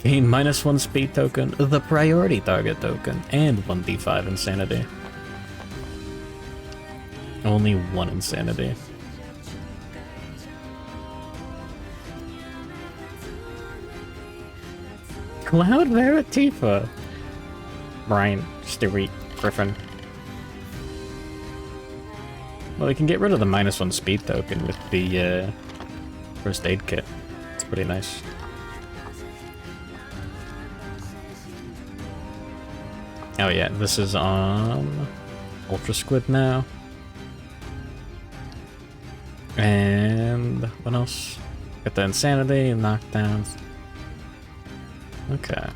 Gain -1 speed token, the priority target token, and 1d5 insanity. Only 1 insanity. Cloud Veritifa. Brian, Stewie, Griffin. Well, we can get rid of the -1 speed token with the first aid kit. It's pretty nice. Oh yeah, this is on Ultra Squid now. And what else? Got the insanity, knockdowns. Okay.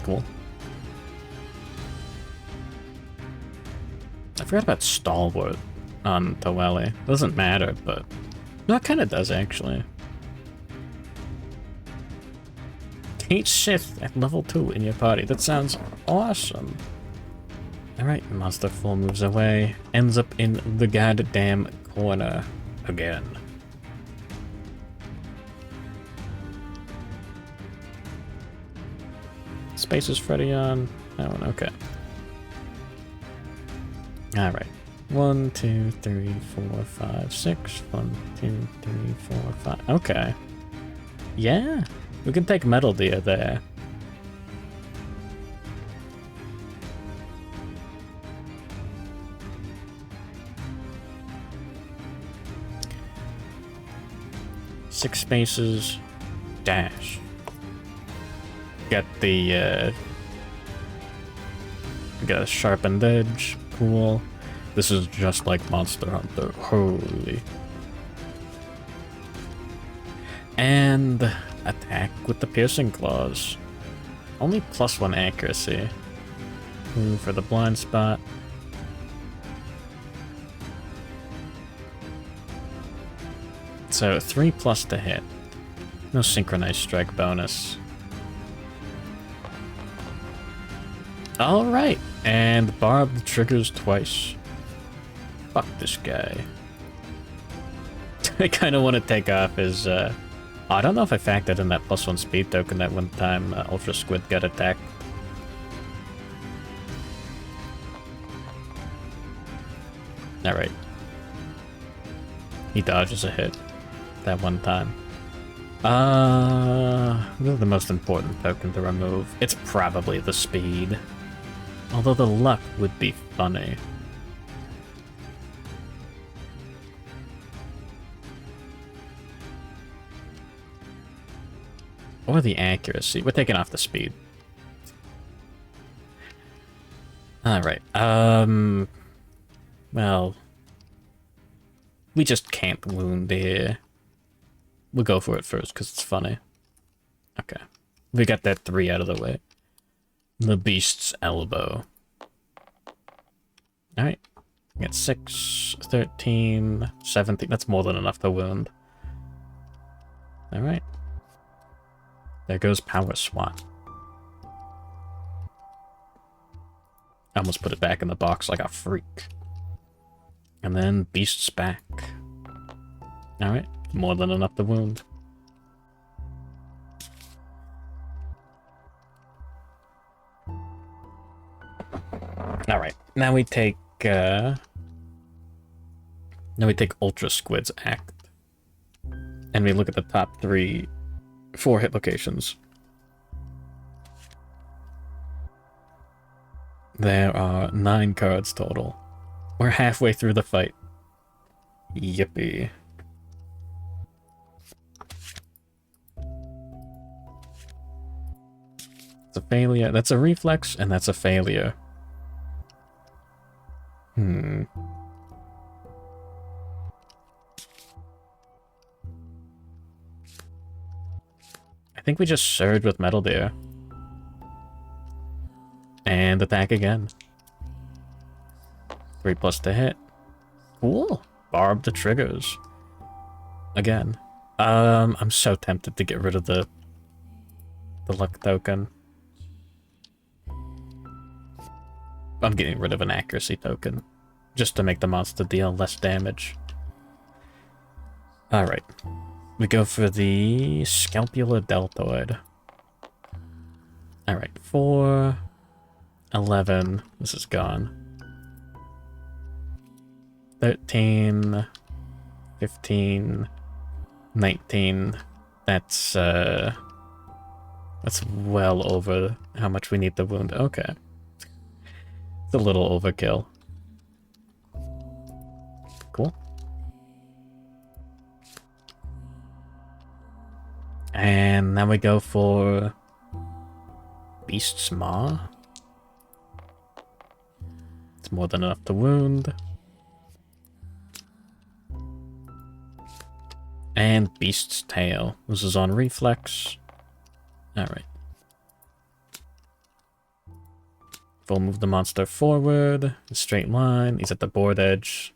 Cool. I forgot about Stalwart on Taweli. Doesn't matter, but... No, it kind of does, actually. Teach Sith at level 2 in your party. That sounds awesome. Alright, monster full moves away. Ends up in the goddamn corner again. Space is Freddy on. That one, okay. Alright. 1, 2, 3, 4, 5, 6. 1, 2, 3, 4, 5. Okay. Yeah. We can take Metal Deer there. Six spaces. Dash. Got the, got a sharpened edge. Cool. This is just like Monster Hunter. Holy. And attack with the piercing claws. Only +1 accuracy. Ooh, for the blind spot. So 3+ to hit. No synchronized strike bonus. Alright, and Barb triggers twice. Fuck this guy. I kind of want to take off his, I don't know if I factored in that +1 speed token that one time Ultra Squid got attacked. Alright. He dodges a hit that one time. This is the most important token to remove. It's probably the speed. Although the luck would be funny. Or the accuracy. We're taking off the speed. Alright, well... We just can't wound here. We'll go for it first, because it's funny. Okay. We got that 3 out of the way. The Beast's Elbow. Alright. We got 6, 13, 17. That's more than enough to wound. Alright. There goes Power Swat. I almost put it back in the box like a freak. And then Beast's back. Alright, more than enough to wound. Alright, now we take Ultra Squid's Act. And we look at the top 4 hit locations. There are 9 cards total. We're halfway through the fight. Yippee. It's a failure. That's a reflex, and that's a failure. I think we just surge with Metal Deer. And attack again. 3+ to hit. Cool. Barb the triggers. Again. I'm so tempted to get rid of the luck token. I'm getting rid of an accuracy token. Just to make the monster deal less damage. Alright. We go for the Scalpula Deltoid. Alright, 4, 11, this is gone. 13, 15, 19, that's well over how much we need to wound. Okay. It's a little overkill. Cool. And now we go for Beast's Maw. It's more than enough to wound. And Beast's Tail. This is on reflex. Alright. We'll move the monster forward. A straight line. He's at the board edge.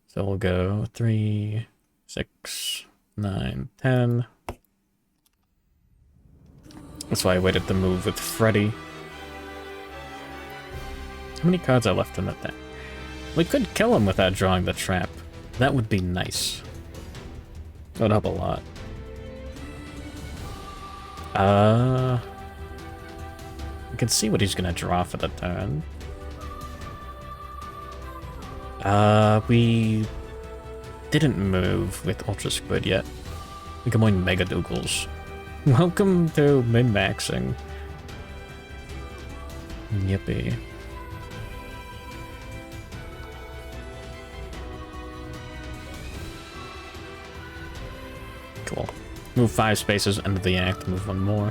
So we'll go 3, 6, 9, 10. That's why I waited to move with Freddy. How many cards are left in that deck? We could kill him without drawing the trap. That would be nice. That would help a lot. We can see what he's gonna draw for the turn. We didn't move with Ultra Squid yet. We can going Mega Doogles. Welcome to min-maxing. Yippee. Cool. Move 5 spaces into the act, move 1 more.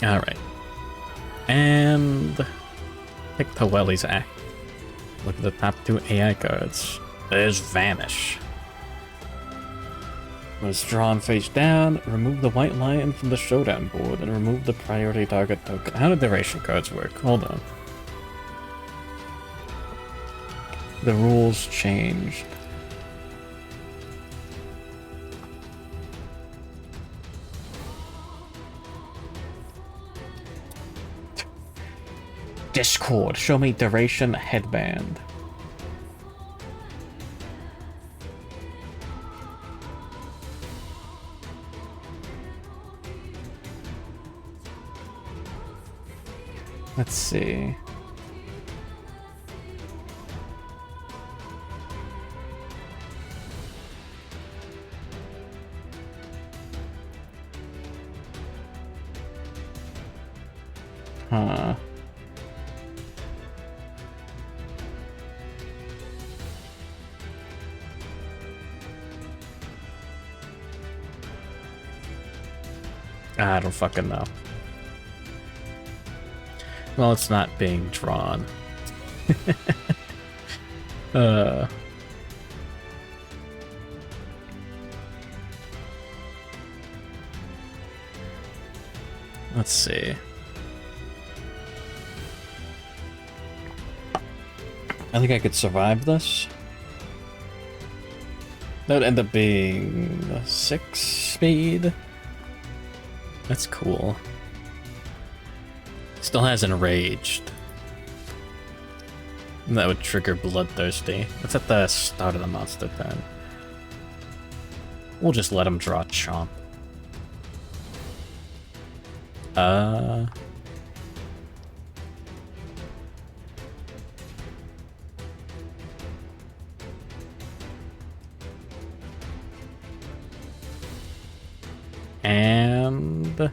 Alright. And pick Taweli's act. Look at the top 2 AI cards. There's Vanish. Was drawn face down, remove the white lion from the Showdown board, and remove the priority target token. How do duration cards work? Hold on. The rules changed. Discord, show me duration headband. Let's see. Huh. I don't fucking know. Well, it's not being drawn. Let's see. I think I could survive this. That would end up being 6 speed. That's cool. Still has enraged. That would trigger Bloodthirsty. It's at the start of the monster turn. We'll just let him draw Chomp. And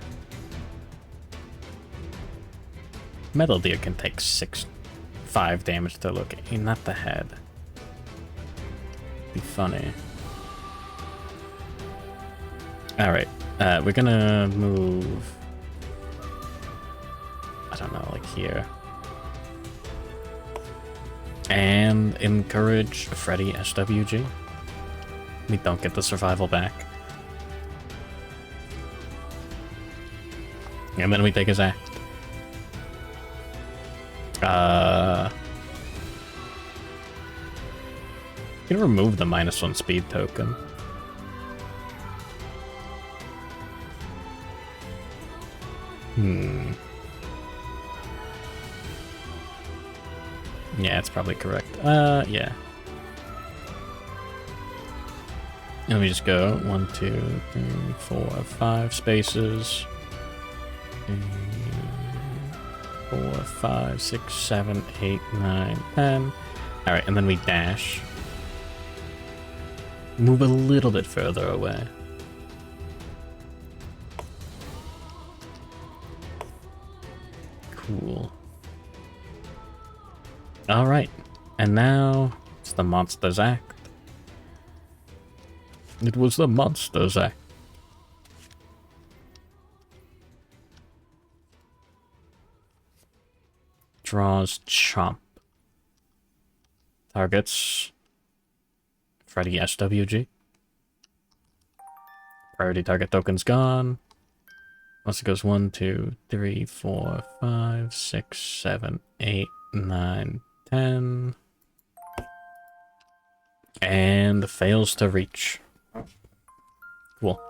Metal Deer can take 5 damage to look at, not the head. Be funny. Alright, we're gonna move, I don't know, like here. And encourage Freddy SWG. We don't get the survival back. And then we take his act. You can remove the -1 speed token. Yeah, it's probably correct. Yeah. Let me just go 1, 2, 3, 4, 5 spaces. 4, 5, 6, 7, 8, 9, 10. Alright, and then we dash. Move a little bit further away. Cool. Alright, and now it's the Monsters Act. It was the Monsters Act. Draws Chomp. Targets Freddy SWG. Priority target token's gone. Once it goes 1, 2, 3, 4, 5, 6, 7, 8, 9, 10. And fails to reach. Cool.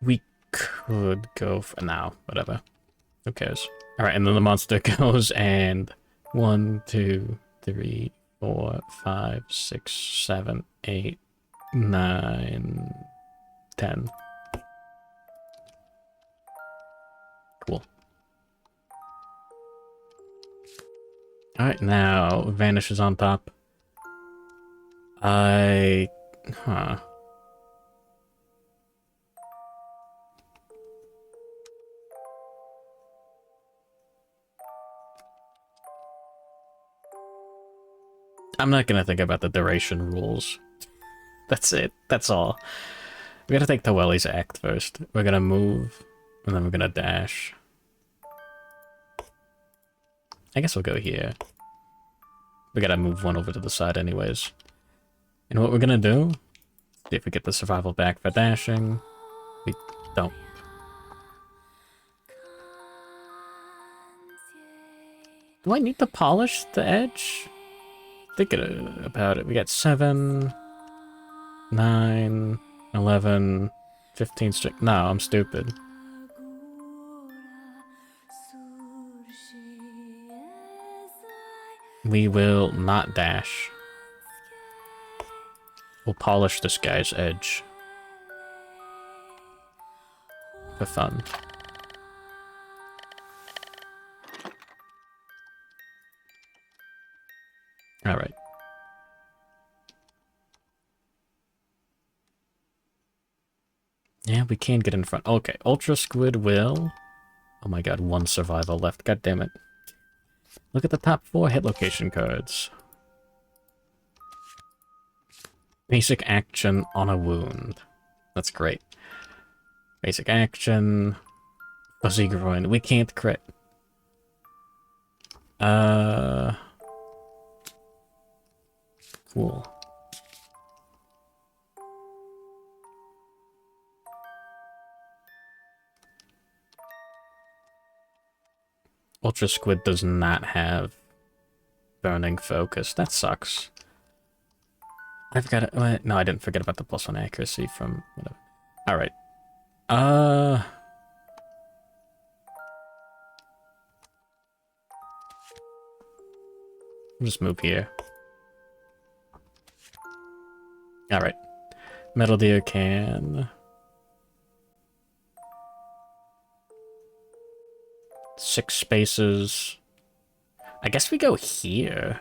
We could go for now, whatever. Who cares? Alright, and then the monster goes and 1, 2, 3, 4, 5, 6, 7, 8, 9, 10. Cool. Alright, now vanishes on top. Huh. I'm not gonna think about the duration rules. That's it. That's all. We gotta take Taweli's act first. We're gonna move, and then we're gonna dash. I guess we'll go here. We gotta move one over to the side anyways. And what we're gonna do, see if we get the survival back for dashing. We don't. Do I need to polish the edge? Thinking about it, we got 7, 9, 11, 15 strict. No, I'm stupid. We will not dash. We'll polish this guy's edge. For fun. Alright. Yeah, we can get in front. Okay, Ultra Squid will... Oh my god, 1 survival left. God damn it. Look at the top 4 hit location cards. Basic action on a wound. That's great. Basic action. Fuzzy groin. We can't crit. Cool. Ultra Squid does not have Burning Focus. That sucks. I've got to... no, I didn't forget about the +1 accuracy from... whatever. Alright. Just move here. Alright. Metal Deer can... 6 spaces. I guess we go here.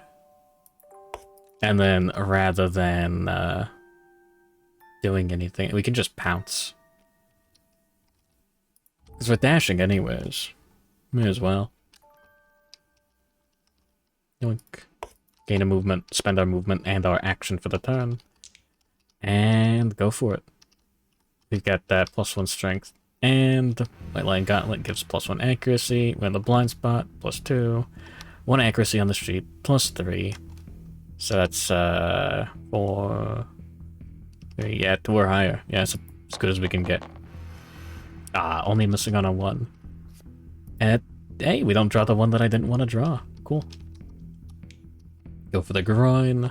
And then, rather than doing anything, we can just pounce. Because we're dashing anyways. May as well. Yoink. Gain a movement, spend our movement and our action for the turn. And go for it. We've got that +1 strength. And White Lion Gauntlet gives +1 accuracy. We're in the blind spot, +2. 1 accuracy on the street, +3. So that's 4... 3, yeah, 2 or higher. Yeah, it's as good as we can get. Ah, only missing on a 1. And hey, we don't draw the one that I didn't want to draw. Cool. Go for the groin.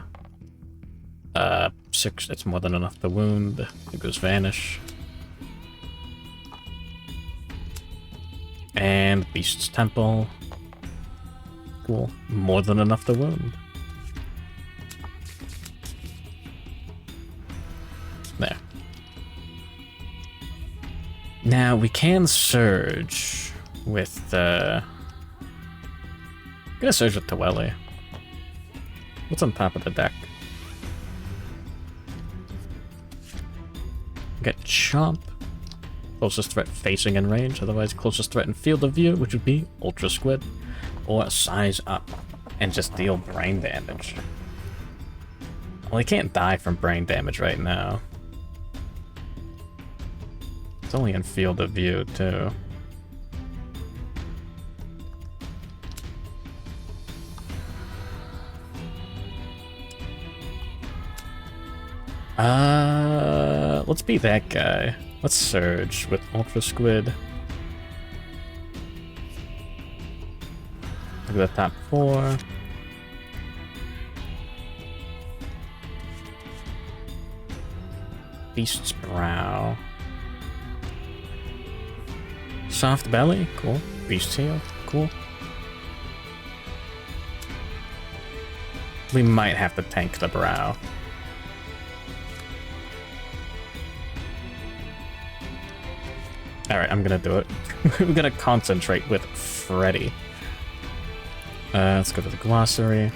6, that's more than enough to wound. It goes vanish. And Beast's Temple. Cool. More than enough to wound. There. Now, we can surge with, I'm gonna surge with Taweli. What's on top of the deck? Get Chomp. Closest threat facing in range, otherwise closest threat in field of view, which would be Ultra Squid. Or Size Up, and just deal brain damage. Well, he can't die from brain damage right now. It's only in field of view, too. Let's be that guy. Let's surge with Ultra Squid. Look at the top 4. Beast's Brow. Soft Belly, cool. Beast's Heel, cool. We might have to tank the Brow. Alright, I'm gonna do it. I'm gonna concentrate with Freddy. Let's go to the glossary.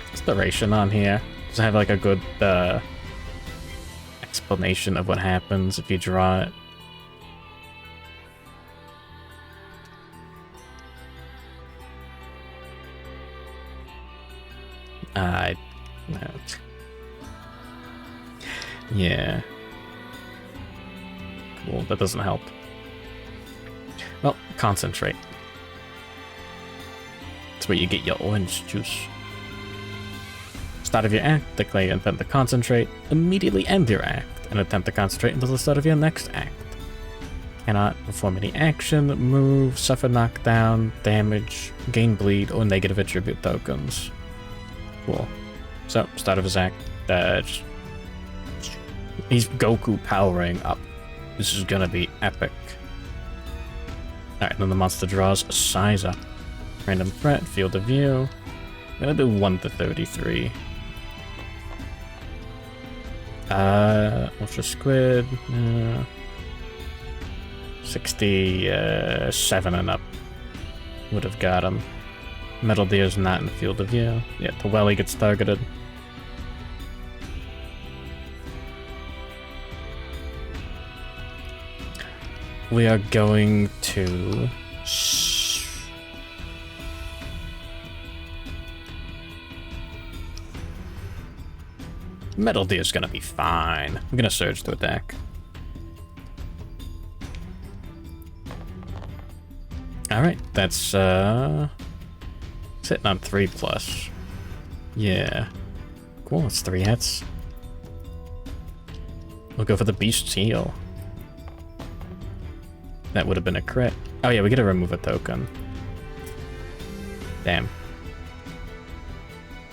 What's the duration on here? Does it have like a good explanation of what happens if you draw it? No. Yeah. Cool, that doesn't help. Well, concentrate. That's where you get your orange juice. Start of your act, declare your intent to concentrate. Immediately end your act and attempt to concentrate until the start of your next act. Cannot perform any action, move, suffer knockdown, damage, gain bleed, or negative attribute tokens. Cool. So, start of his act. He's Goku powering up. This is gonna be epic. Alright, then the monster draws a Size Up. Random threat, field of view. I'm gonna do 1 to 33. Ultra Squid. 67 and up would have got him. Metal Deer's not in the field of view. Yeah, Taweli gets targeted. We are going to... Metal Deer's gonna be fine. I'm gonna surge to attack. Alright, that's sitting on 3+. Yeah. Cool, that's 3 hits. We'll go for the Beast's Heel. That would have been a crit. Oh yeah, we gotta remove a token. Damn.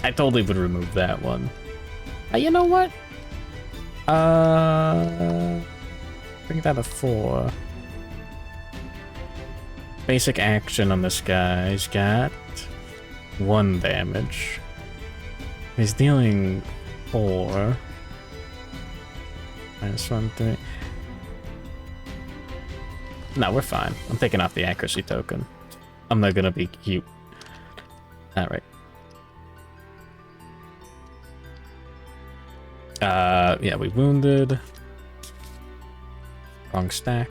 I totally would remove that one. You know what? Bring that to 4. Basic action on this guy. He's got 1 damage. He's dealing 4. -1, 3. No, we're fine. I'm taking off the accuracy token. I'm not gonna be cute. Alright. Yeah, we wounded. Wrong stack.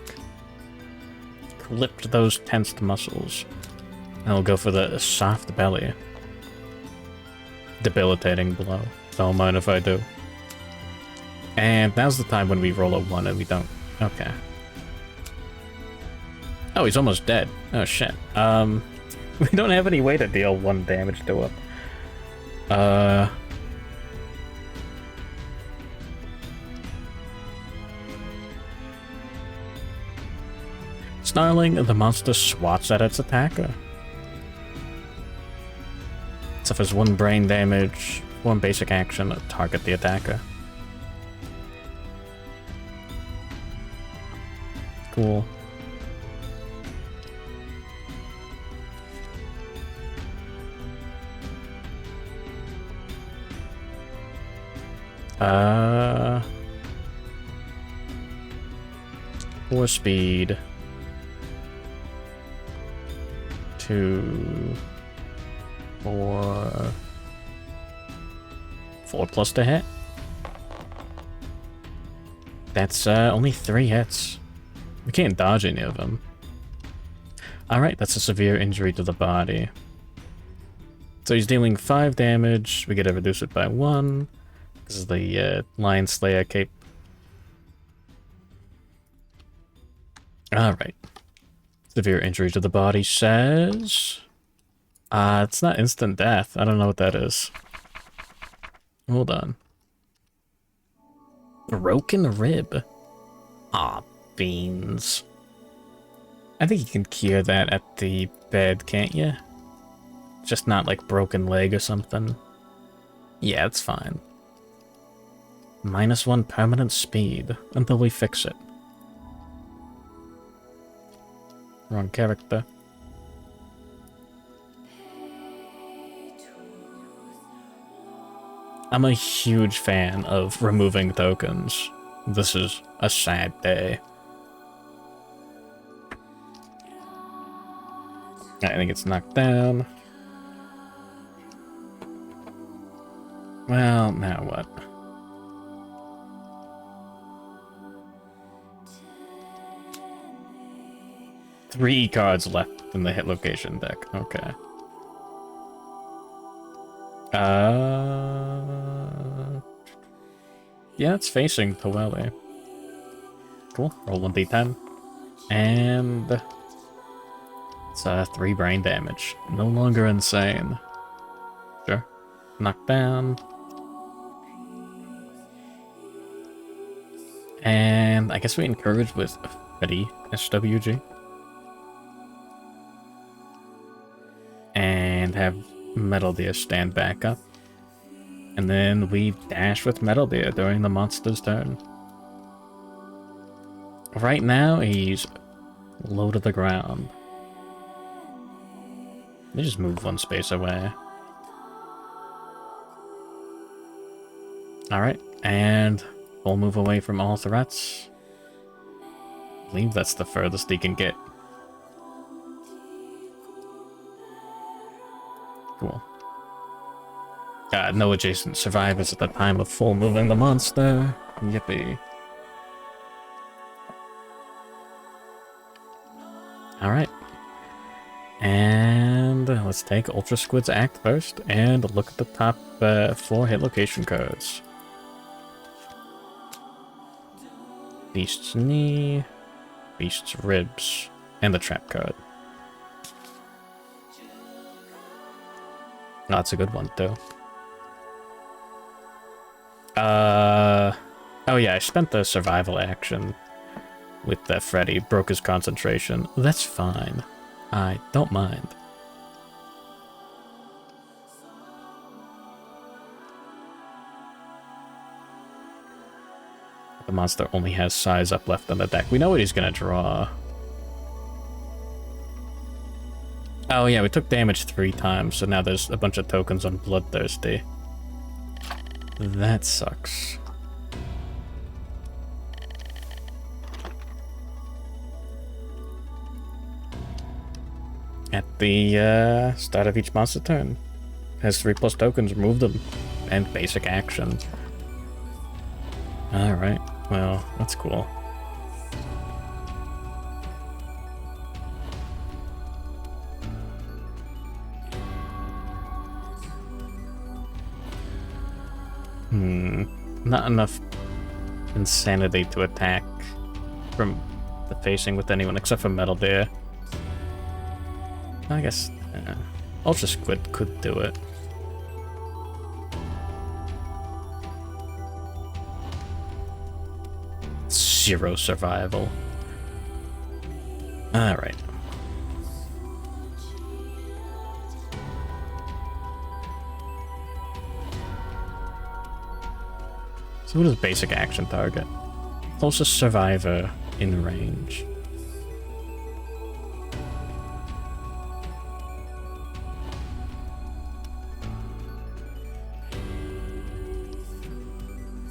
Clipped those tensed muscles. And we'll go for the soft belly. Debilitating blow. Don't mind if I do. And now's the time when we roll a 1 and we don't. Okay. Oh, he's almost dead. Oh, shit. We don't have any way to deal 1 damage to him. Snarling, the monster swats at its attacker. Suffers 1 brain damage, 1 basic action to target the attacker. Cool. Four speed. 2, 4. 4 plus to hit. That's only 3 hits. We can't dodge any of them. Alright, that's a severe injury to the body. So he's dealing 5 damage. We get to reduce it by 1. This is the Lion Slayer cape. Alright. Severe injury to the body says... it's not instant death. I don't know what that is. Hold on. Broken rib. Aw, beans. I think you can cure that at the bed, can't you? Just not like broken leg or something. Yeah, it's fine. -1 permanent speed until we fix it. Wrong character. I'm a huge fan of removing tokens. This is a sad day. I think it's knocked down. Well, now what? Three cards left in the hit location deck. Okay. Yeah, it's facing Toelle. Cool. Roll 1d10. And it's 3 brain damage. No longer insane. Sure. Knocked down. And I guess we encourage with Freddy SWG. And have Metal Deer stand back up. And then we dash with Metal Deer during the monster's turn. Right now, he's low to the ground. Let me just move 1 space away. Alright, and we'll move away from all threats. I believe that's the furthest he can get. Cool. No adjacent survivors at the time of full moving the monster. Yippee. Alright. And let's take Ultra Squid's act first and look at the top 4 hit location cards. Beast's knee, Beast's ribs, and the trap card. Oh, that's a good one, too. Oh yeah, I spent the survival action with Freddy, broke his concentration. That's fine. I don't mind. The monster only has size up left on the deck. We know what he's gonna draw. Oh yeah, we took damage 3 times, so now there's a bunch of tokens on Bloodthirsty. That sucks. At the start of each monster turn. Has 3+ tokens, remove them. And basic action. Alright, well, that's cool. Not enough insanity to attack from the facing with anyone except for Metal Deer. I guess Ultra Squid could do it. Zero survival. Alright. So what does basic action target? Closest survivor in range.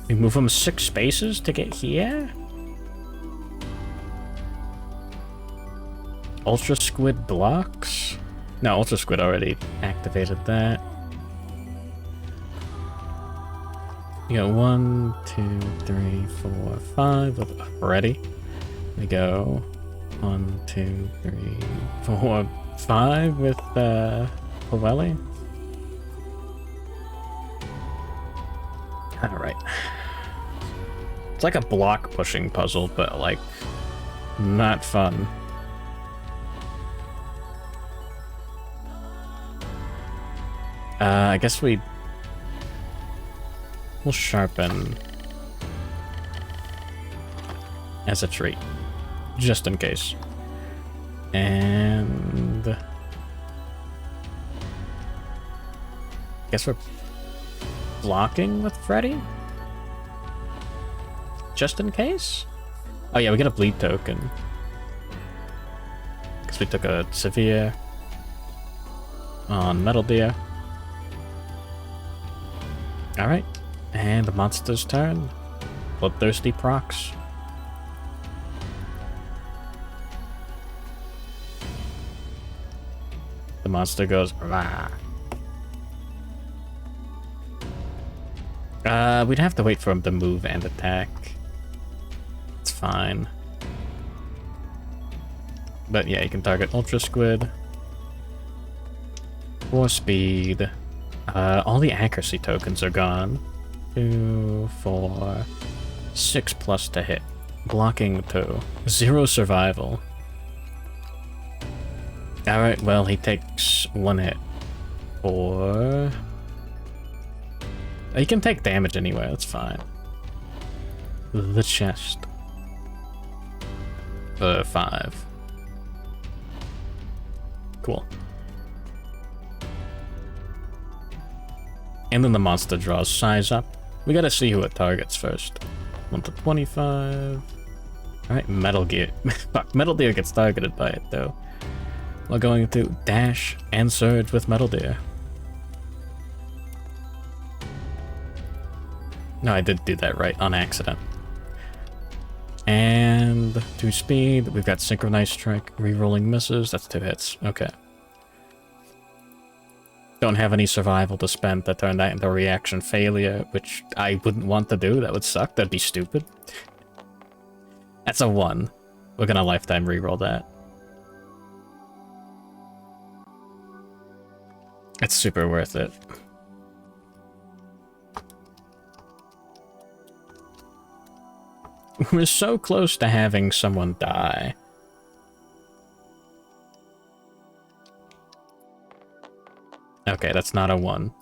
We move him 6 spaces to get here? Ultra Squid blocks? No, Ultra Squid already activated that. You got 1, 2, 3, 4, 5 already. We go 1, 2, 3, 4, 5 with Llewellyn. Alright. It's like a block pushing puzzle, but like not fun. I guess we'll sharpen as a treat, just in case. And guess we're blocking with Freddy? Just in case? Oh yeah, we get a bleed token. Because we took a severe on Metal Deer. Alright, and the monster's turn. Bloodthirsty procs. The monster goes, rah. We'd have to wait for him to move and attack. It's fine. But yeah, you can target Ultra Squid. 4 speed. All the accuracy tokens are gone. 2, 4, 6 plus to hit. Blocking 2. 0 survival. Alright, well, he takes 1 hit. 4. He can take damage anyway, that's fine. The chest. 5. Cool. And then the monster draws size up. We gotta see who it targets first. 1 to 25. Alright, Metal Gear. Fuck, Metal Deer gets targeted by it, though. We're going to dash and surge with Metal Deer. No, I did do that right, on accident. And 2 speed. We've got Synchronized Strike, Rerolling misses. That's 2 hits. Okay. Don't have any survival to spend to turn that into a reaction failure, which I wouldn't want to do. That would suck. That'd be stupid. That's a 1. We're gonna lifetime reroll that. It's super worth it. We're so close to having someone die. Okay, that's not a 1.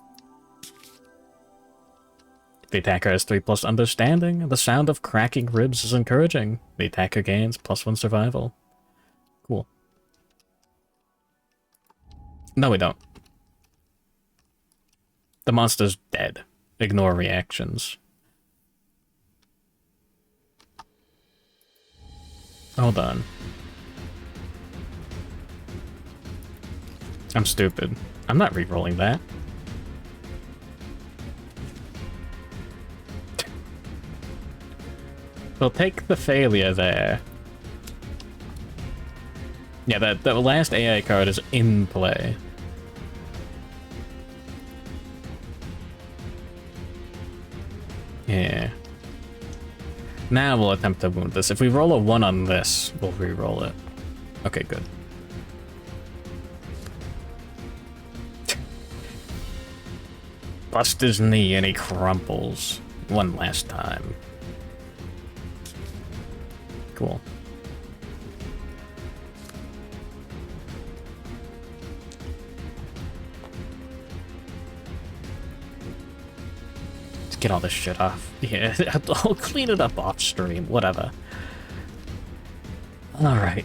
The attacker has 3+ understanding. The sound of cracking ribs is encouraging. The attacker gains +1 survival. Cool. No, we don't. The monster's dead. Ignore reactions. Hold on. I'm stupid. I'm not re-rolling that. We'll take the failure there. Yeah, that last AI card is in play. Yeah. Now we'll attempt to wound this. If we roll a 1 on this, we'll re-roll it. Okay, good. Bust his knee and he crumples. One last time. Cool. Let's get all this shit off. Yeah, I'll clean it up off stream. Whatever. Alright.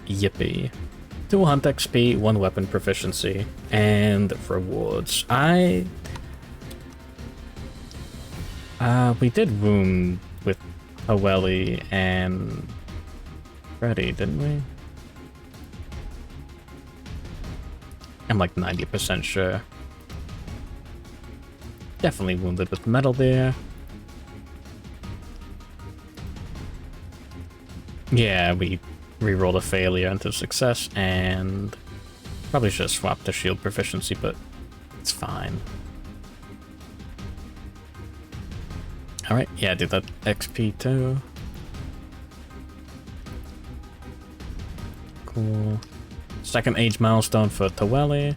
Yippee. 2 hunt XP, 1 weapon proficiency, and rewards. We did wound with Haweli and Freddy, didn't we? I'm like 90% sure. Definitely wounded with metal there. Yeah, we rerolled a failure into success, and probably should have swapped the shield proficiency, but it's fine. Alright, yeah, do that XP too. Cool. Second age milestone for Taweli.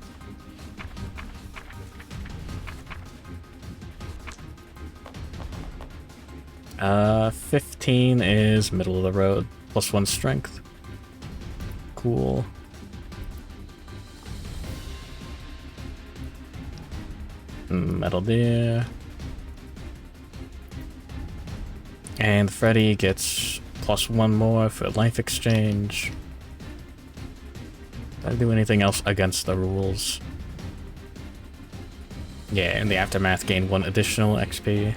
Uh, 15 is middle of the road, +1 strength. Cool. Metal there. And Freddy gets +1 more for life exchange. Did I do anything else against the rules? Yeah, in the aftermath gain 1 additional XP.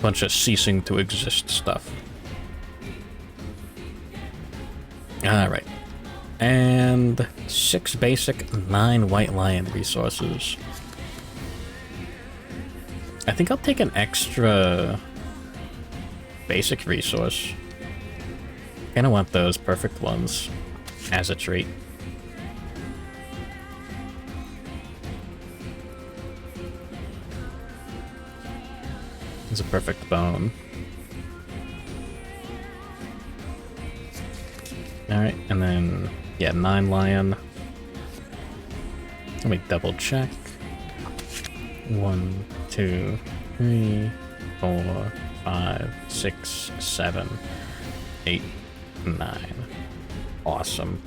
Bunch of ceasing to exist stuff. Alright. And 6 basic, 9 white lion resources. I think I'll take an extra basic resource. Kinda want those perfect ones as a treat. It's a perfect bone. Alright, and then, yeah, 9 lion. Let me double check. 1, 2, 3, 4, 5, 6, 7, 8, 9. Awesome.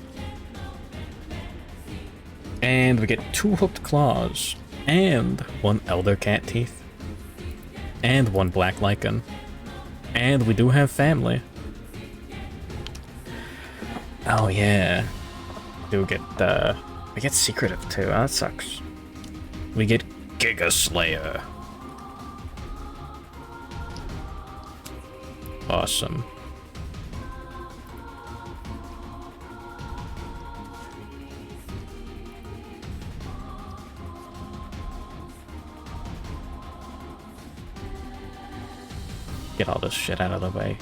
And we get 2 hooked claws, and 1 elder cat teeth. And 1 black lichen. And we do have family. Oh yeah. We get secretive too. Oh, that sucks. We get Giga Slayer. Awesome. Get all this shit out of the way.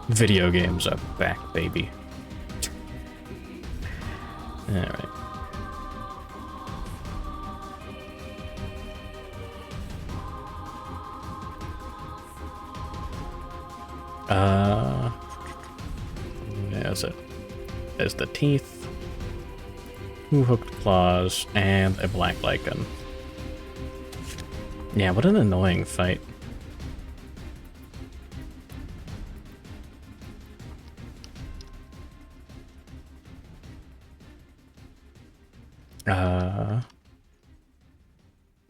Video games are back, baby. Alright. There's it. There's the teeth. 2 hooked claws, and a black lichen. Yeah, what an annoying fight.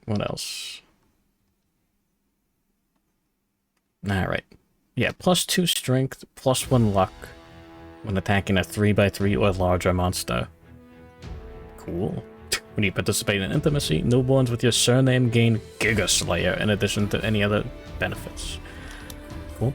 What else? Alright. Yeah, +2 strength, +1 luck, when attacking a 3x3 or larger monster. Cool. When you participate in intimacy, newborns with your surname gain Giga Slayer in addition to any other benefits. Cool.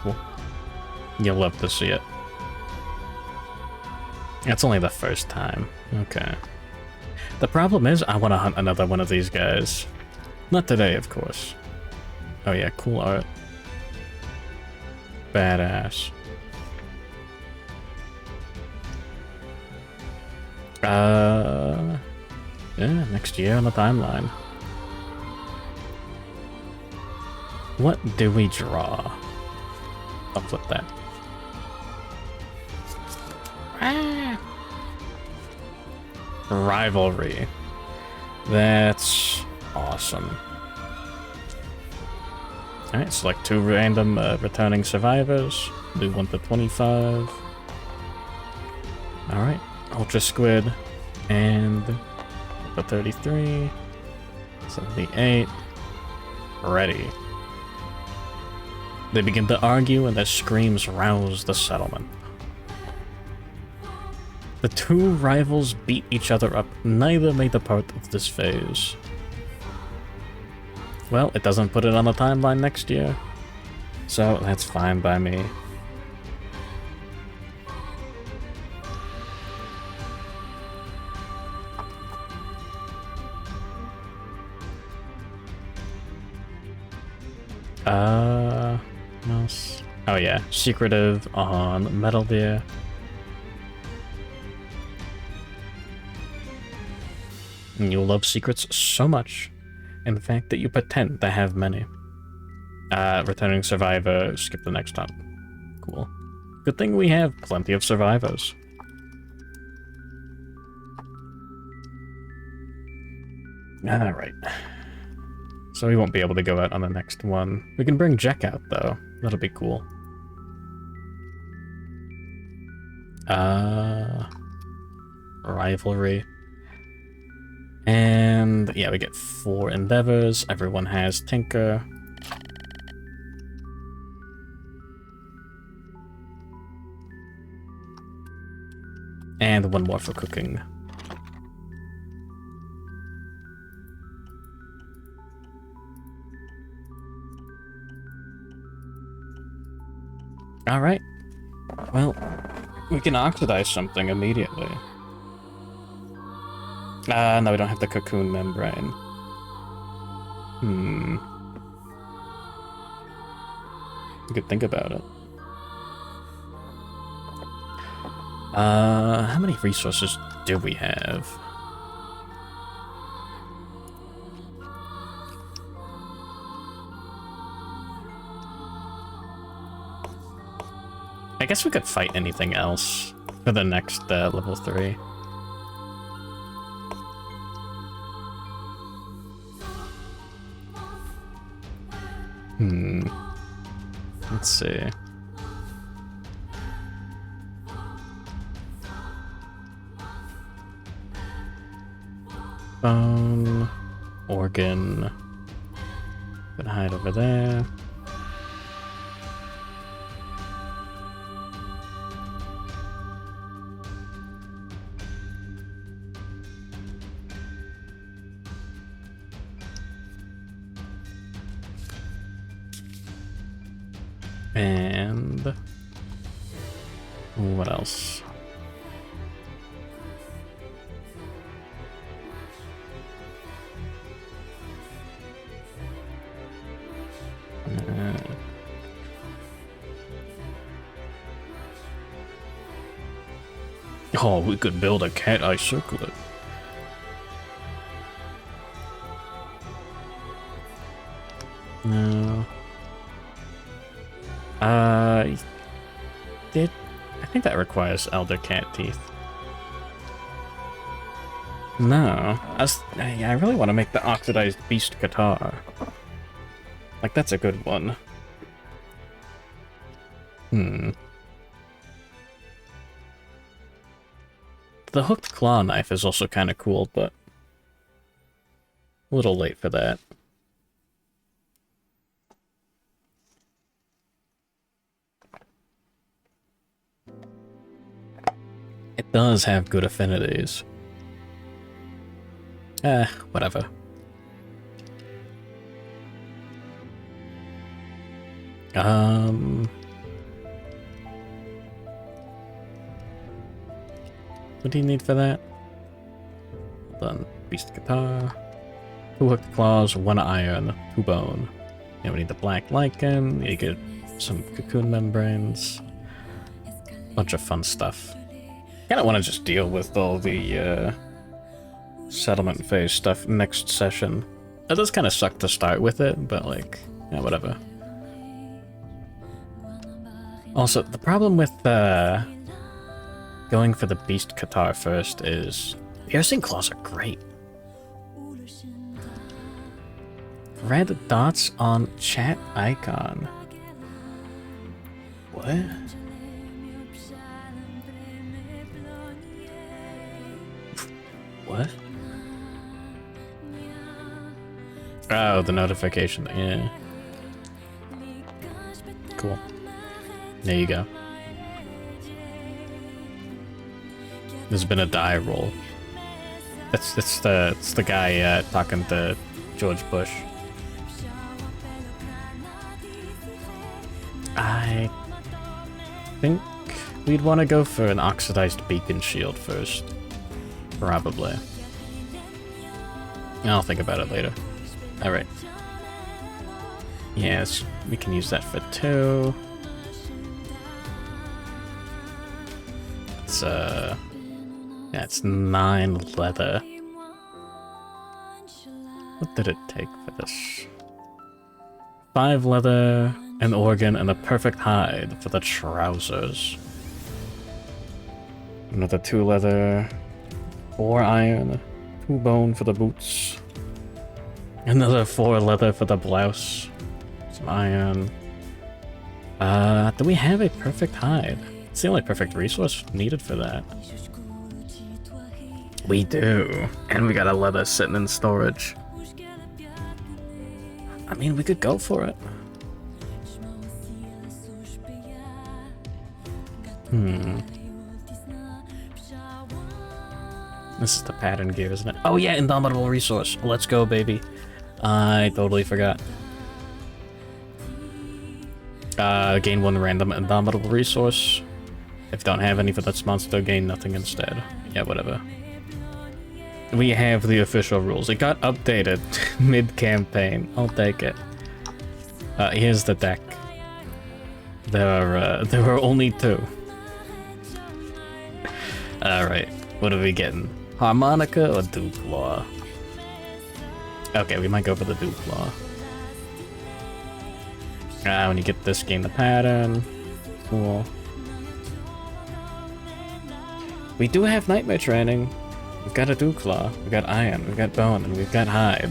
Cool. You'll love to see it. It's only the first time. Okay. The problem is, I want to hunt another one of these guys. Not today, of course. Oh yeah, cool art. Badass. Yeah, next year on the timeline. What do we draw? I'll flip that. Ah. Rivalry. That's awesome. Alright, select 2 random returning survivors. Do 1 to 25. Alright, Ultra Squid and the 33, 78. Ready. They begin to argue and their screams rouse the settlement. The 2 rivals beat each other up. Neither made a part of this phase. Well, it doesn't put it on the timeline next year, so that's fine by me. What else? Oh yeah, secretive on Metal Deer. And you'll love secrets so much, in fact, that you pretend to have many. Returning survivor, skip the next time. Cool. Good thing we have plenty of survivors. Alright. So we won't be able to go out on the next one. We can bring Jack out, though. That'll be cool. Rivalry. And yeah, we get 4 endeavors. Everyone has Tinker. And 1 more for cooking. Alright. Well, we can oxidize something immediately. No, we don't have the cocoon membrane. You could think about it. How many resources do we have? I guess we could fight anything else for the next level 3. Let's see. Bone, organ. Gonna hide over there. And what else? Oh, we could build a cat eye circlet. No. I think that requires elder cat teeth. No. I really want to make the Oxidized Beast Guitar. Like, that's a good one. The Hooked Claw Knife is also kind of cool, but a little late for that. It does have good affinities. Whatever. What do you need for that? Hold on. Beast Guitar. 2 hooked claws, 1 iron, 2 bone. And we need the black lichen. We need to get some cocoon membranes. Bunch of fun stuff. Kinda wanna just deal with all the settlement phase stuff next session. It does kinda suck to start with it, but like, yeah, whatever. Also, the problem with going for the Beast Guitar first is piercing claws are great. Red dots on chat icon. What? What? Oh, the notification. Yeah. Cool. There you go. There's been a die roll. It's the guy talking to George Bush. I think we'd want to go for an oxidized beacon shield first. Probably. I'll think about it later. Alright. Yes, we can use that for 2. It's, yeah, it's 9 leather. What did it take for this? 5 leather, an organ, and a perfect hide for the trousers. Another 2 leather, 4 iron, 2 bone for the boots. Another 4 leather for the blouse. Some iron. Do we have a perfect hide? It's the only perfect resource needed for that. We do. And we got a leather sitting in storage. I mean, we could go for it. This is the pattern gear, isn't it? Oh yeah, Indomitable Resource. Let's go, baby. I totally forgot. Gain 1 random Indomitable Resource. If you don't have any for that monster, gain nothing instead. Yeah, whatever. We have the official rules. It got updated mid-campaign. I'll take it. Here's the deck. There were only 2. Alright, what are we getting? Harmonica or Dewclaw? Okay, we might go for the Dewclaw. When you get this, gain the pattern. Cool. We do have Nightmare Training. We've got a Dewclaw, we've got Iron, we've got Bone, and we've got Hide.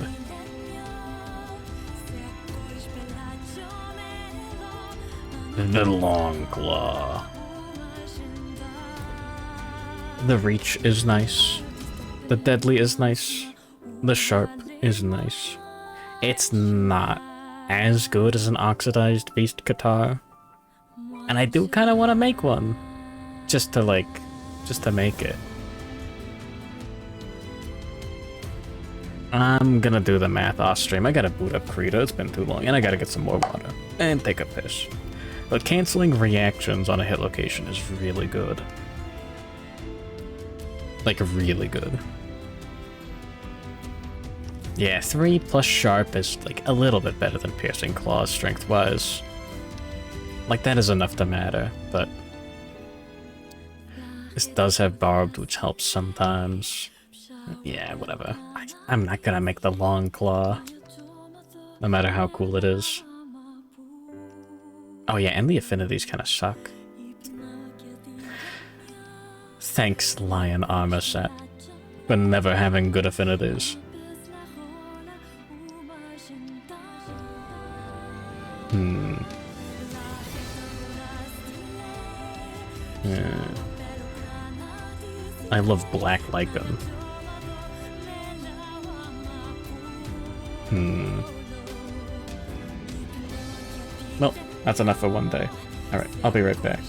The Long Claw. The Reach is nice. The Deadly is nice. The Sharp is nice. It's not as good as an Oxidized Beast Guitar. And I do kind of want to make one. Just to make it. I'm gonna do the math off stream. I gotta boot up Krita, it's been too long, and I gotta get some more water. And take a piss. But canceling reactions on a hit location is really good. Like, really good. Yeah, 3 plus Sharp is, like, a little bit better than Piercing Claws, strength-wise. Like, that is enough to matter, but... This does have Barbed, which helps sometimes. Yeah, whatever. I'm not gonna make the Long Claw. No matter how cool it is. Oh yeah, and the affinities kind of suck. Thanks, Lion Armor Set. but never having good affinities. Yeah. I love Black Lycan. Well, that's enough for one day. Alright, I'll be right back.